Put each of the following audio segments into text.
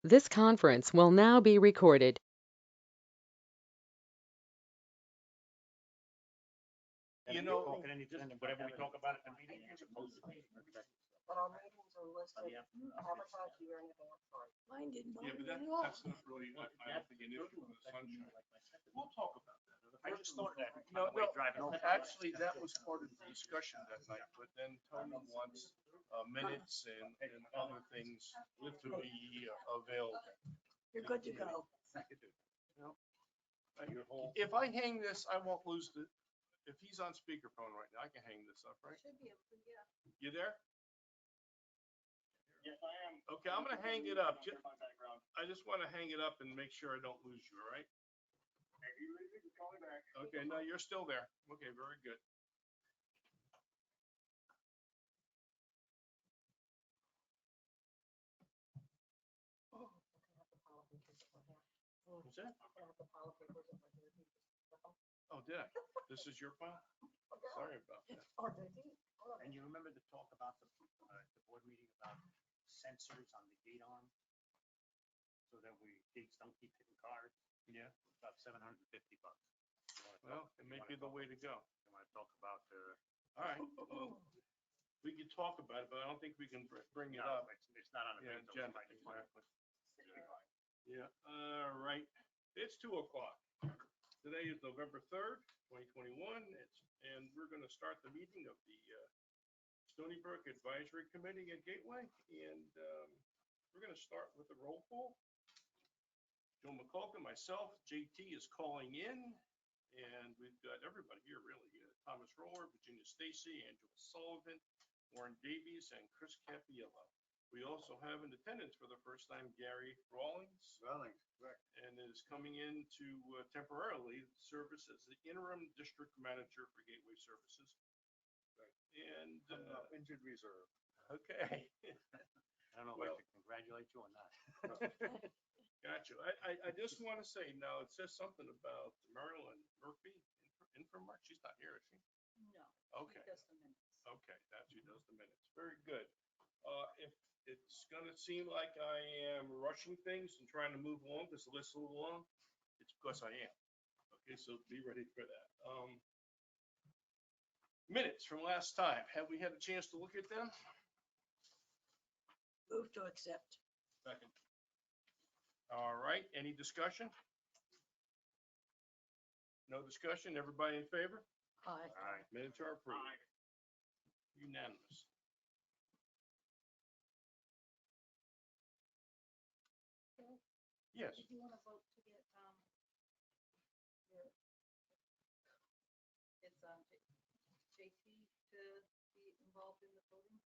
This conference will now be recorded. You know, whatever we talk about at the meeting, you're supposed to be. But our meetings are listed, advertised year in advance. Mine didn't Yeah, bother but me at all. that's not really, I don't think an issue with the sunshine. We'll talk about that. I just thought that. No, actually, that was part of the discussion that night, but then Tony wants minutes and other things to be available. You're good to go. Your whole- If I hang this, I won't lose the, if he's on speakerphone right now, I can hang this up, right? Should be able to, yeah. You there? Yes, I am. Okay, I'm gonna hang it up. I just want to hang it up and make sure I don't lose you, all right? If you leave it, call me back. Okay, no, you're still there. Okay, very good. What's that? Oh, did I? This is your file? Sorry about that. And you remember the talk about the board meeting about sensors on the gate arm? So that gates don't keep hitting cars, Yeah, about $750. well, it may be the way to go. You want to talk about All right. We could talk about it, but I don't think we can bring it no, up. it's not on the Yeah, agenda. agenda, I just wanted to put- Yeah, all right. It's 2:00. Today is November 3rd, 2021. And we're going to start the meeting of the Stoneybrook Advisory Committee at Gateway. And we're going to start with the roll call. Joe McCulkin, myself, JT is calling in. And we've got everybody here, really. Thomas Roller, Virginia Stacy, Angela Sullivan, Warren Davies, and Chris Capiello. We also have in attendance for the first time Gary Rawlings. Correct. And is coming in to temporarily service as the interim district manager for Gateway Services. And Injured reserve. okay. I don't know if Well- I should congratulate you or not. Gotcha. I just want to say now, it says something about Marilyn Murphy, Inframark. She's not here, is she? No. Okay. Just a minute. Okay, that she does the minutes. Very good. If it's gonna seem like I am rushing things and trying to move along, because the list is a little long, it's because I am. Okay, so be ready for that. Minutes from last time. Have we had a chance to look at them? Move to accept. Second. All right, any discussion? No discussion? Everybody in favor? Aye. Aye. Minutes are approved. Unanimous. Yes. Did you want to vote to get, JT to be involved in the voting?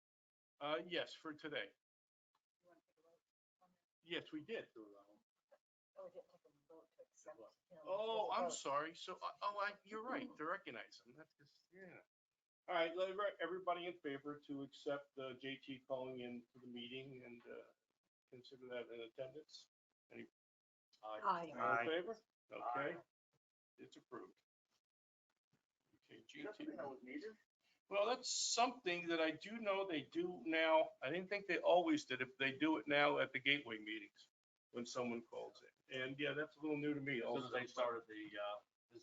Yes, for today. You want to take a vote on that? Yes, we did. Oh, we didn't take a vote to accept him. Oh, There's a I'm vote. sorry. So, you're right, to recognize him. That's just, yeah. All right, everybody in favor to accept JT calling in to the meeting and consider that in attendance? Any? Aye. All in favor? Okay, it's approved. Okay, GT. Well, that's something that I do know they do now. I didn't think they always did it, but they do it now at the Gateway meetings when someone calls in. And yeah, that's a little new to me As soon also. as they started the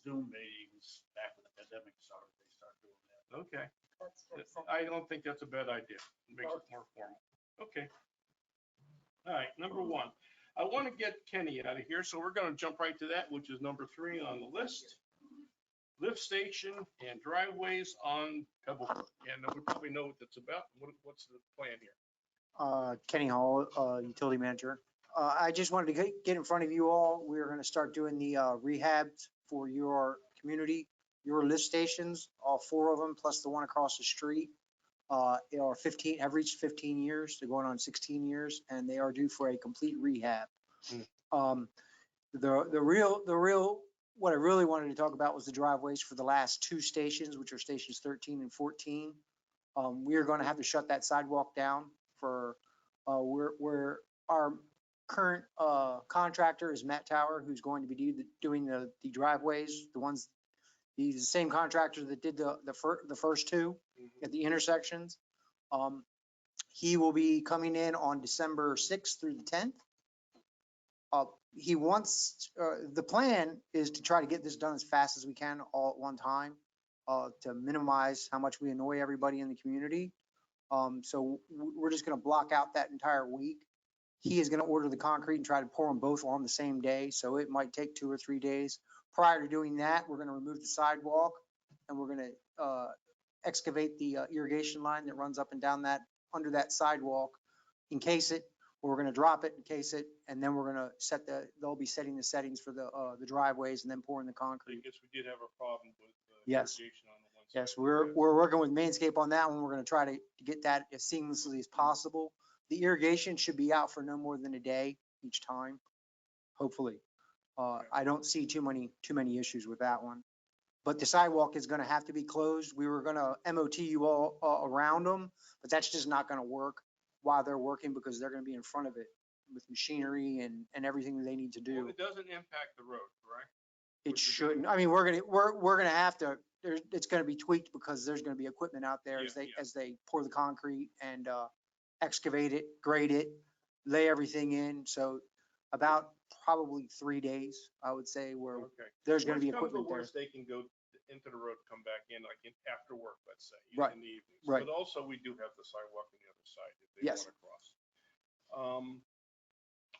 Zoom meetings back when the pandemic started, they started doing that. Okay, That's for accept. I don't think that's a bad idea. It makes it more formal. Okay. All right, number one. I want to get Kenny out of here, so we're going to jump right to that, which is number 3 on the list. Lift station and driveways on Pebblebrook. And we probably know what that's about. What's the plan here? Kenny Hall, utility manager. I just wanted to get in front of you all. We're going to start doing the rehabs for your community, your lift stations, all 4 of them, plus the one across the street. Have reached 15 years. They're going on 16 years, and they are due for a complete rehab. The real, what I really wanted to talk about was the driveways for the last 2 stations, which are stations 13 and 14. We are going to have to shut that sidewalk down for, where our current contractor is Matt Tower, who's going to be doing the driveways, he's the same contractor that did the first 2 at the intersections. He will be coming in on December 6th through the 10th He wants, the plan is to try to get this done as fast as we can all at one time, to minimize how much we annoy everybody in the community. So we're just gonna block out that entire week. He is gonna order the concrete and try to pour them both on the same day, so it might take 2 or 3 days. Prior to doing that, we're gonna remove the sidewalk and we're gonna excavate the irrigation line that runs up and down that, under that sidewalk, encase it. We're gonna drop it, encase it, and then we're gonna they'll be setting the settings for the driveways and then pouring the I concrete. guess we did have a problem with Yes. irrigation on the one side. Yes, we're working with Mainscape on that one. We're gonna try to get that as seamlessly as possible. The irrigation should be out for no more than a day each time, hopefully. I don't see too many issues with that one. But the sidewalk is gonna have to be closed. We were gonna MOT you all around them, but that's just not gonna work while they're working because they're gonna be in front of it with machinery and everything that they need to Well, do. it doesn't impact the road, correct? It shouldn't. I mean, we're gonna have to, it's gonna be tweaked because there's gonna be equipment out there Yeah, as they pour the concrete and, excavate it, grade it, lay everything in. So about probably 3 days, I would say, where Okay. there's gonna be Worst comes to equipment there. worst, they can go into the road, come back in like after work, let's say, Right, in the evenings. right. But also we do have the sidewalk on the other side if they Yes. want to cross.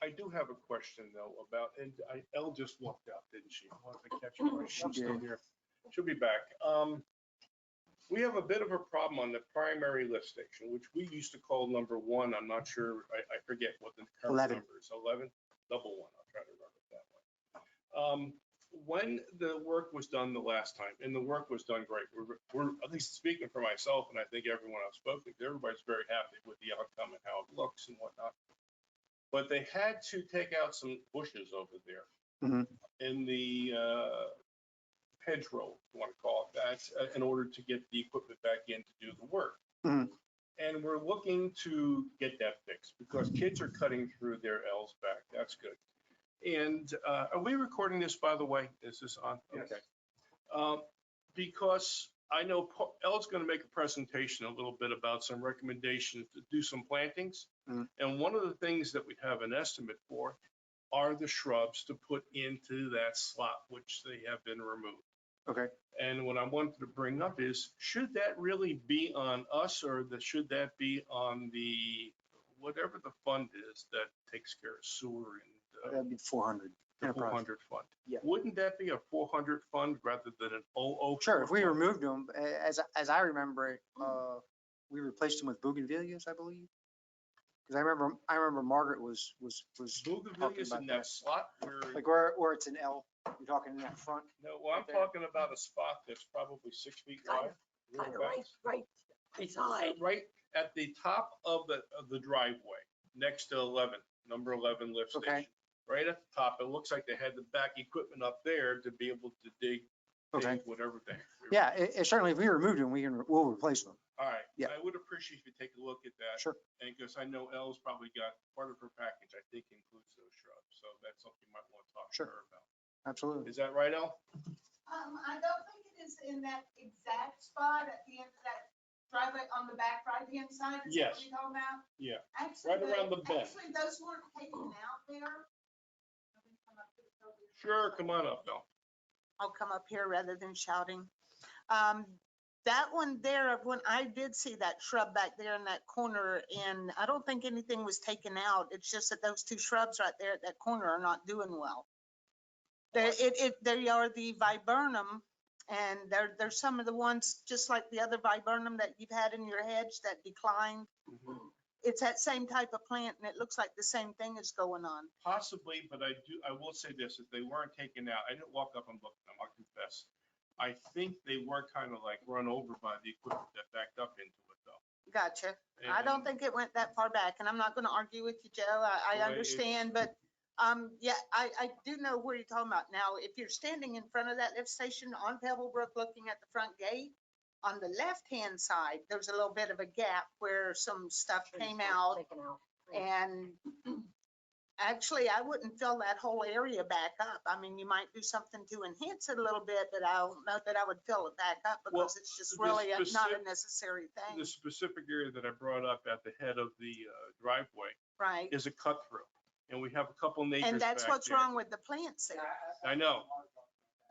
I do have a question though about, and Elle just walked out, didn't she? I wanted to catch her. She's still did. here. She'll be back. We have a bit of a problem on the primary lift station, which we used to call number 1. I'm not sure, I forget what the current 11. number is. 11? Double 1. I'll try to remember it that way. When the work was done the last time, and the work was done great, we're at least speaking for myself, and I think everyone I've spoken to, everybody's very happy with the outcome and how it looks and whatnot. But they had to take out some bushes over there Mhm. in the hedgerow, if you want to call it that, in order to get the equipment back in to do the work. Mhm. And we're looking to get that fixed because kids are cutting through their L's back. That's good. And are we recording this, by the way? Is this on? Yes. Okay. Because I know Elle's going to make a presentation a little bit about some recommendations to do some plantings. Mhm. And one of the things that we have an estimate for are the shrubs to put into that slot, which they have been removed. Okay. And what I wanted to bring up is, should that really be on us or should that be on the, whatever the fund is that takes care of sewer and That'd be 400. the enterprise. 400 fund? Yeah. Wouldn't that be a 400 fund rather than an 004? Sure, if we fund? removed them, as I remember it, we replaced them with bougainvilleas, I believe. Because I remember Margaret was talking Bougainvilleas about in that. that slot where, Like where it's an L, you're talking in that front. no, well, I'm right there. talking about a spot that's probably 6 feet wide. Kind of thereabouts. right beside. Right at the top of the driveway, next to 11, number 11 lift Okay. station. Right at the top, it looks like they had the back equipment up there to be able to dig Okay. whatever they. Yeah, certainly if we removed them, we'll replace them. All right. Yeah. I would appreciate if you take a look at that. Sure. And because I know Elle's probably got part of her package, I think includes those shrubs. So that's something you might want to talk to Sure. her about. Absolutely. Is that right, Elle? I don't think it is in that exact spot at the end of that driveway on the back right-hand side. Is that Yes. what you're talking about? Yeah. Actually, Right around the bend. Actually, those weren't taken out there. Let me come up to the podium. Sure. Come on up, Elle. I'll come up here rather than shouting. That one there, when I did see that shrub back there in that corner, and I don't think anything was taken out. It's just that those 2 shrubs right there at that corner are not doing well. They are the viburnum, and they're some of the ones, just like the other viburnum that you've had in your hedge that declined. Mhm. It's that same type of plant, and it looks like the same thing is going on. Possibly, but I will say this, if they weren't taken out, I didn't walk up and look at them, I'll confess. I think they were kind of like run over by the equipment that backed up into it though. Gotcha. I don't think it went that far back, and I'm not gonna argue with you, Joe. I Well, understand, but, yeah, I do know where you're talking about. Now, if you're standing in front of that lift station on Pebblebrook, looking at the front gate, on the left-hand side, there's a little bit of a gap where some stuff came out. Taken out. And actually, I wouldn't fill that whole area back up. I mean, you might do something to enhance it a little bit, but I don't know that I would fill it back up Well, because it's just the really not a specific- necessary thing, The specific area that I brought up at the head of the driveway right? is a cut through. and we have a couple neighbors And that's back what's there. wrong with the plants there. I know.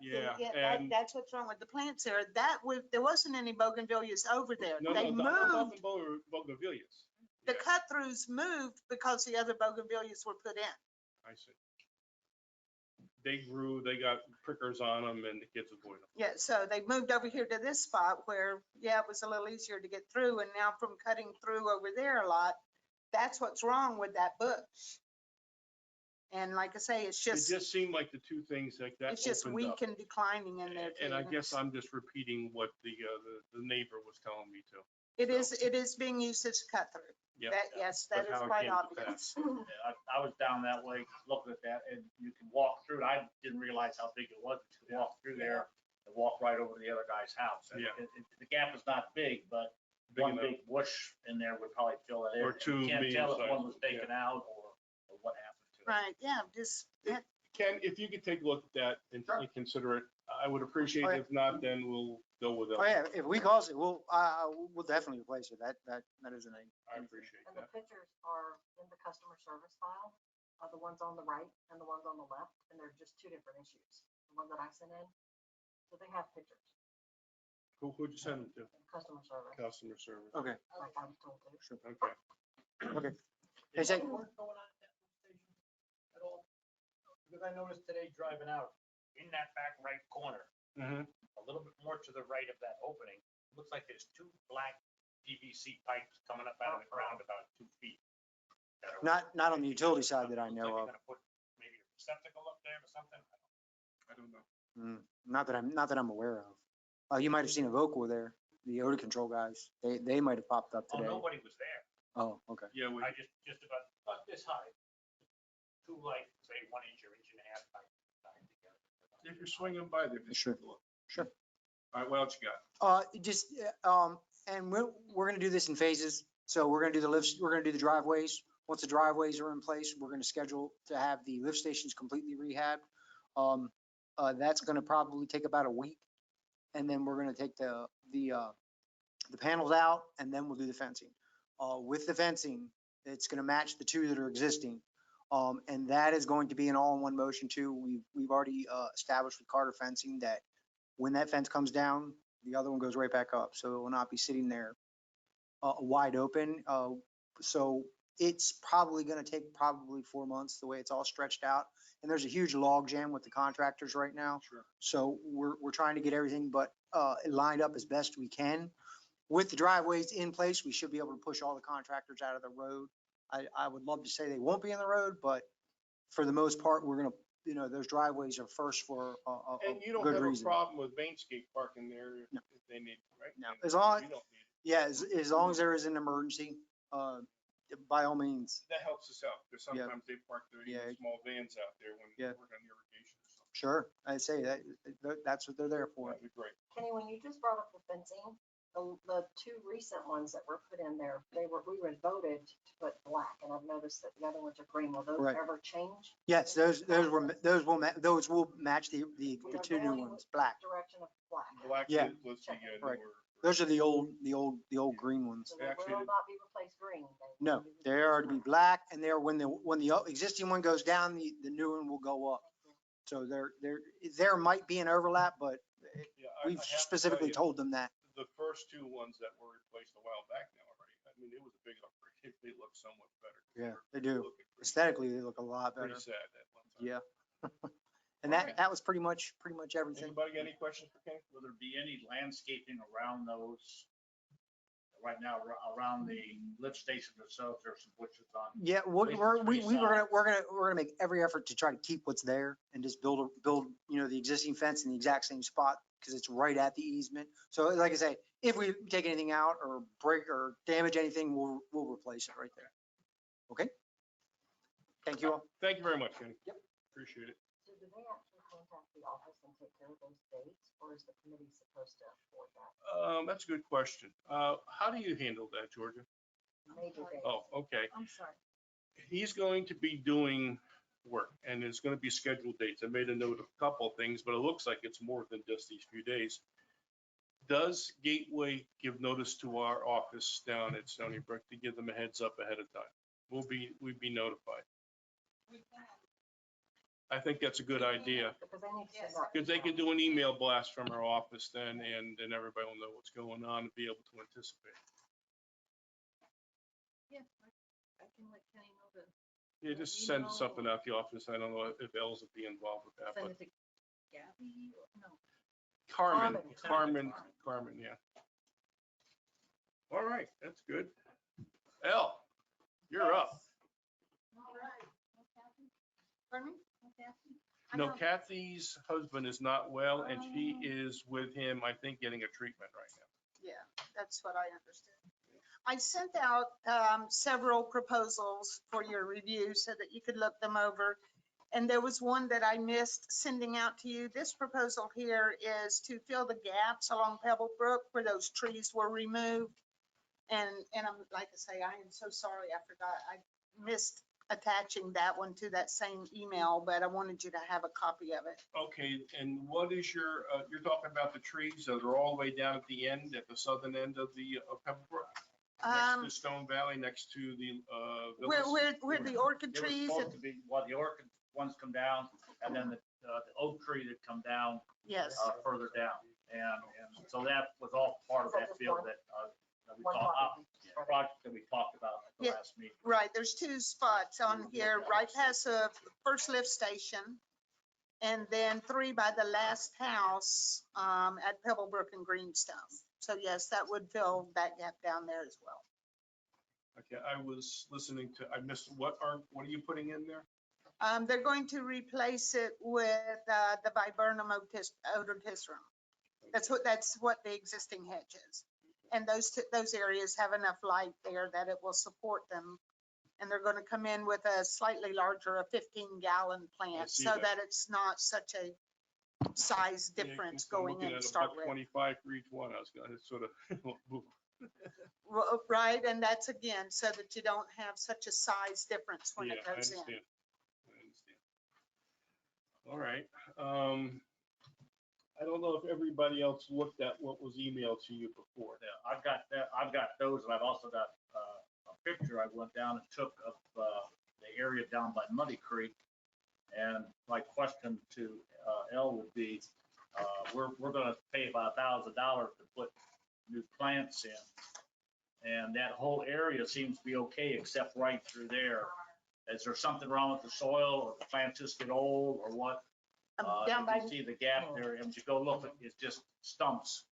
Yeah, and That's what's wrong with the plants there. There wasn't any bougainvilleas over there. no, They no, moved. nothing bougainvilleas. The Yeah, cut throughs moved because the other bougainvilleas were put in. I see. They grew, they got prickers on them and the kids avoid them. Yeah, so they moved over here to this spot where, yeah, it was a little easier to get through. And now from cutting through over there a lot, that's what's wrong with that bush. And like I say, it's It just, just seemed like the two things like that it's just opened weak up. and declining in there. And too. I guess I'm just repeating what the neighbor was telling me too. It is being used as a cut through. Yep. Yes, But that is how it quite came to obvious. Yeah, I was down that way looking at that, and you can walk through it. I didn't realize how big it was. You can walk through there and walk right over to the other guy's house. And Yeah. The gap is not big, but Big one enough. big bush in there would probably fill that in. Or two You can't tell if medium-sized, one was yeah. taken out or what happened to it. Right, yeah, just, Ken, if you could take a look at that and consider it, I would appreciate Oh, it. yeah. If not, then we'll go with it. Oh, yeah, if we cause it, we'll definitely replace it. That isn't a. I appreciate And the that. pictures are in the customer service file, the ones on the right and the ones on the left, and they're just two different issues. The one that I sent in, so they have pictures, Who'd you send them to? customer service, Customer service. Okay, like I was told to. Okay. okay. Hey, say, Work going on at that station at all? Because I noticed today driving out, in that back right corner, Mm-hmm. a little bit more to the right of that opening, looks like there's two black PVC pipes coming up out of the ground about 2 feet. that are- not on the utility side that I Looks know like of. they're gonna put maybe a receptacle up there or something. I don't know. Not that I'm aware of. You might have seen a vocal there, the odor control guys. They might have popped up Oh, today. nobody was there. Oh, okay. Yeah, we, I just about this high. Two like, say, 1 inch or inch and a half pipe. if you're swinging by there, just Sure. take a look. Sure. All right, what else you got? And we're gonna do this in phases. So we're gonna do the lifts, we're gonna do the driveways. Once the driveways are in place, we're gonna schedule to have the lift stations completely rehabbed. That's gonna probably take about a week. And then we're gonna take the panels out and then we'll do the fencing. With the fencing, it's gonna match the two that are existing. And that is going to be an all-in-one motion too. We've already established with Carter Fencing that when that fence comes down, the other one goes right back up. So it will not be sitting there wide open. So it's probably gonna take probably 4 months, the way it's all stretched out. And there's a huge log jam with the contractors right now. Sure. So we're trying to get everything but lined up as best we can. With the driveways in place, we should be able to push all the contractors out of the road. I would love to say they won't be in the road, but for the most part, we're gonna, those driveways are first for a And you don't good have a reason. problem with Mainscape parking there if No. if they need, it, right? No. And As long- You don't need it. Yeah, as long as there is an emergency, by all means, That helps us out, because Yeah. sometimes they park their Yeah. even small vans out there when Yeah. they work on irrigation or something. sure, I'd say that's what they're there for. That'd be great. Kenny, when you just brought up the fencing, the two recent ones that were put in there, we were voted to put black, and I've noticed that the other ones are green. Will those Right. ever change? Yes, those will match the We are two new going ones, with black. Direction of black. Black Yeah. was the Right. newer. Those are the old green ones. So they Actually, will not be replaced green. They will No, be they replaced are to be black, and they're when the existing one goes down, the new one will go up. So there might be an overlap, but Yeah, I we've have to tell specifically you, told them that. the first two ones that were replaced a while back now already, I mean, it was a big upgrade. They look so much better. Yeah, they do. Looking pretty- Aesthetically, they look a lot Pretty better. sad that one time. Yeah. And Alright. that was pretty much everything. Anybody got any questions for Kenny? Will there be any landscaping around those? Right now, around the lift station themselves, there's some bushes on. Yeah, least we're three gonna make every effort to try to keep what's there and just build the existing fence in the exact same spot because it's right at the easement. So like I say, if we take anything out or break or damage anything, we'll replace it right there. Okay? Thank you all. Thank you very much, Kenny. Yep. Appreciate it. So do they actually contact the office and take care of those dates, or is the committee supposed to afford that? That's a good question. How do you handle that, Georgia? Major dates? Oh, okay. I'm sorry. He's going to be doing work and it's going to be scheduled dates. I made a note of a couple of things, but it looks like it's more than just these few days. Does Gateway give notice to our office down at Stoneybrook to give them a heads up ahead of time? We'd be notified. I think that's a good idea. Because they need to Yes. send out Because they can emails. do an email blast from our office then, and then everybody will know what's going on and be able to anticipate. Yeah, I can let Kenny know to Yeah, just send something out the office. I don't know if Els would be involved with that, send but it to Gabby, or no? Carmen, yeah. All right, that's good. Elle, you're up. All right. Pardon me? I No, know. Kathy's husband is not well, and she is with him, I think, getting a treatment right now. Yeah, that's what I understood. I sent out several proposals for your review so that you could look them over. And there was one that I missed sending out to you. This proposal here is to fill the gaps along Pebblebrook where those trees were removed. And I'm, like I say, I am so sorry, I forgot, I missed attaching that one to that same email, but I wanted you to have a copy of it. Okay, and what is your, you're talking about the trees that are all the way down at the end, at the southern end of the, of Pebblebrook? Next to Stone Valley, next to the, Where the orchid They were trees, supposed to be, well, the orchid ones come down, and then the oak tree that come down yes. further down. And so that was all part of that field that we One talked, property. project that we talked about at the Yeah. last meeting. Right, there's two spots on here, right past the first lift station. And then 3 by the last house at Pebblebrook and Greenstone. So yes, that would fill that gap down there as well. okay, I was listening to, I missed, what are you putting in there? They're going to replace it with the viburnum odontistrum. That's what the existing hedge is. And those areas have enough light there that it will support them. And they're going to come in with a slightly larger, a 15-gallon plant, see so that. that it's not such a size Yeah, difference 'cause I'm going looking in at to start with. $1.25 for each one. I was gonna sort of, Right, and that's again, so that you don't have such a size difference when yeah, it I goes in. understand. I understand. All right. I don't know if everybody else looked at what was emailed to you before. Yeah, I've got that, I've got those, and I've also got a picture I went down and took of the area down by Muddy Creek. And my question to Elle would be, we're gonna pay about $1,000 to put new plants in. And that whole area seems to be okay, except right through there. Is there something wrong with the soil, or the plants just get old, or what? Down You by, can see the gap there, and if you go look, it's just stumps.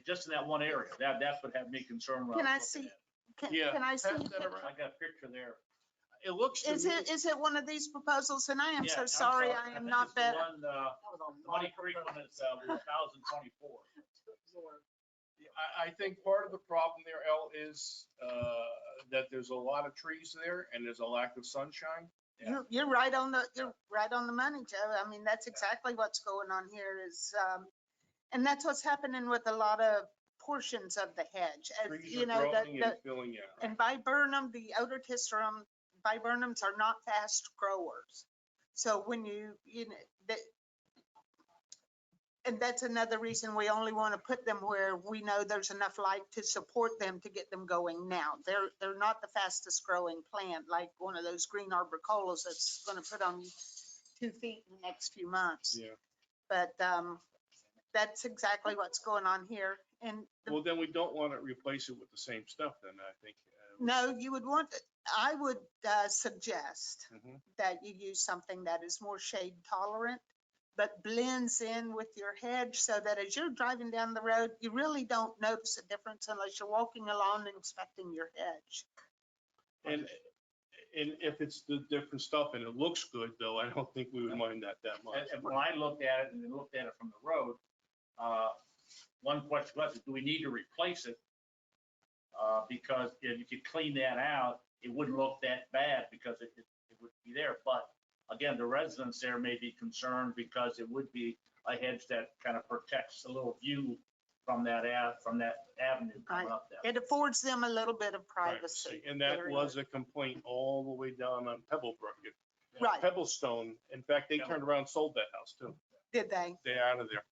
Just in that one area, that's what had me concerned when Can I I was looking see- at Yeah, can I see? pass that around. it. I got a picture there. It looks to Is me, it one of these proposals? And I am Yeah, so I'm sorry, I think am it's not the better. one, That was a lot Muddy of Creek one is proposals. 1024. To absorb. I think part of the problem there, Elle, is that there's a lot of trees there and there's a lack of sunshine. You're right on the money, Joe. I mean, that's exactly what's going on here is, and that's what's happening with a lot of portions of the hedge. As Trees you are know, growing and filling in. and viburnum, the odontistrum, viburnums are not fast growers. So when you know, and that's another reason we only want to put them where we know there's enough light to support them to get them going now. They're not the fastest growing plant, like one of those green arboricolas that's going to put on 2 feet in the next few months. Yeah. But that's exactly what's going on here. And Well, then we don't want to replace it with the same stuff then, I think. no, you would want, I would suggest Mhm. that you use something that is more shade tolerant, but blends in with your hedge so that as you're driving down the road, you really don't notice a difference unless you're walking along and inspecting your hedge. And if it's the different stuff and it looks good though, I don't think we would mind that much. And when I looked at it and looked at it from the road, one question was, do we need to replace it? Because if you could clean that out, it wouldn't look that bad because it would be there. But again, the residents there may be concerned because it would be a hedge that kind of protects a little view from that avenue coming up there. It affords them a little bit of Right, privacy. and that was a complaint all the way down on Pebblebrook. Right. Pebblestone, in fact, they turned around and sold that house too. Did they? They're out of there.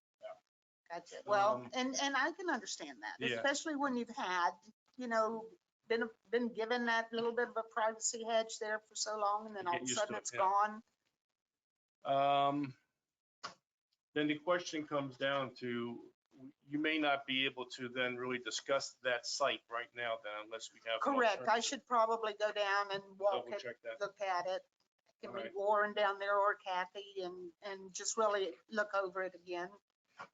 Gotcha. Well, and I can understand that, Yeah. especially when you've had, you know, been given that little bit of a privacy hedge there for so long, and then You all get of a used sudden to it, it's yeah. gone. Then the question comes down to, you may not be able to then really discuss that site right now then unless we have. an Correct. I alternative. should probably go down and walk Double it, check that. look at it. Can All be right. Warren down there or Kathy and just really look over it again.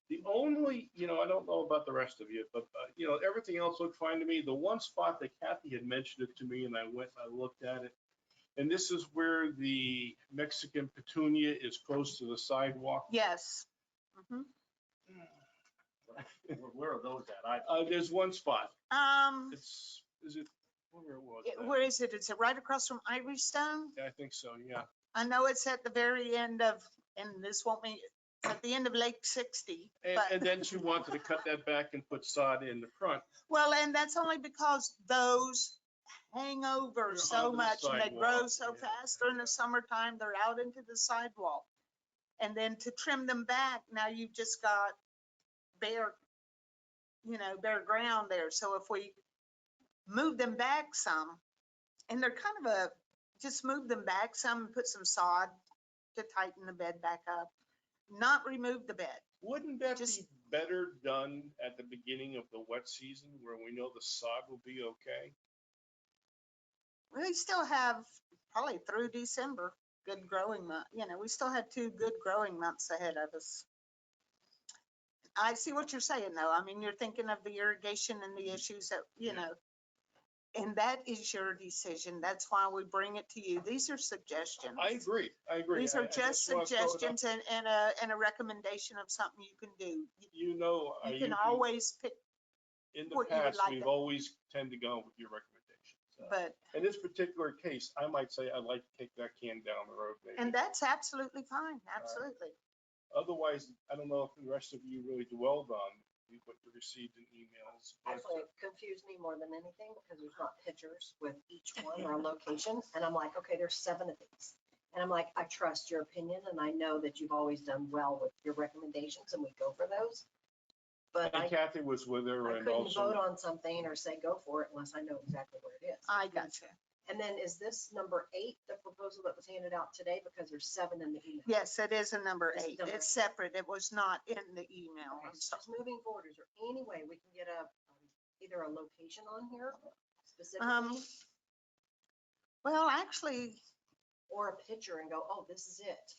The only, I don't know about the rest of you, but, everything else looked fine to me. The one spot that Kathy had mentioned it to me and I went and I looked at it. And this is where the Mexican petunia is close to the sidewalk. Yes. Mhm. Where are those at? There's one spot. Is it, where was that? Where is it? Is it right across from Ivory Stone? Yeah, I think so, yeah. I know it's at the very end of, and this won't be, it's at the end of Lake 60, And but. then she wanted to cut that back and put sod in the front. Well, and that's only because those hang over They're so onto the much and they grow sidewalk, so yeah, fast during the summertime, they're out into the sidewalk. And then to trim them back, now you've just got bare, bare ground there. So if we move them back some, and they're kind of just move them back some and put some sod to tighten the bed back up, not remove the bed. Wouldn't that be Just- better done at the beginning of the wet season where we know the sod will be okay? We still have probably through December, good growing month. We still have 2 good growing months ahead of us. I see what you're saying though. I mean, you're thinking of the irrigation and the issues that, and that is your decision. That's why we bring it to you. These are suggestions. I agree. These are just suggestions and a recommendation of something you can do. You can always pick, in the what you would past, like we've to- always tend to go with your recommendations. but, In this particular case, I might say I'd like to kick that can down the road maybe. and that's absolutely fine. Absolutely. Otherwise, I don't know if the rest of you really dwelled on what you received in emails. but- Actually, it confused me more than anything because there's not pictures with each one or a location. And I'm like, okay, there's 7 of these. And I'm like, I trust your opinion and I know that you've always done well with your recommendations and we go for those. But And I Kathy was with her and couldn't vote also, on something or say go for it unless I know exactly where it is. I gotcha. And then is this number 8, the proposal that was handed out today? Because there's 7 in the email. Yes, it is a number It's 8. number It's 8. separate. It was not in the email. Okay, I'm so sorry. just moving forward, is there any way we can get either a location on here Um, specifically Well, actually, or a picture and go, oh, this is it?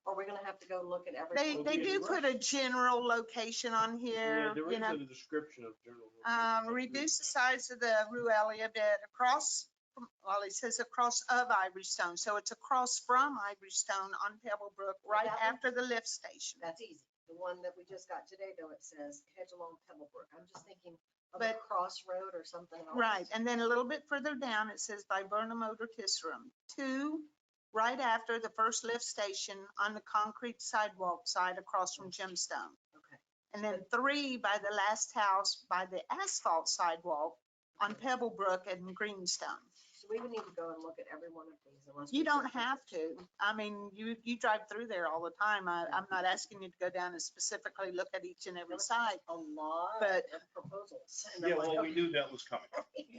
Or we're gonna have to go look at they, everything? they do put a general location on yeah, here, there is a description of general. reduce the size of the Ruellia bed across, well, it says across of Ivory Stone. So it's across from Ivory Stone on Pebble Brook, right that one- after the lift station. That's easy. The one that we just got today, though, it says hedge along Pebblebrook. I'm just thinking of a But- crossroad or something else. Right, and then a little bit further down, it says by Burnham Motor Tisserum. 2, right after the first lift station on the concrete sidewalk side across from Gemstone. Okay. And then 3 by the last house by the asphalt sidewalk on Pebblebrook and Greenstone. So we would need to go and look at every one of these unless. You we don't get have pictures. to. I mean, you drive through there all the time. I'm not asking you to go down and specifically look at each and every side. A lot But- of proposals. And I'm Yeah, like, well, we okay. knew that was coming.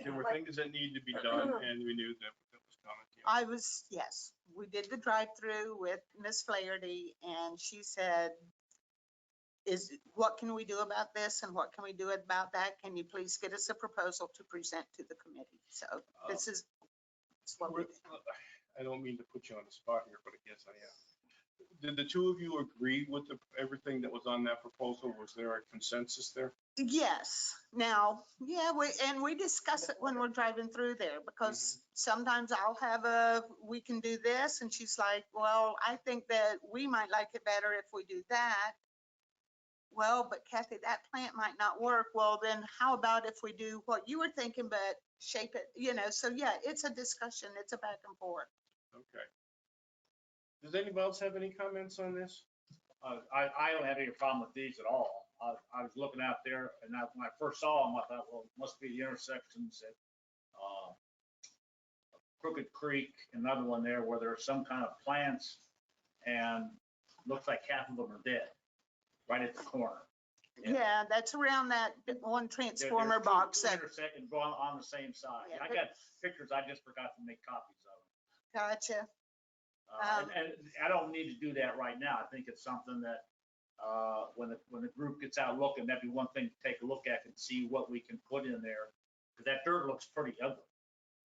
There were Like, things that needed to be done and we knew that was coming. yeah. I was, yes, we did the drive-through with Miss Flaherty and she said, what can we do about this and what can we do about that? Can you please get us a proposal to present to the committee? So this is what we did. I don't mean to put you on the spot here, but I guess I am. Did the 2 of you agree with everything that was on that proposal? Was there a consensus there? Yes, now, yeah, we discuss it when we're driving through there because sometimes I'll have we can do this and she's like, well, I think that we might like it better if we do that. Well, but Kathy, that plant might not work. Well, then how about if we do what you were thinking, but shape it, so yeah, it's a discussion. It's a back and forth. Okay. Does anybody else have any comments on this? I don't have any problem with these at all. I was looking out there and when I first saw them, I thought, well, it must be the intersections at Crooked Creek, another one there where there's some kind of plants and looks like half of them are dead, right at the corner. Yeah, that's around that one transformer There's two box that, intersect and go on the same side. Yeah, I but- got pictures, I just forgot to make copies of them. gotcha. And I don't need to do that right now. I think it's something that, when the group gets out looking, that'd be one thing to take a look at and see what we can put in there. Cause that dirt looks pretty ugly.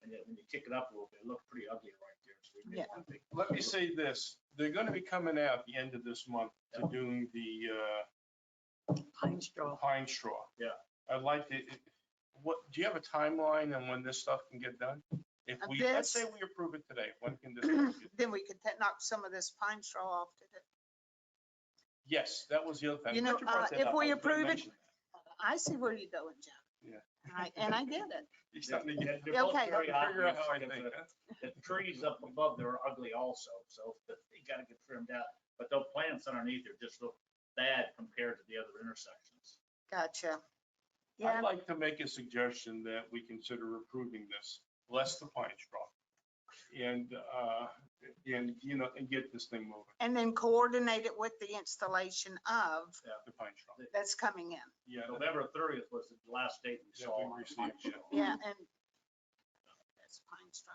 And then when you kick it up a little bit, it looks pretty ugly right there. So we may Yeah. wanna take- Let me say this, they're gonna be coming out at the end of this month to doing the Pine straw. pine straw. Yeah. I'd like to, do you have a timeline on when this stuff can get done? If Of we, let's say this? we approve it today, when can this? stuff get- Then we could knock some of this pine straw off today. Yes, that was the other thing. You know, Glad brought that if up. we I was gonna approve it- mention that. I see where you're going, Jeff. Yeah. And I get it. You're starting to get, They're both Okay. very figure out how I obvious, think, because huh? the trees up above there are ugly also, so they gotta get trimmed out. But those plants underneath are just look bad compared to the other intersections. Gotcha. Yeah, I'd like to make a suggestion that we consider approving this, less the pine straw. And, you know, and get this thing moving, and then coordinate it with the installation of the pine straw. that's coming in. Yeah, November 30th was the last date we that saw. we received, yeah. Yeah, and that's pine straw.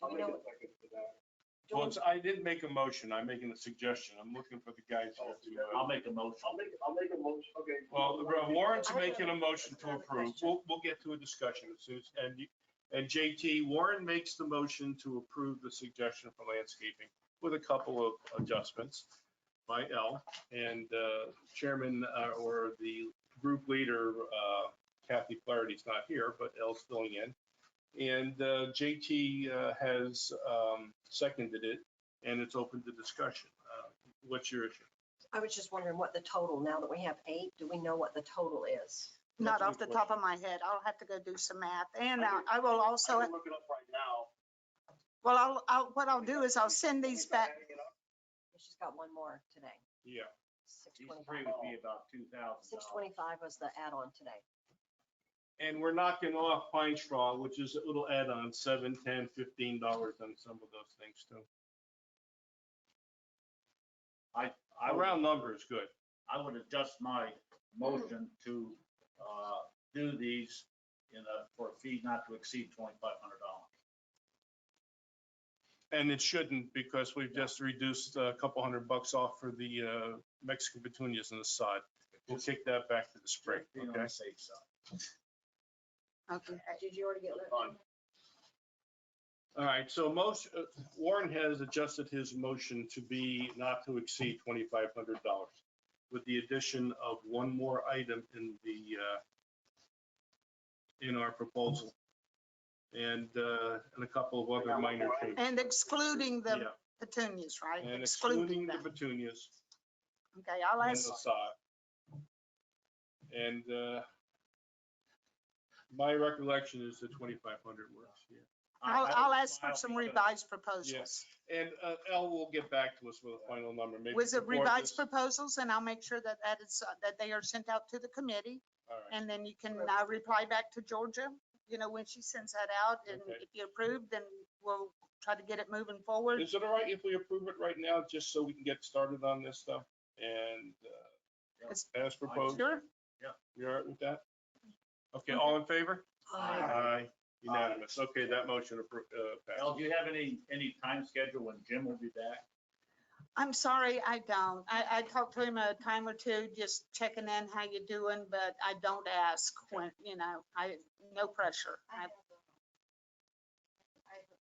Do we know, do Well, we- it's- I didn't make a motion, I'm making a suggestion, I'm looking for the guys here to. I'll make a motion. I'll make a motion, okay. Well, Warren's I have making a motion to another approve. question. We'll get to a discussion as soon as, and JT, Warren makes the motion to approve the suggestion for landscaping with a couple of adjustments by L. And Chairman or the group leader, Kathy Flaherty's not here, but L's filling in. And JT has seconded it, and it's open to discussion. What's your issue? I was just wondering what the total, now that we have 8, do we know what the total is? Not That's a off the good top of my head. I'll have to go do some math. And I can- I will I also, can look it up right now. well, what I'll do is I'll send these back. She's got one more today, Yeah. These 625. three would be about $2,000. 625 was the add-on today. And we're knocking off pine straw, which is a little add-on, $7, $10, $15 on some of those things too. I would- Round number is good. I would adjust my motion to do these for a fee not to exceed $2,500. And it shouldn't, because we've just reduced a couple $100 off for the Mexican petunias on the side. We'll kick that back to the spring, Just being on okay? the safe side. Okay. Did you already get that? All right, so Warren has adjusted his motion to be not to exceed $2,500 with the addition of one more item in our proposal. And a couple of other minor changes. And excluding the Yeah, petunias, right? and excluding the them. petunias Okay, I'll on the ask, side. And my recollection is the 2,500 works, yeah. I'll ask for File some because- revised proposals. And L will get back to us with a final number, maybe. With the before revised this- proposals, and I'll make sure that that they are sent out to the committee. All right. And then you can reply back to Georgia, when she sends that out. And Okay. if you approve, then we'll try to get it moving forward. Is it all right if we approve it right now, just so we can get started on this stuff? And It's- as proposed, Sure. you all right with that? Okay, all in favor? Aye. Unanimous. Okay, that motion Al, passed. do you have any time schedule when Jim will be back? I'm sorry, I don't. I talked to him a time or two, just checking in how you doing, but I don't ask when, no pressure. I haven't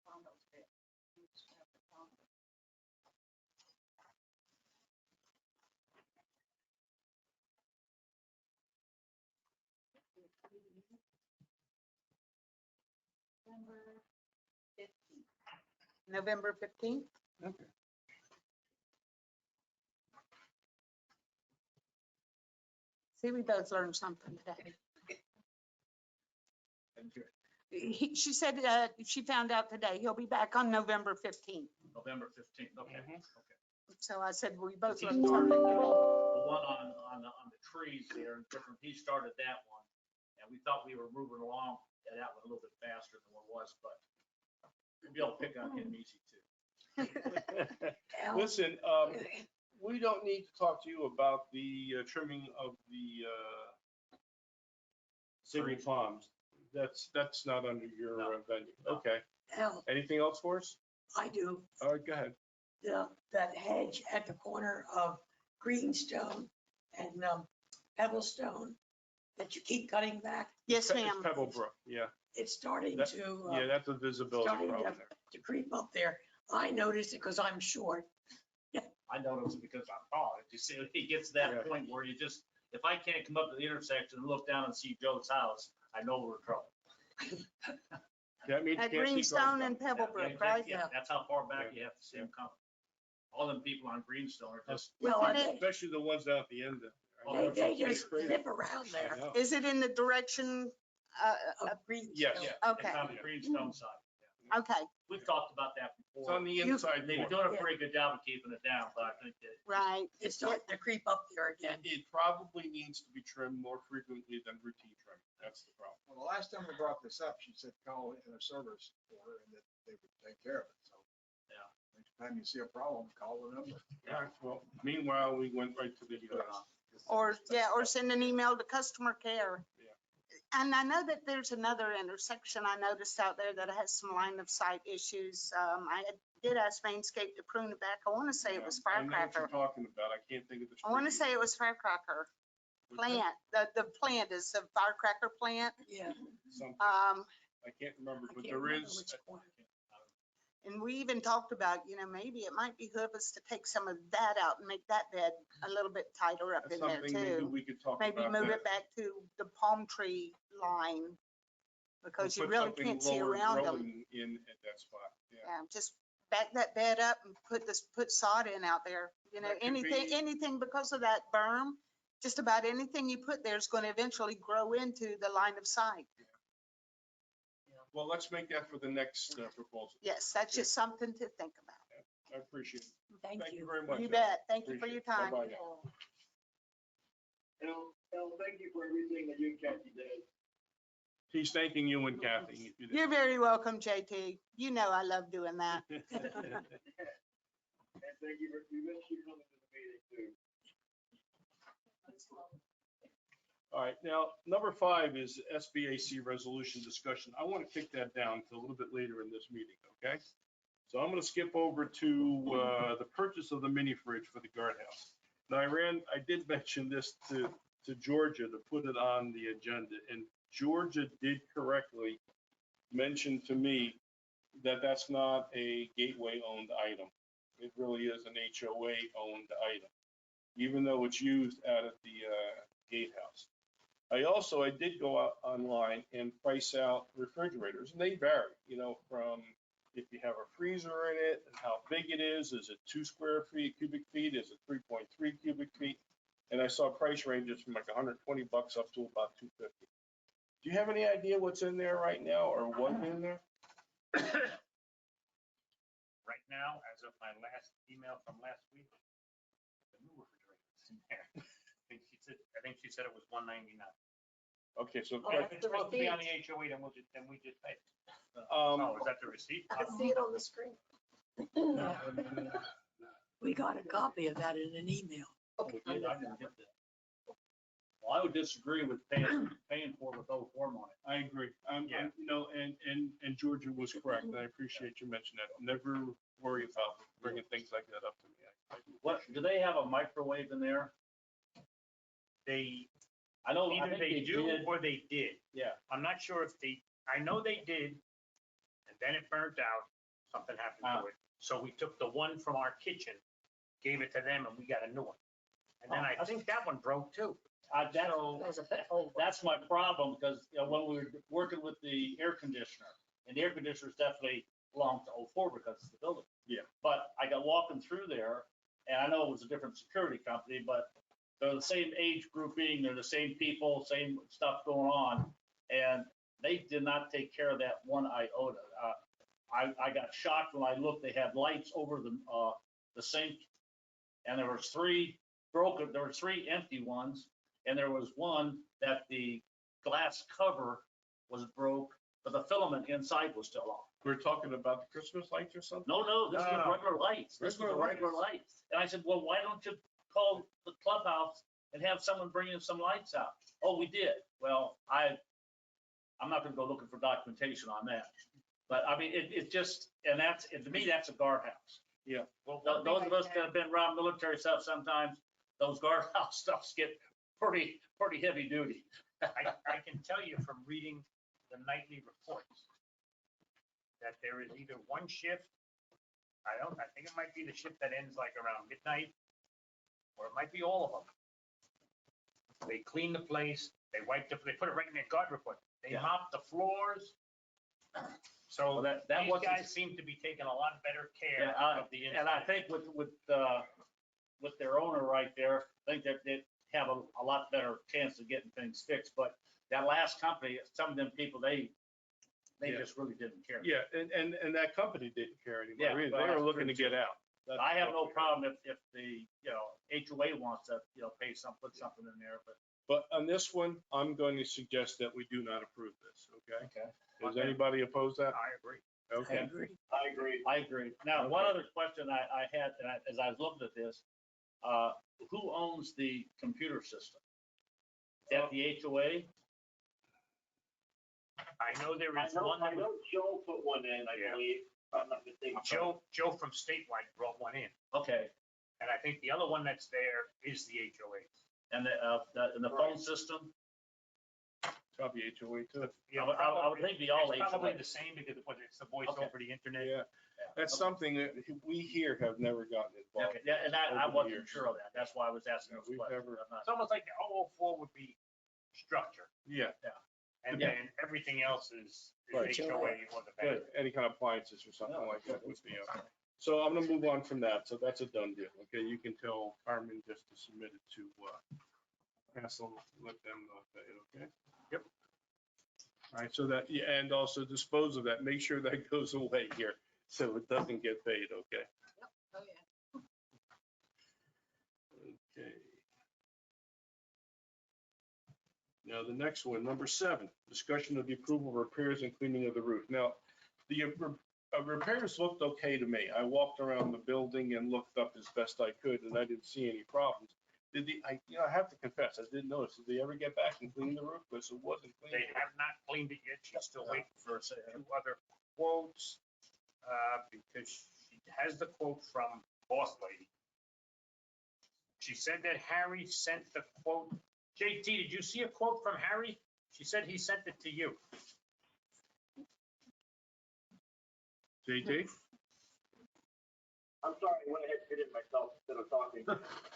found those bits. You just have to find them. November 15th. November 15th? Okay. See, we both learned something today. She said she found out today. He'll be back on November 15th. November 15th, okay. Mhm. Okay. So I said, we both He's learned started something the today. one on the trees there, different, he started that one. And we thought we were moving along that one a little bit faster than what it was, but we'll be able to pick on him easy too. Listen, we don't need to talk to you about the trimming of the Savory Farms. That's not under your No. venue. Okay. Al, Anything else for us? I do. All right, go ahead. That hedge at the corner of Greenstone and Pebblestone that you keep cutting back, Yes, It's ma'am. Pebblebrook, yeah. it's starting That- to, Yeah, that's a visibility starting problem there. to creep up there. I noticed it because I'm short. I noticed it because I'm tall. It just, it gets to Yeah. that point where you just, if I can't come up to the intersection and look down and see Joe's house, I know we're in trouble. That means At you can't see Greenstone cars and coming. Pebblebrook, right? Yeah, that's how far back you have to see them coming. All them people on Greenstone are just, Well, Isn't it- Especially the ones down at the end. they It's just crazy. zip around I there know. Is it in the direction, of Greenstone. Yes. yeah, Okay. it's on the Greenstone side. okay, We've talked about that It's before. on the inside They've been corner. doing a pretty good job of keeping it down, but I think that right. It's starting to creep up there again. It probably needs to be trimmed more frequently than routine trimming. That's the problem. Well, the last time we brought this up, she said call in a service for her and that they would take care of it, so. Yeah. Next time you see a problem, call the number. Yeah, well, meanwhile, we went right to the, Or, yeah, or send an email to customer care. Yeah. And I know that there's another intersection I noticed out there that has some line of sight issues. Did ask Mainscape to prune it back. I want to say it was I know what Firecracker. you're talking about. I can't think of the. I want to street. say it was Firecracker Was that plant. The plant is the Firecracker plant. Yeah. something? Um, I can't remember, I but can't there remember is, which one. and we even talked about, maybe it might behoove us to take some of that out and make that bed a little bit tighter up that's in there something maybe too. we could talk about. Maybe move that. it back to the palm tree line because you Put really something can't see lower around them. growing in at that spot, yeah. Yeah, just back that bed up and put sod in out there. That could Anything, be- anything because of that berm, just about anything you put there is going to eventually grow into the line of sight. Well, let's make that for the next proposal. Yes, that's Okay. just something to think about. I appreciate it. Thank Thank you you. very much. You Al. bet. Thank you for Appreciate your it. time. Bye-bye now. Thank you for everything that you and Kathy did. He's thanking you and Kathy. You did. You're very welcome, JT. You know I love doing that. And thank you for, we missed you coming to the meeting too. All right, now, number 5 is SBAC resolution discussion. I want to kick that down to a little bit later in this meeting, okay? So I'm going to skip over to the purchase of the mini fridge for the guardhouse. Now, I did mention this to Georgia to put it on the agenda, and Georgia did correctly mention to me that that's not a gateway-owned item. It really is an HOA-owned item, even though it's used out at the gatehouse. I did go out online and price out refrigerators, and they vary, from if you have a freezer in it and how big it is it 2 cubic feet, is it 3.3 cubic feet? And I saw price ranges from like $120 up to about $250. Do you have any idea what's in there right now or what's in there? right now, as of my last email from last week, the new refrigerator's in there. I think she said it was $199. Okay, so Oh, If that's it's the supposed to be on the receipt. HOA, then we just pay. Um, Oh, is that the receipt? I see it on the screen. We got a copy of that in an email. Oh, we did? I didn't get that. Well, I would disagree with paying for it with no form on it. I agree. Yeah. And Georgia was correct. And I appreciate you mentioning that. Never worry about bringing things like that up to me. What, do they have a microwave in there? I know, I Either think they do did. or they did. Yeah, I'm not sure if I know they did, and then it burnt out, something happened to it. So we took the one from our kitchen, gave it to them, and we got a new one. And then I think that one broke too. that's my problem, because, when we were working with the air conditioner, and the air conditioners definitely belonged to 04 because it's the building. Yeah. But I got walking through there, and I know it was a different security company, but they're the same age grouping, they're the same people, same stuff going on, and they did not take care of that one iota. I got shocked when I looked, they had lights over the sink, and there was 3 broken, there were 3 empty ones, and there was one that the glass cover was broke, but the filament inside was still on. We're talking about the Christmas lights or something? No, this was No. regular lights. This was the regular lights. And I said, well, why don't you call the clubhouse and have someone bring in some lights out? Oh, we did. Well, I'm not gonna go looking for documentation on that. But I mean, it just, and to me, that's a guardhouse. Yeah. Well, those of us that have been around military stuff, sometimes those guardhouse stuffs get pretty heavy duty. I can tell you from reading the nightly reports that there is either one shift, I think it might be the shift that ends like around midnight, or it might be all of them. They clean the place, they put it right in their guard report. They Yeah. mop the floors. So Well, that these wasn't- guys seem to be taking a lot better care Yeah, of the and I inside. think with their owner right there, I think that they have a lot better chance of getting things fixed. But that last company, some of them people, they Yeah. just really didn't care. Yeah, and that company didn't care Yeah, anymore either. well, They were that's looking to true, get out. That's I have what no we- problem if the, HOA wants to, pay put something in there, but. But on this one, I'm going to suggest that we do not approve this, okay? Okay. Does anybody oppose that? I agree. Okay. I agree. I agree. Now, one Okay. other question I had, as I was looking at this, who owns the computer system? Is that the HOA? I know there I is know, one I that know Joe put one in, I Yeah. believe, if I'm not mistaken. Joe from Statewide brought one in. Okay, And I think the other one that's there is the HOA. and the phone system? Probably HOA too. I would think the all It's probably HOA. the same because whether it's the voice over the internet. Yeah, that's something that we here have never gotten involved. Okay, yeah, and I over the wasn't years. sure of that. That's why I was asking Yeah, those we've questions. never- I'm not- It's almost like the 004 would be structure, Yeah, and Yeah. then everything else is Right. HOA or the good. bank. Any kind of appliances or something like that would be okay. So I'm gonna move on from that. So that's a done deal. Okay, you can tell Carmen just to submit it to, Hassel, let them pay it, okay? Yep. All right, so that, yeah, and also dispose of that. Make sure that goes away here, so it doesn't get paid, okay? Oh, yeah. Okay. Now, the next one, number 7, discussion of the approval of repairs and cleaning of the roof. Now, the repairs looked okay to me. I walked around the building and looked up as best I could, and I didn't see any problems. I have to confess, I didn't notice. Did they ever get back and clean the roof? Because it wasn't clean. They have not cleaned it yet. She's still waiting for 2 other quotes, because she has the quote from Boss Lady. She said that Harry sent the quote. JT, did you see a quote from Harry? She said he sent it to you. JT? I'm sorry, I went ahead and did it myself instead of talking.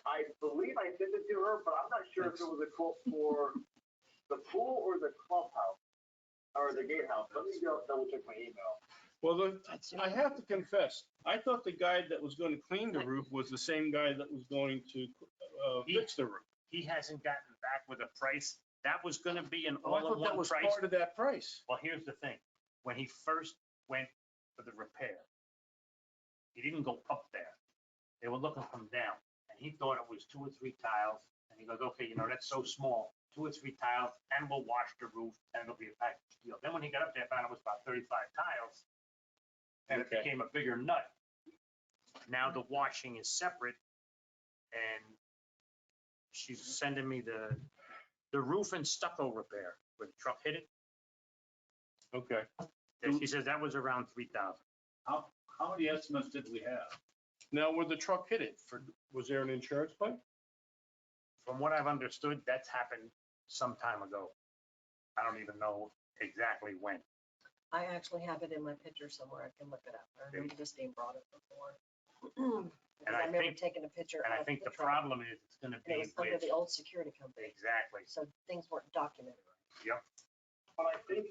I believe I sent it to her, but I'm not sure if it was a quote for the pool or the clubhouse, or the gatehouse. Let me go double check my email. Well, I have to confess, I thought the guy that was going to clean the roof was the same guy that was going to fix the roof. He hasn't gotten back with a price. That was gonna be an Oh, I thought that all-in-one was price. part of that price. Well, here's the thing. When he first went for the repair, he didn't go up there. They were looking from down, and he thought it was 2 or 3 tiles. And he goes, okay, that's so small, 2 or 3 tiles, and we'll wash the roof, and it'll be a package deal. Then when he got up there, found it was about 35 tiles, and it Okay. became a bigger nut. Now the washing is separate, and she's sending me the roof and stucco repair where the truck hit it. Okay. And she says that was around 3,000. How many estimates did we have? Now, where the truck hit it, was there an insurance claim? From what I've understood, that's happened some time ago. I don't even know exactly when. I actually have it in my picture somewhere. I can look it up. I remember this being brought up before. Because I I remember think- taking a picture And I of think the truck, problem is it's gonna and it be was under with, the old security company, exactly. so things weren't documented. But I think,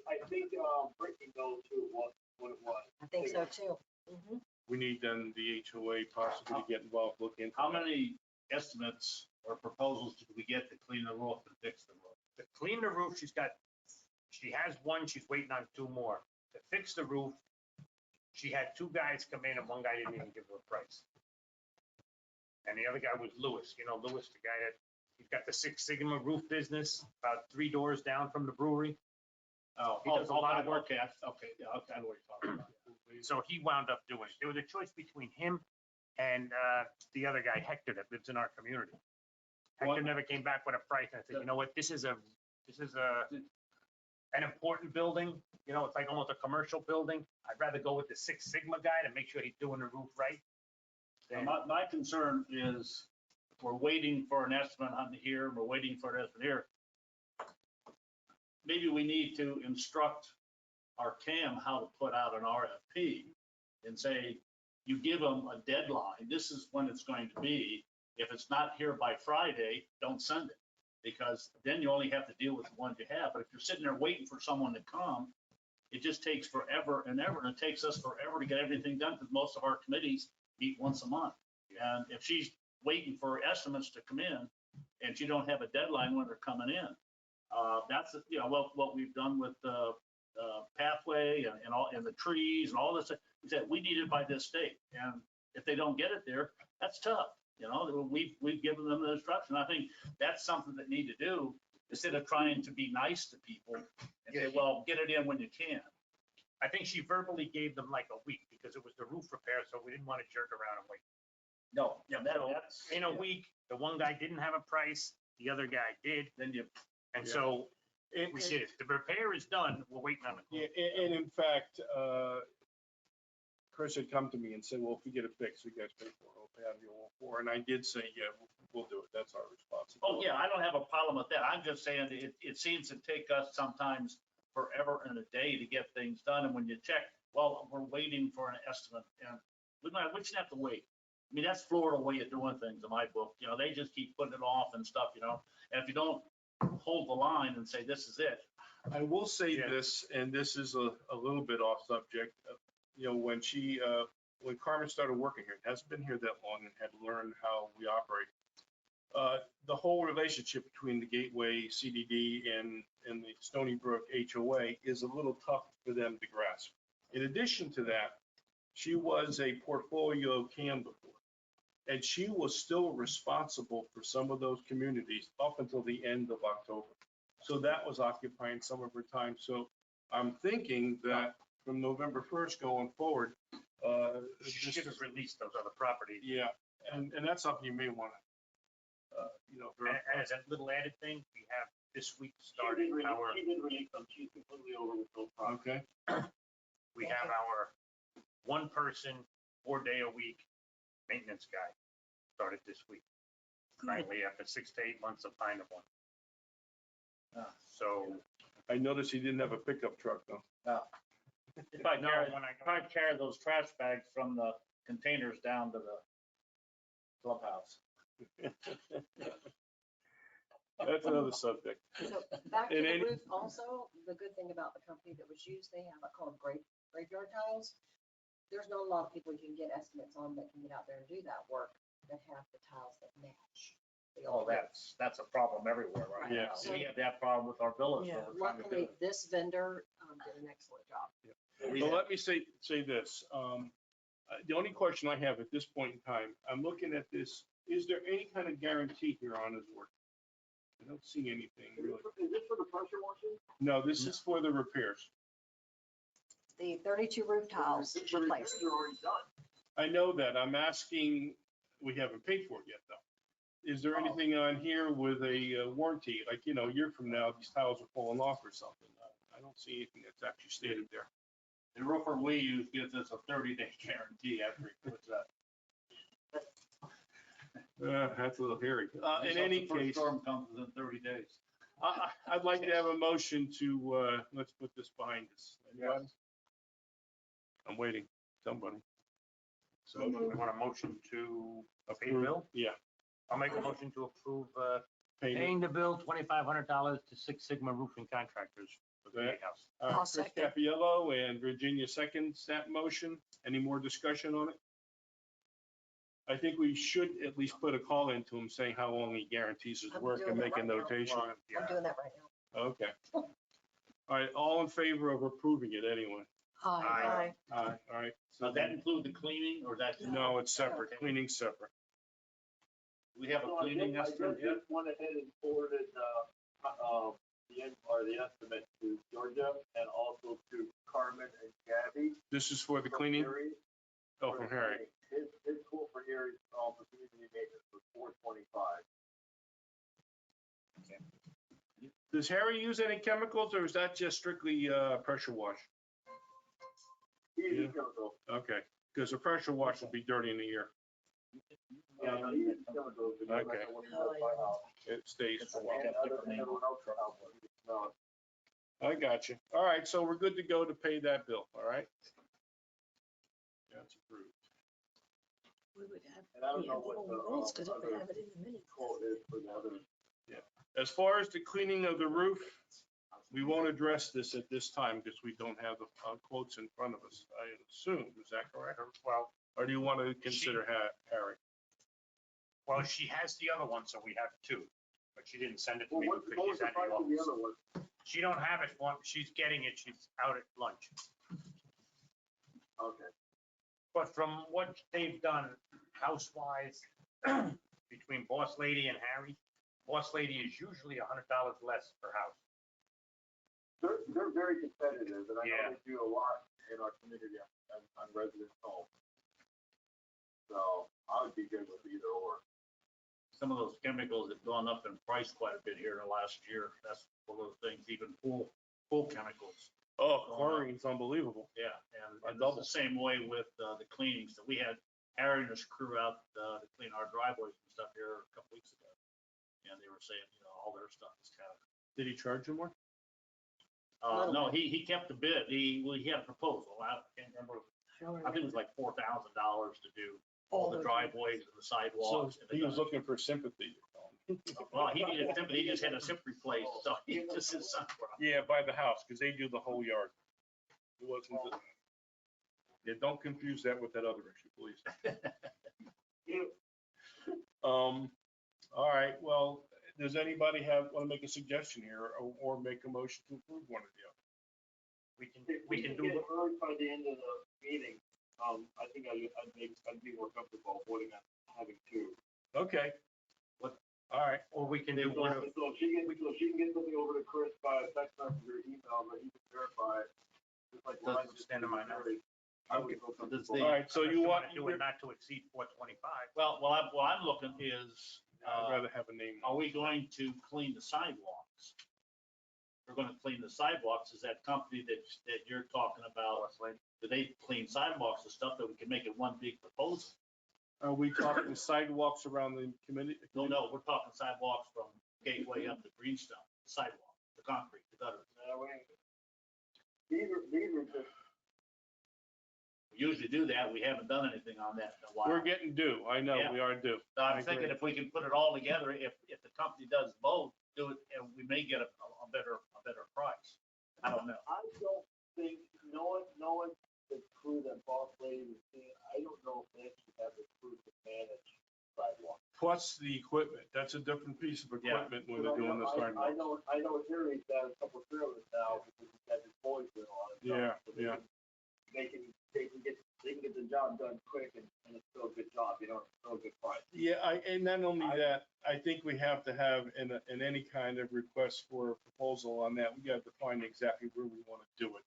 Brittany knows who it was, what it was. I think so too. Mhm. We need then the HOA possibly to get involved, look into. How that. many estimates or proposals did we get to clean the roof and fix the roof? To clean the roof, she has one, she's waiting on 2 more. To fix the roof, she had 2 guys come in and one guy didn't even give her a price. And the other guy was Lewis, Lewis, the guy that, he's got the Six Sigma roof business, about 3 doors down from the brewery. Oh, He does a lot of work. Okay, yeah, okay, I know what you're talking about. So he wound up doing it. There was a choice between him and the other guy, Hector, that lives in our community. Hector never came back with a price. And I said, you know what, this is an important building. You know, it's like almost a commercial building. I'd rather go with the Six Sigma guy to make sure he's doing the roof right. And my concern is, we're waiting for an estimate on here, we're waiting for an estimate here. Maybe we need to instruct our CAM how to put out an RFP and say, you give them a deadline, this is when it's going to be. If it's not here by Friday, don't send it, because then you only have to deal with the ones you have. But if you're sitting there waiting for someone to come, it just takes forever and ever, and it takes us forever to get everything done, because most of our committees meet once a month. And if she's waiting for estimates to come in, and you don't have a deadline when they're coming in, that's, you know, what we've done with the pathway and all, and the trees and all this. We said, we need it by this date, and if they don't get it there, that's tough. You know, we've given them the instruction. I think that's something that need to do, instead of trying to be nice to people and say, well, get it in when you can. I think she verbally gave them like a week because it was the roof repair, so we didn't want to jerk around and wait. No, yeah, So that's. in a week, the one guy didn't have a price, the other guy did, Then you. and so we did it. The repair is done, we're waiting on the Yeah, quote. and in fact, Chris had come to me and said, well, if we get it fixed, you guys pay for it, we'll pay out of your own for. And I did say, yeah, we'll do it. That's our Oh, responsibility. yeah, I don't have a problem with that. I'm just saying it seems to take us sometimes forever and a day to get things done. And when you check, well, we're waiting for an estimate, and we shouldn't have to wait. I mean, that's Florida way of doing things in my book. You know, they just keep putting it off and stuff, you know, and if you don't hold the line and say, this is it. I will say Yeah. this, and this is a little bit off subject. You know, when Carmen started working here, hasn't been here that long and had learned how we operate. The whole relationship between the Gateway CDD and the Stoneybrook HOA is a little tough for them to grasp. In addition to that, she was a portfolio CAM before, and she was still responsible for some of those communities up until the end of October. So that was occupying some of her time. So I'm thinking that from November 1st going forward, She should have released those other properties. yeah, and that's something you may want to, you know, And as a little added thing, we have this week She starting did our, release them. She's completely over with those problems. okay. we have our one person, 4-day-a-week maintenance guy started this week. Finally, after 6 to 8 months of finding one. So, I noticed he didn't have a pickup truck though. If I no, carry, when I if I carry those trash bags from the containers down to the clubhouse. That's another subject. So back to And the any- roof also, the good thing about the company that was used, they have a called graveyard tiles. There's not a lot of people you can get estimates on that can get out there and do that work that have the tiles that match. the Oh, old roof. that's a problem everywhere right Yeah. now. We have that problem with our villas. so Yeah, we're trying to do luckily, it. this vendor did an excellent job. Well, let me say this. The only question I have at this point in time, I'm looking at this, is there any kind of guarantee here on his work? I don't see anything really. Is this for the pressure washing? No, this is for the repairs. The 32 roof tiles The replaced. repairs are already done. I know that. I'm asking, we haven't paid for it yet though. Is there anything on here with a warranty? Like, you know, a year from now, these tiles are falling off or something. I don't see anything that's actually stated there. The roofer we use gives us a 30-day guarantee after he puts that. That's a little hairy. In So any the first case, storm comes within 30 days. I'd like to have a motion to, let's put this behind us. Anybody? I'm waiting, somebody. So we want a motion to pay the Approve. bill? Yeah. I'll make a motion to approve Payment. paying the bill, $2,500 to Six Sigma Roofing Contractors for the Okay. gatehouse. All right, I'll Chris second. Capiello and Virginia seconds that motion. Any more discussion on it? I think we should at least put a call into him saying how long he guarantees his I'm work and doing it make a right now. notation. Well, I'm yeah. doing that right now. Okay. All right, all in favor of approving it anyway? Aye. All right. Does that include the cleaning or that's? No, it's separate, cleaning separate. We have a So cleaning I estimate just yet? went ahead and forwarded, the estimate to Georgia and also to Carmen and Gabby. This is for the from cleaning? Harry. Oh, from Harry. His quote for Harry, for community maintenance was $425. Does Harry use any chemicals or is that just strictly, pressure wash? He uses Yeah. chemicals. Okay, because the pressure wash will be dirty in the ear. Yeah, no, he uses chemicals. because Okay. when he does my house. It stays for a while. And everyone else's house, he can smell it. I got you. All right, so we're good to go to pay that bill, all right? That's approved. We would have, And I don't we know have the what whole the, rules, because it would other have it in the minutes. quote is for the other. As far as the cleaning of the roof, we won't address this at this time because we don't have the quotes in front of us, I assume. Is that correct? Well, Or do you want to consider Harry? well, she has the other one, so we have two, but she didn't send it to Well, me what because was she's the at price the of the office. other one? She don't have it, she's getting it, she's out at lunch. Okay. But from what they've done house-wise, between Boss Lady and Harry, Boss Lady is usually $100 less per house. They're very competitive, and I Yeah. know they do a lot in our community on resident homes. So I would be good with either or. Some of those chemicals have gone up in price quite a bit here in the last year. That's one of those things, even pool chemicals. Oh, chlorine's unbelievable. Yeah, A and it's double. the same way with the cleanings. So we had Harry and his crew out to clean our driveways and stuff here a couple weeks ago. And they were saying, all their stuff is kind of. Did he charge you more? Little No, he kept the bid. He had a proposal. I can't remember. I think it was like $4,000 to do all the driveways and the So sidewalks. and the he was gutters. looking for sympathy. Well, he needed sympathy. He just had a hip replaced, so he just his son. Yeah, by the house, because they do the whole yard. It wasn't, yeah, don't confuse that with that other issue, please. All right, well, does anybody want to make a suggestion here or make a motion to approve one or the other? We can do, Get it early by the end of the meeting. I think I'd be more comfortable voting on having two. Okay. All right, or we can do So one. if she can get something over to Chris by a text message or email, but he can verify it. Just like what I Doesn't just stand in my did with notes. Harry, I would feel Does comfortable. the- all right, so you want, Do it not to exceed 425. Well, what I'm looking is, I'd rather have a name. are we going to clean the sidewalks? We're gonna clean the sidewalks. Is that company that you're talking about, do they clean sidewalks and stuff that we can make it one big proposal? Are we talking sidewalks around the committee? No, we're talking sidewalks from Gateway up to Greenstone, sidewalk, the concrete, the gutters. These are just, We usually do that. We haven't done anything on that in a while. We're getting due. I know, Yeah. we are due. So I I'm thinking agree. if we can put it all together, if the company does both, do it, and we may get a better price. I don't know. I don't think, knowing the crew that Boss Lady was seeing, I don't know if they should have the crew to manage sidewalks. Plus the equipment. That's a different piece of Yeah. equipment when they're doing the I sidewalks. know Harry's got a couple of trailers now because he's got his boys doing a lot of stuff. Yeah, So yeah. They can get the job done quick and it's still a good job, it's still a good price. Yeah, and not only that, I think we have to have in any kind of request for a proposal on that, we got to define exactly where we want to do it.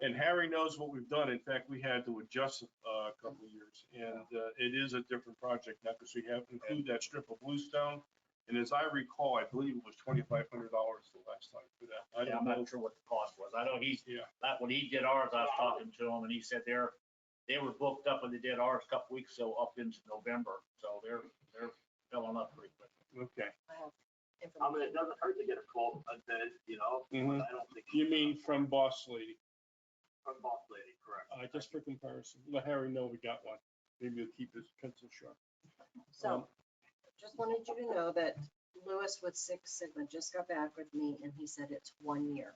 And Harry knows what we've done. In fact, we had to adjust a couple of years. And it is a different project now because we have to include that strip of bluestone. And as I recall, I believe it was $2,500 the last time for that. I Yeah, don't I'm know. not sure what the cost was. I know Yeah. when he did ours, I was talking to him and he said they were booked up when they did ours a couple weeks ago up into November. So they're filling up pretty quick. Okay. I have I mean, it information. doesn't hurt to get a quote, a bid, Mhm. but I don't think. You mean from Boss Lady? From Boss Lady, correct. Just for comparison, let Harry know we got one. Maybe he'll keep his pencil sharp. So, just wanted you to know that Lewis with Six Sigma just got back with me and he said it's 1 year.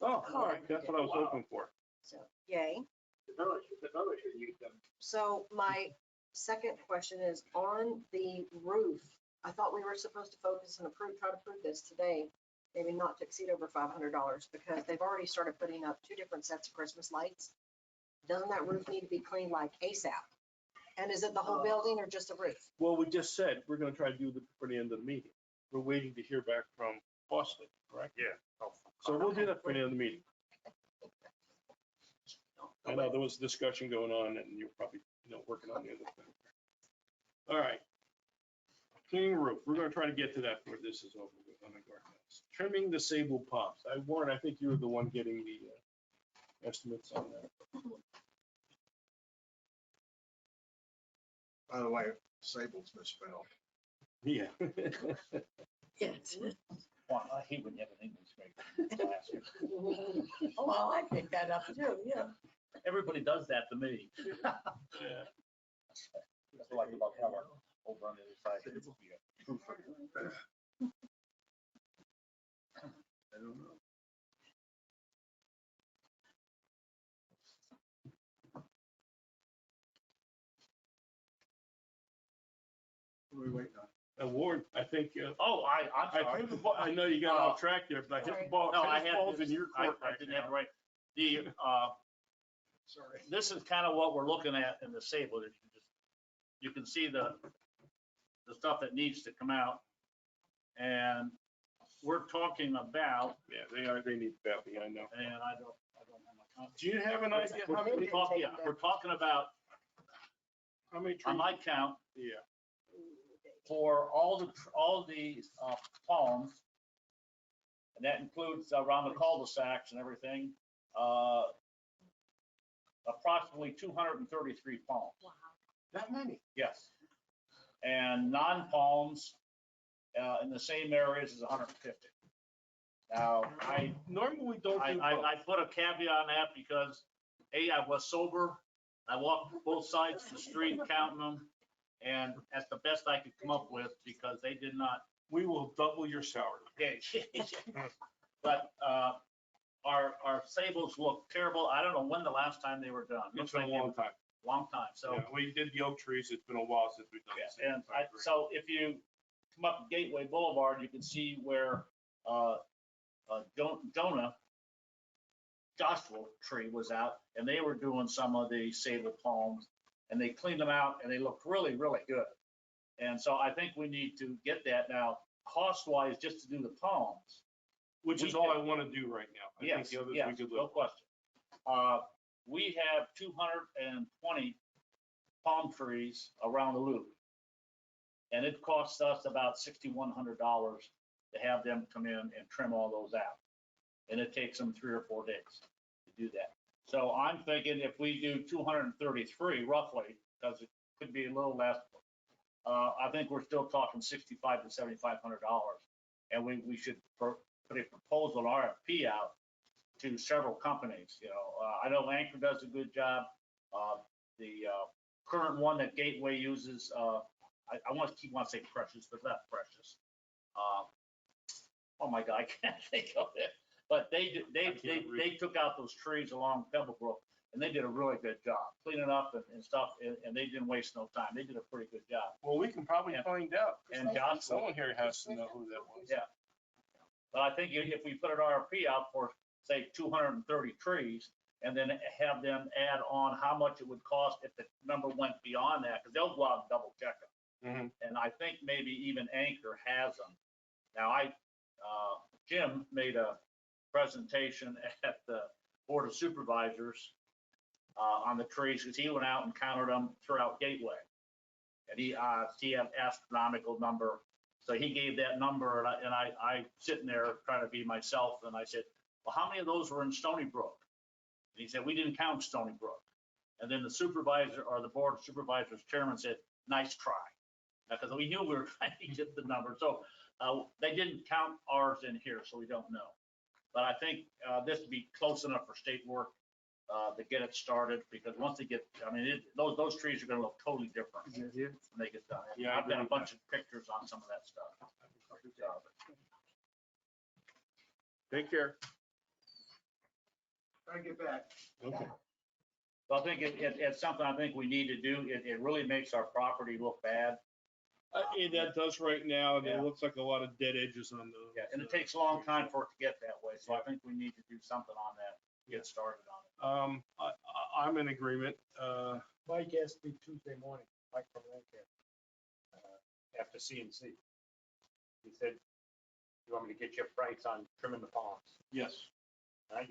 Oh, all right, that's what I was hoping for. So, yay. The village should use them. So my second question is on the roof. I thought we were supposed to focus and try to prove this today, maybe not to exceed over $500 because they've already started putting up 2 different sets of Christmas lights. Doesn't that roof need to be cleaned like ASAP? And is it the whole building or just a roof? Well, we just said we're gonna try to do it for the end of the meeting. We're waiting to hear back from costly, correct? Yeah. Oh, So we'll do that for the end of the meeting. I know there was discussion going on and you're probably, working on the other thing. All right. Cleaning roof, we're gonna try to get to that before this is over with on the guardhouse. Trimming disabled palms. Warren, I think you were the one getting the estimates on that. By the way, Sable's misspelled. Yeah. Yes. Well, I hate when you have an English major. Well, I picked that up too, yeah. Everybody does that to me. Yeah. That's what I like about Helen over on the other side. It's be a trooper. I don't know. What are we waiting on? Warren, I think, Oh, I'm I sorry. threw the ball, I know you got off track there, but I hit the ball, No, I tennis had balls this, in your I court right didn't have it now. right. The, Sorry. this is kind of what we're looking at in the Sable. You can see the stuff that needs to come out. And we're talking about, Yeah, they need badly, I know. and I don't have my copy. Do you have an idea how many, We're talking about, how many trees? on my count, Yeah, for all the palms, and that includes around the cul-de-sacs and everything, approximately 233 palms. that many? Yes. And non-palms in the same areas is 150. Now, Normally we don't do both. I put a caveat on that because, A, I was sober. I walked both sides of the street counting them, and that's the best I could come up with because they did not. We will double your salary. But our sables look terrible. I don't know when the last time they were done. It's been a long time. Long time. So. Yeah, we did the oak trees. It's been a while since we've done this. And so if you come up Gateway Boulevard, you can see where Jonah Joshua tree was out, and they were doing some of the sable palms, and they cleaned them out, and they looked really, really good. And so I think we need to get that now, cost-wise, just to do the palms. Which is all I want to do right now. I think Yes, the others we yes, could no live. question. We have 220 palm trees around the loop. And it costs us about $6,100 to have them come in and trim all those out. And it takes them 3 or 4 days to do that. So I'm thinking if we do 233 roughly, because it could be a little less, I think we're still talking $6,500 to $7,500. And we should put a proposal, RFP out to several companies. I know Anchor does a good job. The current one that Gateway uses, I want to say Precious, but not Precious. Oh my God, I can't think of it. But they took out those trees along Pebblebrook, and they did a really good job cleaning up and stuff, and they didn't waste no time. They did a pretty good job. Well, we can probably find out. And Joshua, Someone here has to know who that was. yeah. But I think if we put an RFP out for, say, 230 trees, and then have them add on how much it would cost if the number went beyond that, because they'll go out and double check them. Mhm. And I think maybe even Anchor has them. Now, Jim made a presentation at the Board of Supervisors on the trees, because he went out and counted them throughout Gateway. And he had astronomical number. So he gave that number, and I sitting there trying to be myself, and I said, well, how many of those were in Stoneybrook? And he said, we didn't count Stoneybrook. And then the supervisor, or the Board of Supervisors chairman, said, nice try. Because we knew we were trying to get the number. So they didn't count ours in here, so we don't know. But I think this would be close enough for state work to get it started, because once they get, those trees are gonna look totally different when they get done. And Yeah, I I've got a agree with bunch of pictures on some of that stuff. Take care. Try to get back. Okay. So I think it's something I think we need to do. It really makes our property look bad. That does right now, and Yeah. it looks like a lot of dead edges on those. Yeah, and it takes a long time for it to get that way. So I think we need to do something on that, get started on it. I'm in agreement. Mike asked me Tuesday morning, Mike from Lancaster, after CNC. He said, You want me to get your price on trimming the palms? Yes.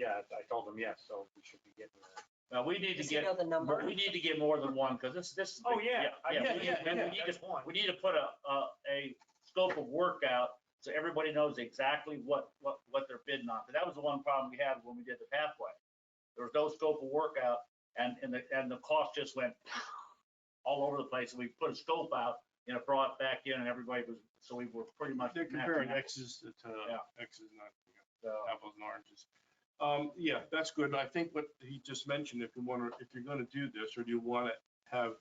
Yeah, I told him yes, so we should be getting that. Now, we need to Does he get, know the number? we need to get more than one, because this is. Oh, yeah. we need Just to, one. we need to put a scope of work out so everybody knows exactly what they're bidding on. 'Cause that was the one problem we had when we did the pathway. There was no scope of work out, and the cost just went all over the place. And we put a scope out, and it brought back in, and everybody was, so we were pretty much. They're comparing matching X's to Yeah. X's, not So, apples and oranges. Yeah, that's good. I think what he just mentioned, if you're gonna do this, or do you wanna have,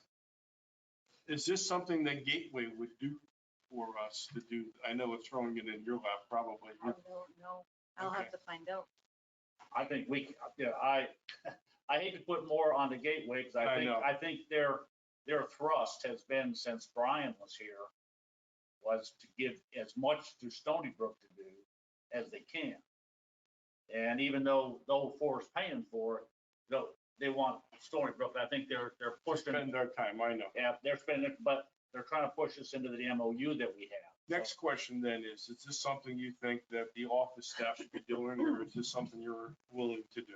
is this something that Gateway would do for us to do? I know it's throwing it in your lap, probably. I don't know. I'll Okay. have to find out. I think I hate to put more on the Gateway, because I know. I think their thrust has been, since Brian was here, was to give as much to Stoneybrook to do as they can. And even though the old Forest paying for it, they want Stoneybrook. I think they're pushing. Spend their time, I know. Yeah, they're spending it, but they're trying to push us into the MOU that we have. Next question then is this something you think that the office staff should be doing, or is this something you're willing to do?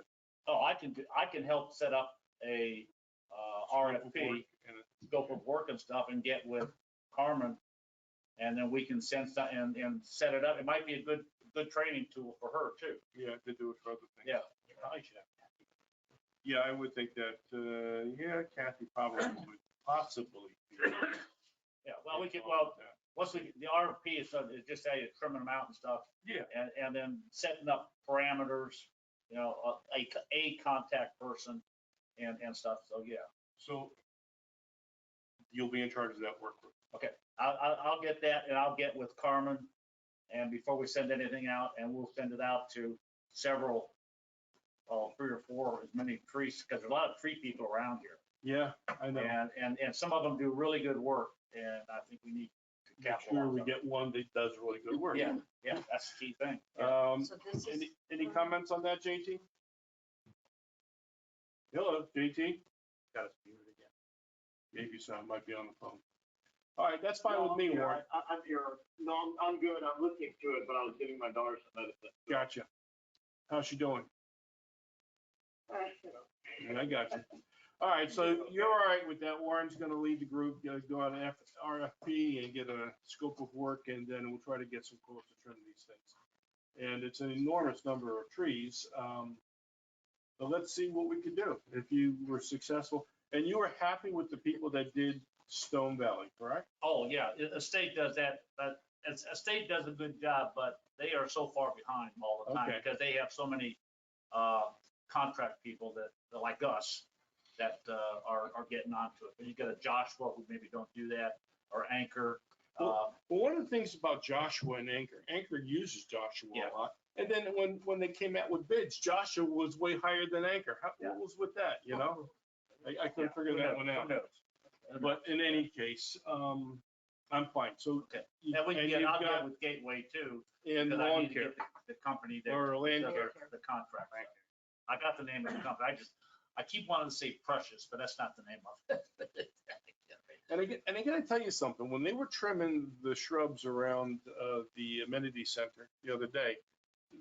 Oh, I can help set up a RFP, scope of work and stuff, and get with Carmen, and then we can send some and set it up. It might be a good training tool for her too. Yeah, to do it for other things. Yeah, you probably should have. Yeah, I would think that, yeah, Kathy probably would possibly. Yeah, well, once the RFP is just how you trimming them out and stuff, Yeah, and then setting up parameters, a contact person and stuff. So, yeah. so you'll be in charge of that work group. Okay, I'll get that, and I'll get with Carmen, and before we send anything out, and we'll send it out to several, 3 or 4, as many trees, because there's a lot of tree people around here. Yeah, I know. And some of them do really good work, and I think we need to Make capitalize sure on we it. get one that does really good work. Yeah, that's the key thing. Yeah. So this is. Any comments on that, JT? Hello, JT? Got us muted again. Maybe so, might be on the phone. All right, that's fine with me, No, Warren. I'm here. No, I'm good. I'm listening to it, but I was giving my daughter some medicine. Gotcha. How's she doing? You know. Yeah, I got you. All right, so you're all right with that. Warren's gonna lead the group, go on an RFP and get a scope of work, and then we'll try to get some quotes to trim these things. And it's an enormous number of trees. So let's see what we could do if you were successful. And you were happy with the people that did Stone Valley, correct? Oh, yeah, a state does that, but a state does a good job, but they are so far behind all the time, Okay. because they have so many contract people that like us, that are getting onto it. But you got a Joshua who maybe don't do that, or Anchor. Well, one of the things about Joshua and Anchor uses Joshua Yeah. a lot. And then when they came out with bids, Joshua was way higher than Anchor. What was with that, you know? I couldn't figure that one out. But in any case, I'm fine. So. Okay. you- And you've I'll got- get with Gateway too, And because I lawn need to care. get the company that. Or land does care. The contract. I got the name of the company. I keep wanting to say Precious, but that's not the name of it. And I gotta tell you something, when they were trimming the shrubs around the amenity center the other day,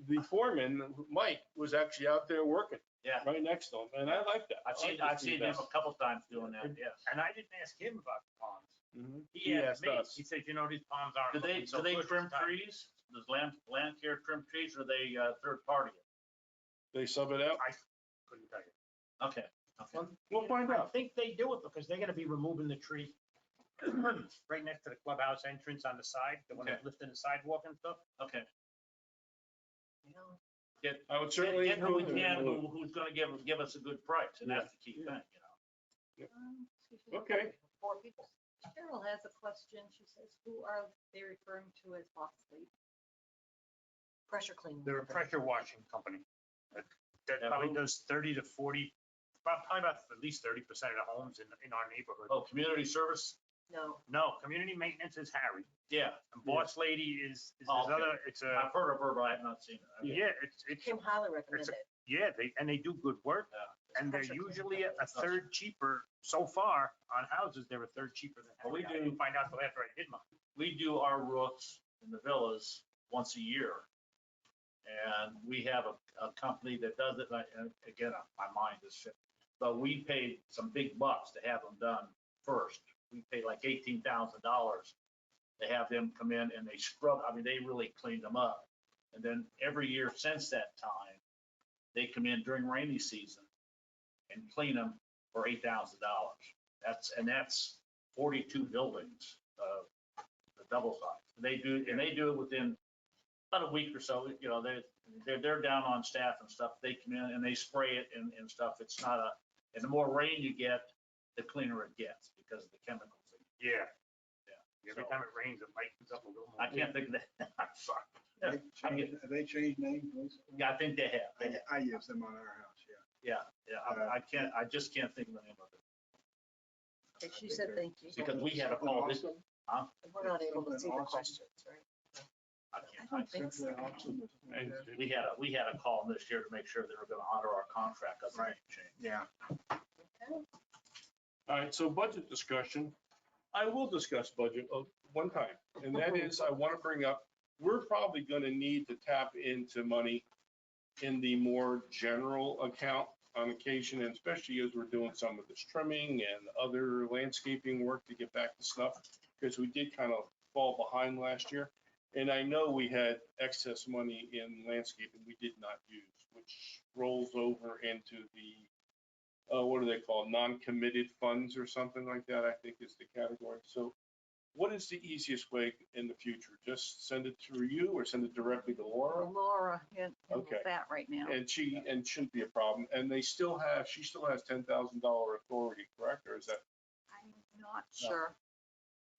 the foreman, Mike, was actually out there working Yeah, right next to him, and I like that. I've seen him a couple times doing that, yes. And I didn't ask him about the ponds. Mhm. He asked me. us. He said, you know, these ponds aren't Do they looking so good this trim time." trees? Does land care trim trees, or they third party? They sub it out? I couldn't tell you. Okay. We'll find I out. think they do it because they're gonna be removing the tree right next to the clubhouse entrance on the side, the one that's lifting the sidewalk and stuff. Okay. Get, I would certainly. get who we include them in can, the loop. who's gonna give us a good price, and that's the key thing, you know? Excuse me. Okay. 4 people. Cheryl has a question. She says, who are they referring to as boss lady? Pressure cleaning. They're a pressure washing company. That Yeah, probably who- does 30 to 40, probably about at least 30% of the homes in our neighborhood. Oh, community service? No, No, community maintenance is Harry. Yeah, And boss lady is this Oh, okay. other, it's a, I've heard of her, but I have not seen it. Okay. yeah, it's, Kim highly recommended. yeah, they do good work. Yeah. And they're Pressure cleaning. usually a third cheaper, so far on houses, they're a third cheaper than Well, we Harry. I do- didn't find out till after I did mine. We do our roofs in the villas once a year. And we have a company that does it, and again, my mind is shit. But we paid some big bucks to have them done first. We paid like $18,000 to have them come in and they scrub, I mean, they really cleaned them up. And then every year since that time, they come in during rainy season and clean them for $8,000. That's 42 buildings, the double size. They do it within about a week or so. You know, they're down on staff and stuff. They come in and they spray it and stuff. It's not and the more rain you get, the cleaner it gets because of the chemicals. Yeah. Yeah. Every So, time it rains, it lightens up a little more. I can't think of that. I'm sorry. Have they changed names recently? Yeah, I think they have. I use them on our house, yeah. Yeah. I just can't think of the name of it. Okay, she said thank you. Because we had a call this, Awesome. We're not able to see the Something awesome. questions, right? I I can't, don't think so. Simply awesome. we had a call this year to make sure they were gonna honor our contract of the Right. change. Yeah. Okay. All right, so budget discussion. I will discuss budget one time, and that is I want to bring up, we're probably going to need to tap into money in the more general account on occasion, and especially as we're doing some of this trimming and other landscaping work to get back to snuff, because we did kind of fall behind last year. And I know we had excess money in landscaping we did not use, which rolls over into the what are they called? Non-committed funds or something like that, I think is the category. So what is the easiest way in the future? Just send it through you or send it directly to Laura? Laura handles Okay. that right now. And shouldn't be a problem. And she still has $10,000 authority, correct? Or is that? I'm not sure.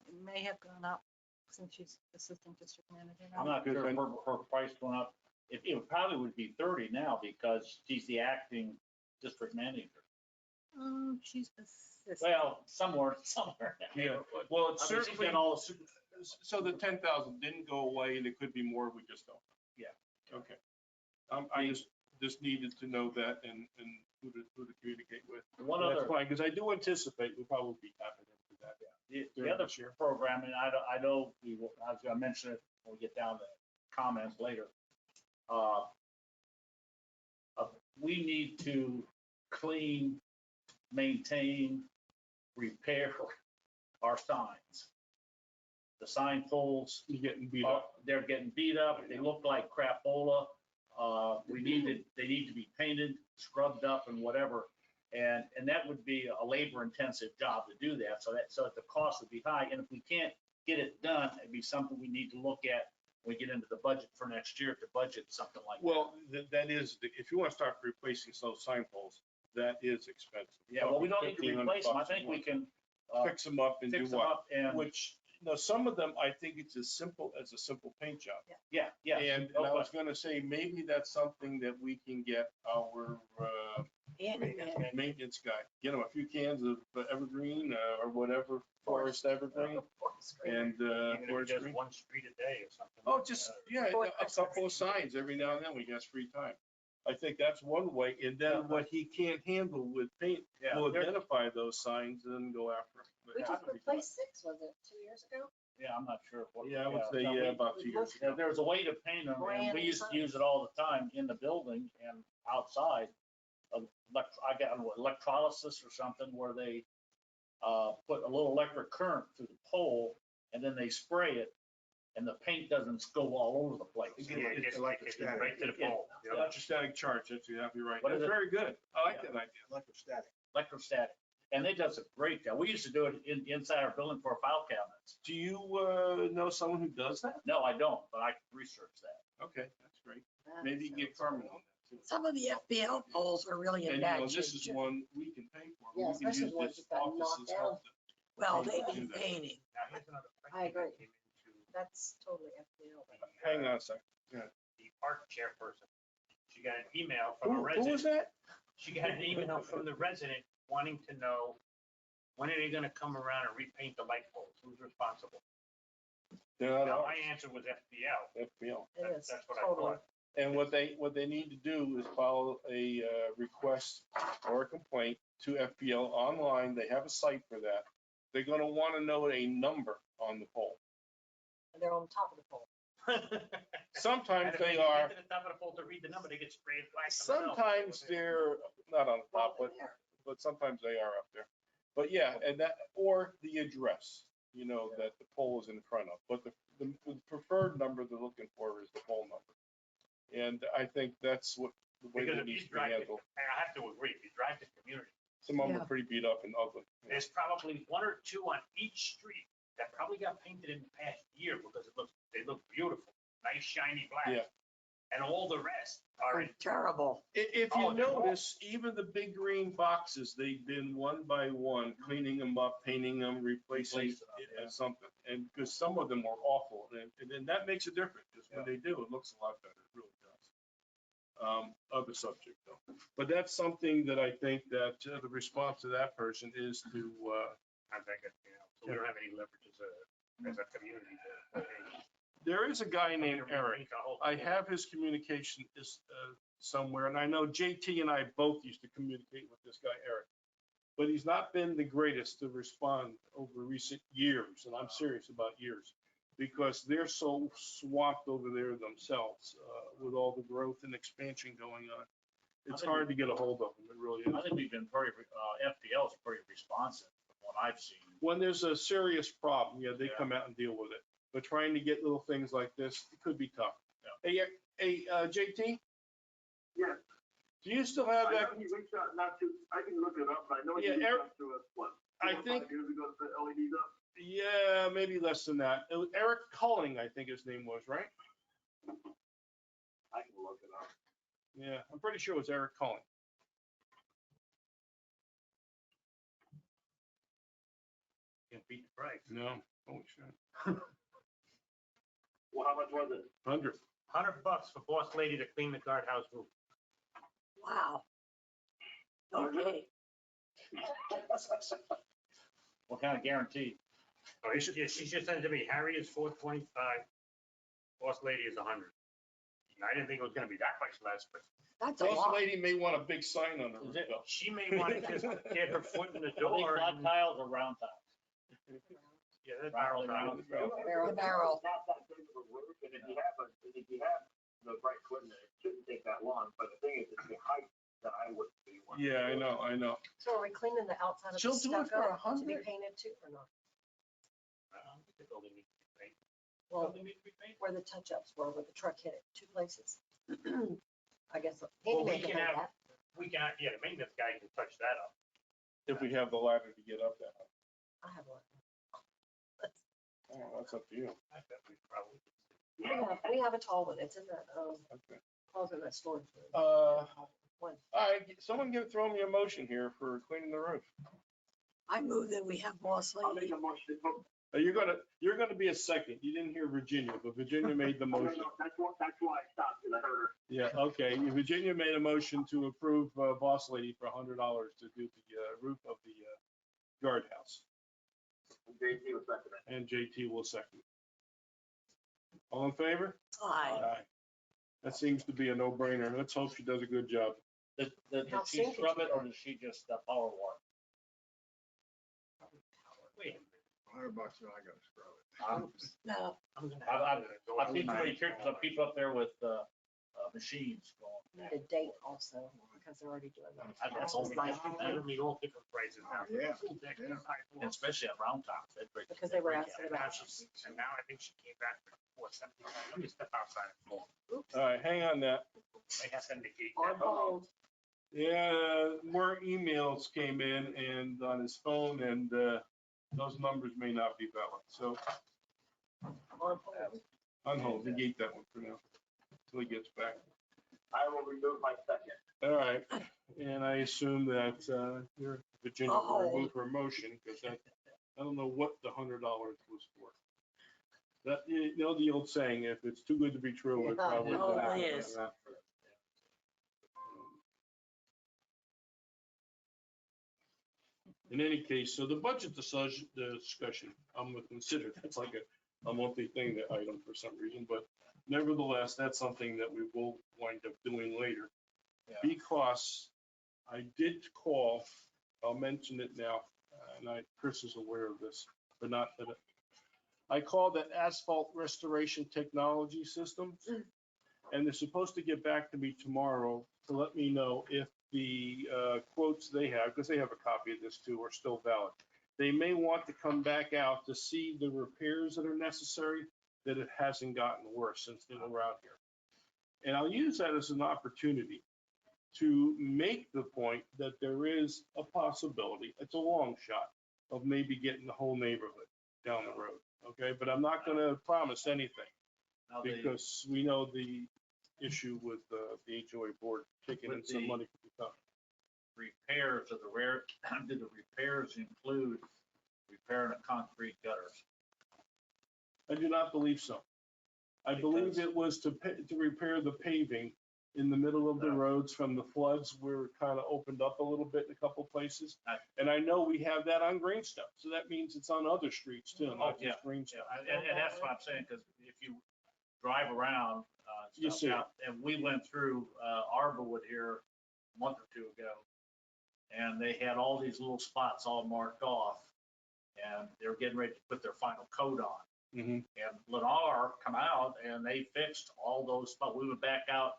It may have gone up since she's assistant district manager now. I'm not sure if her price went up. It probably would be 30 now because she's the acting district manager. She's assistant. Well, somewhere. Yeah, well, it's I mean, she's certainly, got all the super, so the 10,000 didn't go away and it could be more, we just don't know. Yeah. Okay. I just needed to know that and who to communicate with. one That's other, fine, because I do anticipate we'll probably be tapping into that. the during other this year. program, and I know I was gonna mention it when we get down to comments later. We need to clean, maintain, repair our signs. The sign poles, You're getting beat up. they're getting beat up, they look like crapola. They need to be painted, scrubbed up and whatever. And that would be a labor intensive job to do that. So that the cost would be high. And if we can't get it done, it'd be something we need to look at when we get into the budget for next year to budget something like that. Well, that is, if you want to start replacing those sign poles, that is expensive. Yeah, well, we don't need to replace them. I think we can Fix them up and do fix them what? up and, Which, some of them, I think it's as simple as a simple paint job. yeah. And I was gonna say, maybe that's something that we can get our maintenance guy, get him a few cans of evergreen or whatever, forest evergreen and Even if forest it's green. just one street a day or something. Oh, just, a couple of signs every now and then, we got free time. I think that's one way, and then what he can't handle with paint, Yeah, we'll there- identify those signs and then go after them. We just replaced 6, was it 2 years ago? Yeah, I'm not sure. Yeah, I would say, no, about 2 years Yeah, ago. there's a way to paint them, and Brand we used to new use it all the time in the building and outside. I got electrolysis or something where they put a little electric current through the pole and then they spray it and the paint doesn't go all over the place. Yeah, it gets like it right to the pole. Yeah. Electrostatic charge, that's exactly right. What is That's it? very good. I like Yeah. that idea. Electrostatic. Electrostatic. And they does a great job. We used to do it inside our building for our file cabinets. Do you know someone who does that? No, I don't, but I can research that. Okay, that's great. Maybe you can get Carmen on that too. Some of the FPL poles are really in And bad this shape. is too. one we can pay for. Yeah, We can especially use the ones this that got office knocked as help. Well, they do need that. painting. Now, here's another question. I agree. that came into That's totally FPL. Hang on a second. The park chairperson. She got an email from a Who resident. was that? She got an email from the resident wanting to know, when are they gonna come around and repaint the light poles? Who's responsible? They're not Now, ours. my answer was FPL. FPL. It is, That's what I totally. thought. And what they need to do is file a request or a complaint to FPL online. They have a site for that. They're gonna want to know a number on the pole. And they're on top of the pole. Sometimes And if they get are, to the top of the pole to read the number, they get sprayed black. themselves. sometimes they're not on top, but sometimes they are up there. But yeah, and that, or the address, you know, that the pole is in front of, but the preferred number they're looking for is the pole number. And I think that's what, the way Because that if you needs to be drive, handled. and I have to agree, if you drive the community, Some of them Yeah. are pretty beat up and ugly. there's probably one or two on each street that probably got painted in the past year because they look beautiful, nice shiny black. Yeah. And all the rest are in, Terrible. If Oh, you they're all- notice, even the big green boxes, they've been one by one, cleaning them up, painting them, replacing Replacing them, it yeah. and something. And because some of them were awful, and then that makes a difference, because when they do, it looks a lot better, it really does. Other subject though. But that's something that I think that the response to that person is to, I think, so we don't have any leverage as a community. there is a guy named Eric. I have his communication is somewhere, and I know JT and I both used to communicate with this guy, Eric. But he's not been the greatest to respond over recent years, and I'm serious about years, because they're so swamped over there themselves with all the growth and expansion going on. It's hard to get a hold of them, it really I is. think we've been very, FPL is pretty responsive from what I've seen. When there's a serious problem, yeah, they Yeah. come out and deal with it. But trying to get little things like this, it could be tough. Hey, JT? Yeah. Do you still have I that? know he reached out, not to, I can look it up, but I know he Yeah, reached Eric- out to us, what, I 4 or think- 5 years ago to put LEDs up? Yeah, maybe less than that. It was Eric Culling, I think his name was, right? I can look it up. Yeah, I'm pretty sure it was Eric Culling. Can't beat the price. No, holy shit. Well, how much was it? 100. $100 for boss lady to clean the guardhouse roof. Wow. Okay. What kind of guarantee? Oh, she just sent it to me. Harry is $425. Boss lady is $100. And I didn't think it was gonna be that much less, but That's a Boss lot. lady may want a big sign on the roof, though. she may want to just get her foot in the Are they door. flat and- tiles or round tiles? Yeah, they're barrel Round, tiles. The barrel. Not that big of a roof, and if you have the right equipment, it shouldn't take that long, but the thing is, it's the height that I would be. wanting to Yeah, I do. know. So are we cleaning the outside of the She'll do it for stucco to be 100? painted too or not? I don't think the building needs to be painted. Well, Building needs to be painted. where the touch-ups were, where the truck hit it, 2 places. I guess Well, handyman we can can paint have- that. Yeah, the maintenance guy can touch that up. If we have the ladder to get up that high. I have one. Oh, that's up to you. I bet we probably. We have a tall one. It's in that, Okay. falls in that storage room. One. All right, someone throw me a motion here for cleaning the roof. I move that we have boss I'll make lady. a motion. to- You're gonna be a second. You didn't hear Virginia, but Virginia made the No, motion. no, that's why I stopped, because I heard her. Yeah, okay. Virginia made a motion to approve Boss Lady for $100 to do the roof of the guardhouse. JT was second. And JT will second. All in favor? Aye. That seems to be a no-brainer. Let's hope she does a good job. Did How she soon can scrub she it or did she just power wash? Wait a minute. $100 and I gotta scrub it. No, I'm gonna I've have to seen go out too many tonight. pictures of people up there with machines going. Need a date also, because they're already doing that. That's It's like- Giving me all different prices now. Yeah, And especially at round tops. Because they were asking And now about. and now I think she came back for 75. Let me step outside. All right, hang on that. They have to negate On that. hold. Yeah, more emails came in and on his phone, and those numbers may not be valid. So On hold. on hold, negate that one for now, until he gets back. I will remove my second. All right, and I assume that your Virginia will remove her motion, because I don't know what the $100 was for. That, you know the old saying, if it's too good to be true, it Yeah, probably no, not. it is. In any case, so the budget discussion, I'm gonna consider, that's like a monthly thing, that item for some reason, but nevertheless, that's something that we will wind up doing later. Yeah. Because I did call, I'll mention it now, and Chris is aware of this, but not that, I called it Asphalt Restoration Technology Systems. And they're supposed to get back to me tomorrow to let me know if the quotes they have, because they have a copy of this too, are still valid. They may want to come back out to see the repairs that are necessary, that it hasn't gotten worse since they were out here. And I'll use that as an opportunity to make the point that there is a possibility, it's a long shot, of maybe getting the whole neighborhood down the road, okay? But I'm not gonna promise anything, Now, because we know the issue with the HOA board kicking in With some the- money from the top. repairs of the rare, did the repairs include repairing the concrete gutters? I do not believe so. I believe it was to repair the paving in the middle of the roads from the floods where it kind of opened up a little bit in a couple places. And I know we have that on Greenstone, so that means it's on other streets too, not yeah, just Greenstone. And that's what I'm saying, because if you drive around, You stuff see it. out, and we went through, Arborwood here a month or two ago, and they had all these little spots all marked off, and they were getting ready to put their final coat on. Mhm. And Lennar come out and they fixed all those spots. We went back out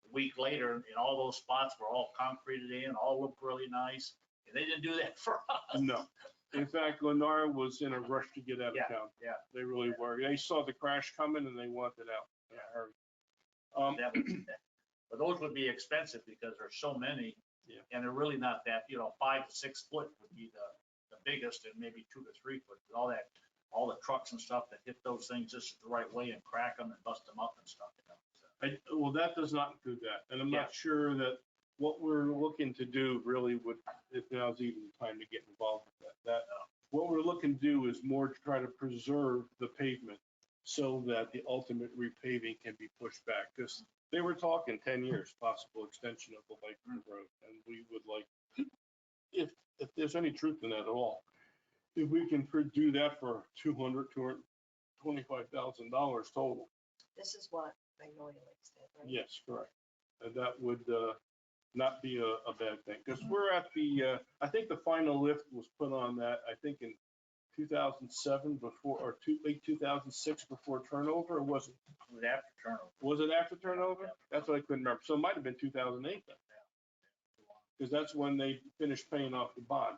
a week later and all those spots were all concreted in, all looked really nice. And they didn't do that for us. No. In fact, Lennar was in a rush to get out Yeah, of town. yeah. They really were. They saw the crash coming and they wanted out in a hurry. That would- But those would be expensive because there's so many. Yeah. And they're really not that, 5 to 6 foot would be the biggest, and maybe 2 to 3 foot. All the trucks and stuff that hit those things just the right way and crack them and bust them up and stuff. So. Well, that does not include that. And I'm Yeah. not sure that what we're looking to do really would, if now's even the time to get involved with that. What we're looking to do is more to try to preserve the pavement so that the ultimate repaving can be pushed back. Because they were talking 10 years, possible extension of the Lakefront Road. And we would like, if there's any truth in that at all, if we can do that for $225,000 total. This is what Magnolia Lakes did, right? Yes, correct. And that would not be a bad thing, because we're at I think the final lift was put on that, I think in 2007 late 2006 before turnover, or was it? It was after turnover. Was it after turnover? That's what I couldn't remember. So it might have been 2008 then. Because that's when they finished paying off the bond.